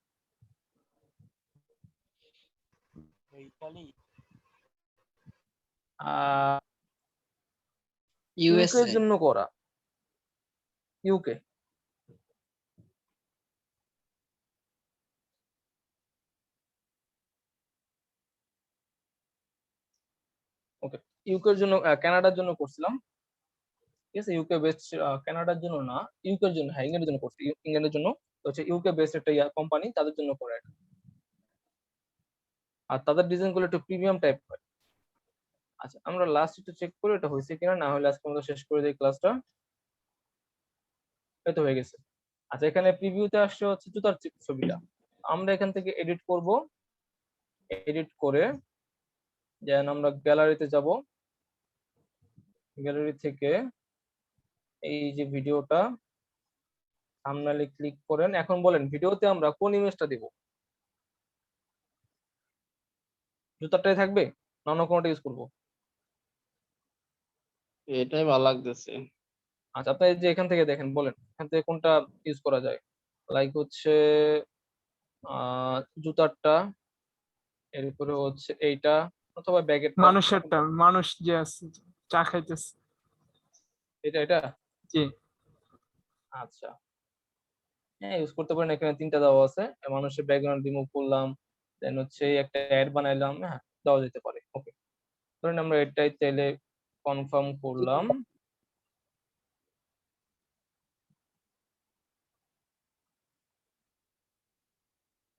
ইউকে এর ইউএসএ। জন্য করা। ইউকে। ওকে, ইউকে এর জন্য, কানাডার জন্য করছিলাম। ঠিক আছে, ইউকে বেস্ট, কানাডার জন্য না, ইউকের জন্য। হ্যাঁ, ইংল্যান্ডের জন্য করছি। ইংল্যান্ডের জন্য তো হচ্ছে ইউকে বেস্ট একটা কোম্পানি, তাদের জন্য করে এটা। আর তাদের ডিজাইন গুলো একটু প্রিমিয়াম টাইপ হয়। আচ্ছা, আমরা লাস্ট একটু চেক করি এটা হয়েছে কিনা, না হলে আজকে আমরা শেষ করে দিই ক্লাসটা। এই তো হয়ে গেছে। আচ্ছা, এখানে প্রিভিউতে আসছে হচ্ছে জুতার ছবিটা। আমরা এখান থেকে এডিট করব। এডিট করে দেন আমরা গ্যালারিতে যাব। গ্যালারি থেকে এই যে ভিডিওটা থাম্বনেইলে ক্লিক করেন। এখন বলেন ভিডিওতে আমরা কোন ইমেজটা দেব? জুতারটাই থাকবে না অন্য কোনটা ইউজ করব? এটাই ভালো লাগতেছে। আচ্ছা, আপনি এই যে এখান থেকে দেখেন, বলেন এখান থেকে কোনটা ইউজ করা যায়। লাইক হচ্ছে জুতারটা, এরপরে হচ্ছে এইটা, অথবা ব্যাগেরটা। মানুষেরটা, মানুষ যে আছে চা খাইতেছে। এটা এটা জি। আচ্ছা, হ্যাঁ, ইউজ করতে পারেন। এখানে 3টা দেওয়া আছে। মানুষের ব্যাকগ্রাউন্ড রিমুভ করলাম, দেন হচ্ছে একটা অ্যাড বানাইলাম। হ্যাঁ, দেওয়া যেতে পারে। ওকে, ধরেন আমরা এটাই চাইলে কনফার্ম করলাম।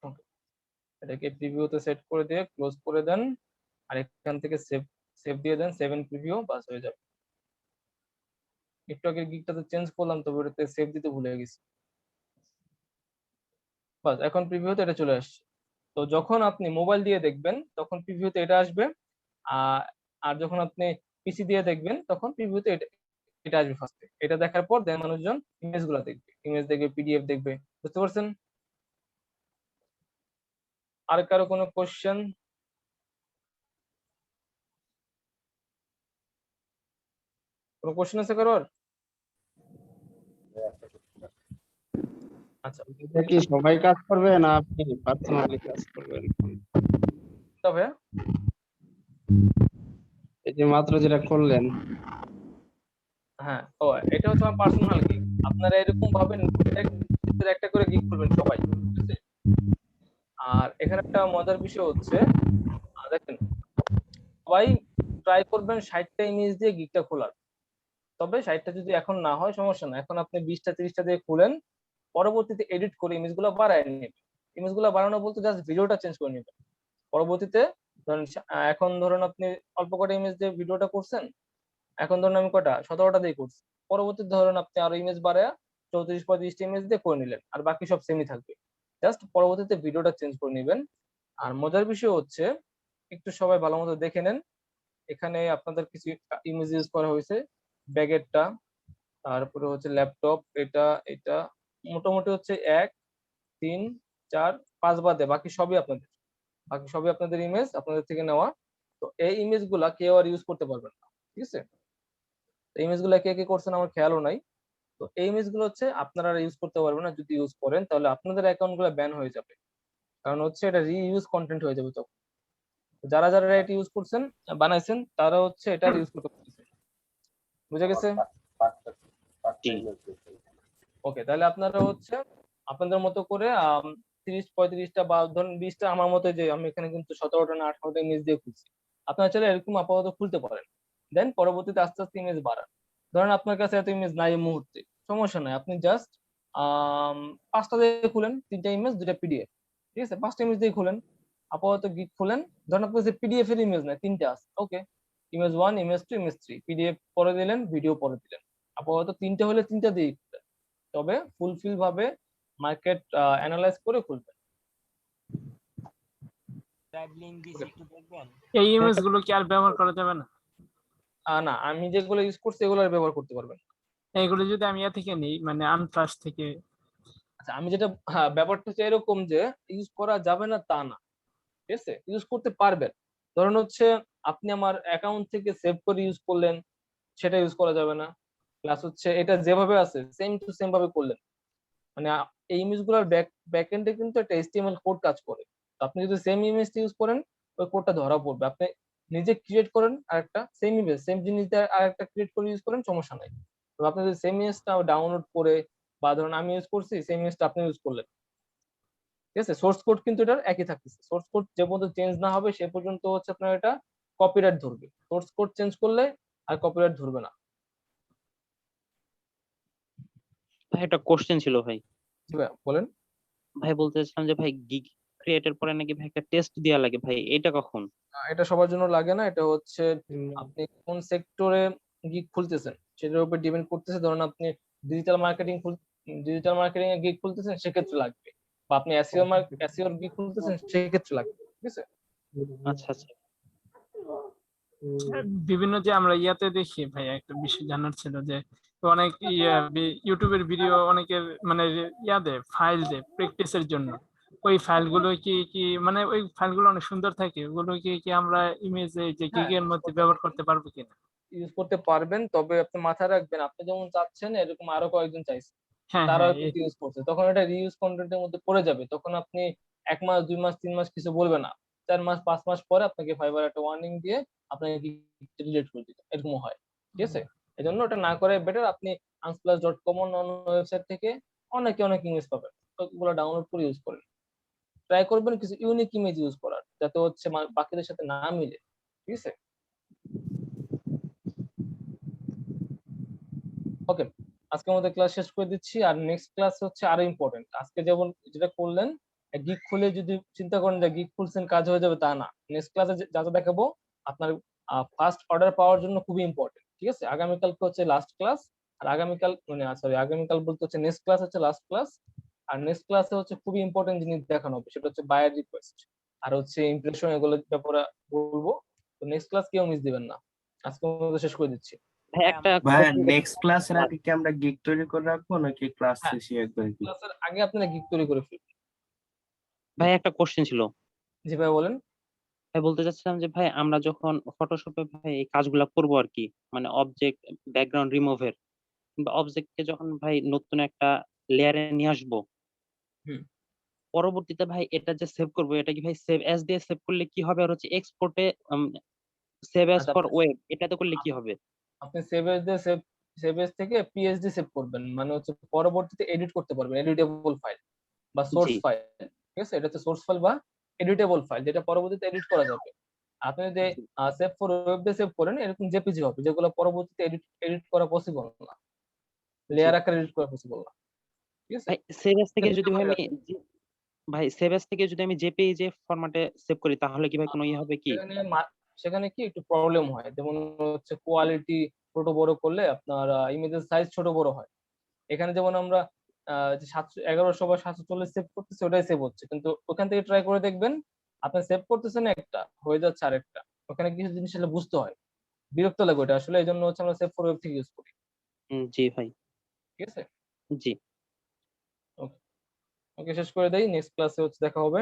ওকে, এটাকে প্রিভিউতে সেট করে দিয়ে ক্লোজ করে দেন, আর এখান থেকে সেভ সেভ দিয়ে দেন, সেভ ইন প্রিভিউ, বাস হয়ে যাবে। একটু আগে গিকটাতে চেঞ্জ করলাম, তবে ওটাতে সেভ দিতে ভুলে গেছি। বাস, এখন প্রিভিউতে এটা চলে আসছে। তো যখন আপনি মোবাইল দিয়ে দেখবেন তখন প্রিভিউতে এটা আসবে, আর যখন আপনি পিসি দিয়ে দেখবেন তখন প্রিভিউতে এটা এটা আসবে ফার্স্টে। এটা দেখার পর দেন মানুষজন ইমেজ গুলা দেখবে, ইমেজ দেখবে, পিডিএফ দেখবে। বুঝতে পারছেন? আর কারো কোনো কোশ্চেন? কোনো কোশ্চেন আছে কারোর? আচ্ছা, এটা কি সবাই কাজ করবে না আপনি পার্সোনালি কাজ করবেন? তবে এই যে মাত্র যেটা করলেন। হ্যাঁ, ও এটা হচ্ছে আমার পার্সোনাল গিগ। আপনারা এরকম ভাবে একটা করে গিগ করবেন সবাই, ঠিক আছে? আর এখানে একটা মজার বিষয় হচ্ছে, দেখেন সবাই ট্রাই করবেন 60টা ইমেজ দিয়ে গিগটা খোলার। তবে 60টা যদি এখন না হয় সমস্যা না, এখন আপনি 20টা 30টা দিয়ে খুলেন, পরবর্তীতে এডিট করে ইমেজগুলো বাড়ায় নেবেন। ইমেজগুলো বাড়ানো বলতে জাস্ট ভিডিওটা চেঞ্জ করে নেবেন। পরবর্তীতে ধরেন এখন ধরুন আপনি অল্প কটা ইমেজ দিয়ে ভিডিওটা করছেন, এখন ধরুন আমি কটা 17টা দিয়ে করছি, পরবর্তীতে ধরুন আপনি আরো ইমেজ বাড়ায় 34-35টা ইমেজ দিয়ে করে নিলেন, আর বাকি সব সেমই থাকবে, জাস্ট পরবর্তীতে ভিডিওটা চেঞ্জ করে নেবেন। আর মজার বিষয় হচ্ছে, একটু সবাই ভালো মতো দেখে নেন, এখানে আপনাদের কিছু ইমেজ ইউজ করা হয়েছে, ব্যাগেরটা, তারপরে হচ্ছে ল্যাপটপ, এটা এটা মোটামুটি হচ্ছে 1 3 4 5 বাদে বাকি সবই আপনাদের ইমেজ আপনাদের থেকে নেওয়া। তো এই ইমেজ গুলা কেউ আর ইউজ করতে পারবেন না, ঠিক আছে? ইমেজ গুলা কে কে করছেন আমার খেয়ালও নাই। তো এই ইমেজ গুলো হচ্ছে আপনারা ইউজ করতে পারবেন না, যদি ইউজ করেন তাহলে আপনাদের অ্যাকাউন্ট গুলো ব্যান হয়ে যাবে, কারণ হচ্ছে এটা রিইউজ কন্টেন্ট হয়ে যাবে। তখন যারা যারা এটা ইউজ করছেন বানাইছেন তারা হচ্ছে এটা ইউজ করতে পারতেছে, বুঝা গেছে? ওকে, তাহলে আপনারা হচ্ছে আপনাদের মতো করে 30-35টা বা ধরুন 20টা, আমার মতো যে আমি এখানে কিন্তু 17টা না 18টা ইমেজ দিয়ে খুলছি, আপনারা চাইলে এরকম আপাতত খুলতে পারেন, দেন পরবর্তীতে আস্তে আস্তে ইমেজ বাড়ান। ধরেন আপনার কাছে এত ইমেজ নাই এই মুহূর্তে, সমস্যা নাই, আপনি জাস্ট 5টা দিয়ে খুলেন, 3টা ইমেজ 2টা পিডিএফ, ঠিক আছে? 5টা ইমেজ দিয়ে খুলেন, আপাতত গিগ খুলেন, ধরেন আপনার কাছে পিডিএফ এর ইমেজ নাই, 3টা আছে, ওকে, ইমেজ 1 ইমেজ 2 ইমেজ 3, পিডিএফ পরে দিলেন, ভিডিও পরে দিলেন, আপাতত 3টা হলে 3টা দিয়ে খুলেন, তবে ফুলফিল ভাবে মার্কেট অ্যানালাইজ করে খুলবেন। এই ইমেজ গুলো কি আর ব্যবহার করা যাবে না? না, আমি যেগুলো ইউজ করছি এগুলো আর ব্যবহার করতে পারবেন না। এইগুলো যদি আমি ইয়া থেকে নিই, মানে আনফ্লাশ থেকে? আচ্ছা, আমি যেটা ব্যাপারটা হচ্ছে এরকম যে ইউজ করা যাবে না তা না, ঠিক আছে? ইউজ করতে পারবেন। ধরুন হচ্ছে আপনি আমার অ্যাকাউন্ট থেকে সেভ করে ইউজ করলেন, সেটা ইউজ করা যাবে না। প্লাস হচ্ছে এটা যেভাবে আছে সেম টু সেম ভাবে করলেন, মানে এই ইমেজগুলোর ব্যাক এন্ডে কিন্তু একটা HTML কোড কাজ করে। তো আপনি যদি সেম ইমেজটা ইউজ করেন, ওই কোডটা ধরা পড়বে। আপনি নিজে ক্রিয়েট করেন আরেকটা সেম ইমেজ, সেম জিনিস দিয়ে আরেকটা ক্রিয়েট করে ইউজ করেন, সমস্যা নাই। তো আপনি যদি সেম ইমেজটা ডাউনলোড করে, বা ধরুন আমি ইউজ করছি সেম ইমেজটা আপনি ইউজ করলেন, ঠিক আছে? সোর্স কোড কিন্তু এটার একই থাকতেছে। সোর্স কোড যে পর্যন্ত চেঞ্জ না হবে সে পর্যন্ত হচ্ছে আপনার এটা কপিরাইট ধরবে। সোর্স কোড চেঞ্জ করলে আর কপিরাইট ধরবে না। ভাই একটা কোশ্চেন ছিল ভাই। জি ভাই, বলেন। ভাই বলতে চাচ্ছিলাম যে ভাই গিগ ক্রিয়েটের পরে নাকি ভাই একটা টেস্ট দেওয়া লাগে, ভাই এটা কখন? এটা সবার জন্য লাগে না, এটা হচ্ছে আপনি কোন সেক্টরে গিগ খুলতেছেন সেটার উপর ডিপেন্ড করতেছে। ধরুন আপনি ডিজিটাল মার্কেটিং এ গিগ খুলতেছেন, সেক্ষেত্রে লাগবে, বা আপনি এসইও গিগ খুলতেছেন, সেক্ষেত্রে লাগবে, ঠিক আছে? আচ্ছা আচ্ছা। বিভিন্ন যে আমরা ইয়াতে দেখি ভাই, একটা বিষয় জানার ছিল যে অনেক ইউটিউবের ভিডিও অনেকের মানে ইয়া দেয়, ফাইল দেয় প্র্যাকটিসের জন্য। ওই ফাইলগুলো কি মানে ওই ফাইলগুলো অনেক সুন্দর থাকে, ওগুলো কি আমরা ইমেজে যে গিগের মধ্যে ব্যবহার করতে পারবো কিনা? ইউজ করতে পারবেন, তবে আপনি মাথায় রাখবেন আপনি যেমন চাচ্ছেন এরকম আরো কয়েকজন চাইছে, হ্যাঁ তারাও হ্যাঁ, কিন্তু ইউজ করছে, তখন এটা রিউজ কন্টেন্টের মধ্যে পড়ে যাবে। তখন আপনি 1 মাস 2 মাস 3 মাস কিছু বলবে না, 4 মাস 5 মাস পরে আপনাকে ফাইবার একটা ওয়ার্নিং দিয়ে আপনাকে ডিলিট করে দিবে, এরকম হয়, ঠিক আছে? এই জন্য ওটা না করে বেটার আপনি unsplash.com অন্য ওয়েবসাইট থেকে অনেক ইমেজ পাবেন, ওগুলো ডাউনলোড করে ইউজ করেন। ট্রাই করবেন কিছু ইউনিক ইমেজ ইউজ করার, যাতে হচ্ছে বাকিদের সাথে না মিলে, ঠিক আছে? ওকে, আজকের মধ্যে ক্লাস শেষ করে দিচ্ছি। আর নেক্সট ক্লাস হচ্ছে আরো ইম্পর্টেন্ট। আজকে যেমন যেটা করলেন, গিগ খুলে যদি চিন্তা করেন যে গিগ খুলছেন কাজ হয়ে যাবে, তা না। নেক্সট ক্লাসে যা যা দেখাবো আপনার ফার্স্ট অর্ডার পাওয়ার জন্য খুবই ইম্পর্টেন্ট, ঠিক আছে? আগামীকালকে হচ্ছে লাস্ট ক্লাস, আর আগামীকাল বলতে হচ্ছে নেক্সট ক্লাস হচ্ছে লাস্ট ক্লাস। আর নেক্সট ক্লাসে হচ্ছে খুবই ইম্পর্টেন্ট জিনিস দেখানো হবে, সেটা হচ্ছে বায়ার রিকোয়েস্ট আর হচ্ছে ইমপ্রেশন, এগুলো ব্যাপারে বলবো। তো নেক্সট ক্লাস কেউ মিস দিবেন না। আজকের মধ্যে শেষ করে দিচ্ছি। ভাই একটা ভাই নেক্সট ক্লাসের আগে কি আমরা গিগ তৈরি করে রাখবো নাকি ক্লাস হ্যাঁ, শেষে একবার গিগ? ক্লাসের আগে আপনারা গিগ তৈরি করে ফেলবেন। ভাই একটা কোশ্চেন ছিল। জি ভাই, বলেন। ভাই বলতে চাচ্ছিলাম যে ভাই আমরা যখন ফটোশপে ভাই এই কাজগুলা করবো আর কি, মানে অবজেক্ট ব্যাকগ্রাউন্ড রিমুভের, কিংবা অবজেক্টকে যখন ভাই নতুন একটা লেয়ারে নিয়ে আসবো, হুম। পরবর্তীতে ভাই এটা যে সেভ করবো, এটা কি ভাই সেভ অ্যাজ দিয়ে সেভ করলে কি হবে, আর হচ্ছে এক্সপোর্টে সেভ অ্যাজ আচ্ছা, ফর ওয়েব এটাতে করলে কি হবে? আপনি সেভ এজ দিয়ে সেভ এজ থেকে পিএসডি সেভ করবেন, মানে হচ্ছে পরবর্তীতে এডিট করতে পারবেন, এডিটেবল ফাইল বা সোর্স জি ফাইল, ঠিক আছে? এটা হচ্ছে সোর্স ফাইল বা এডিটেবল ফাইল, যেটা পরবর্তীতে এডিট করা যাবে। আপনি যদি সেভ ফর ওয়েব দিয়ে সেভ করেন এরকম জেপিজি হবে, যেগুলো পরবর্তীতে এডিট করা পসিবল না, লেয়ার আকারে এডিট করা পসিবল না। ঠিক আছে? ভাই সেভ এস থেকে এটা যদি ভাই মনে আমি ভাই সেভ এস থেকে যদি আমি জেপিইজি ফরম্যাটে সেভ করি তাহলে কি ভাই কোনো ইয়ে হবে কি? সেখানে কি একটু প্রবলেম হয়, যেমন হচ্ছে কোয়ালিটি ছোট বড় করলে আপনার ইমেজের সাইজ ছোট বড় হয়। এখানে যেমন আমরা যে 1100 বা 740 সেভ করতেছি ওটাই সেভ হচ্ছে, কিন্তু ওখান থেকে ট্রাই করে দেখবেন আপনি সেভ করতেছেন একটা হয়ে যাচ্ছে আরেকটা, ওখানে কিছু জিনিস আসলে বুঝতে হয়, বিরক্ত লাগে ওটা আসলে, এই জন্য হচ্ছে আমরা সেভ ফর ওয়েব থেকে ইউজ করি। জি ভাই, ঠিক আছে? জি। ওকে, শেষ করে দেই, নেক্সট ক্লাসে হচ্ছে দেখা হবে।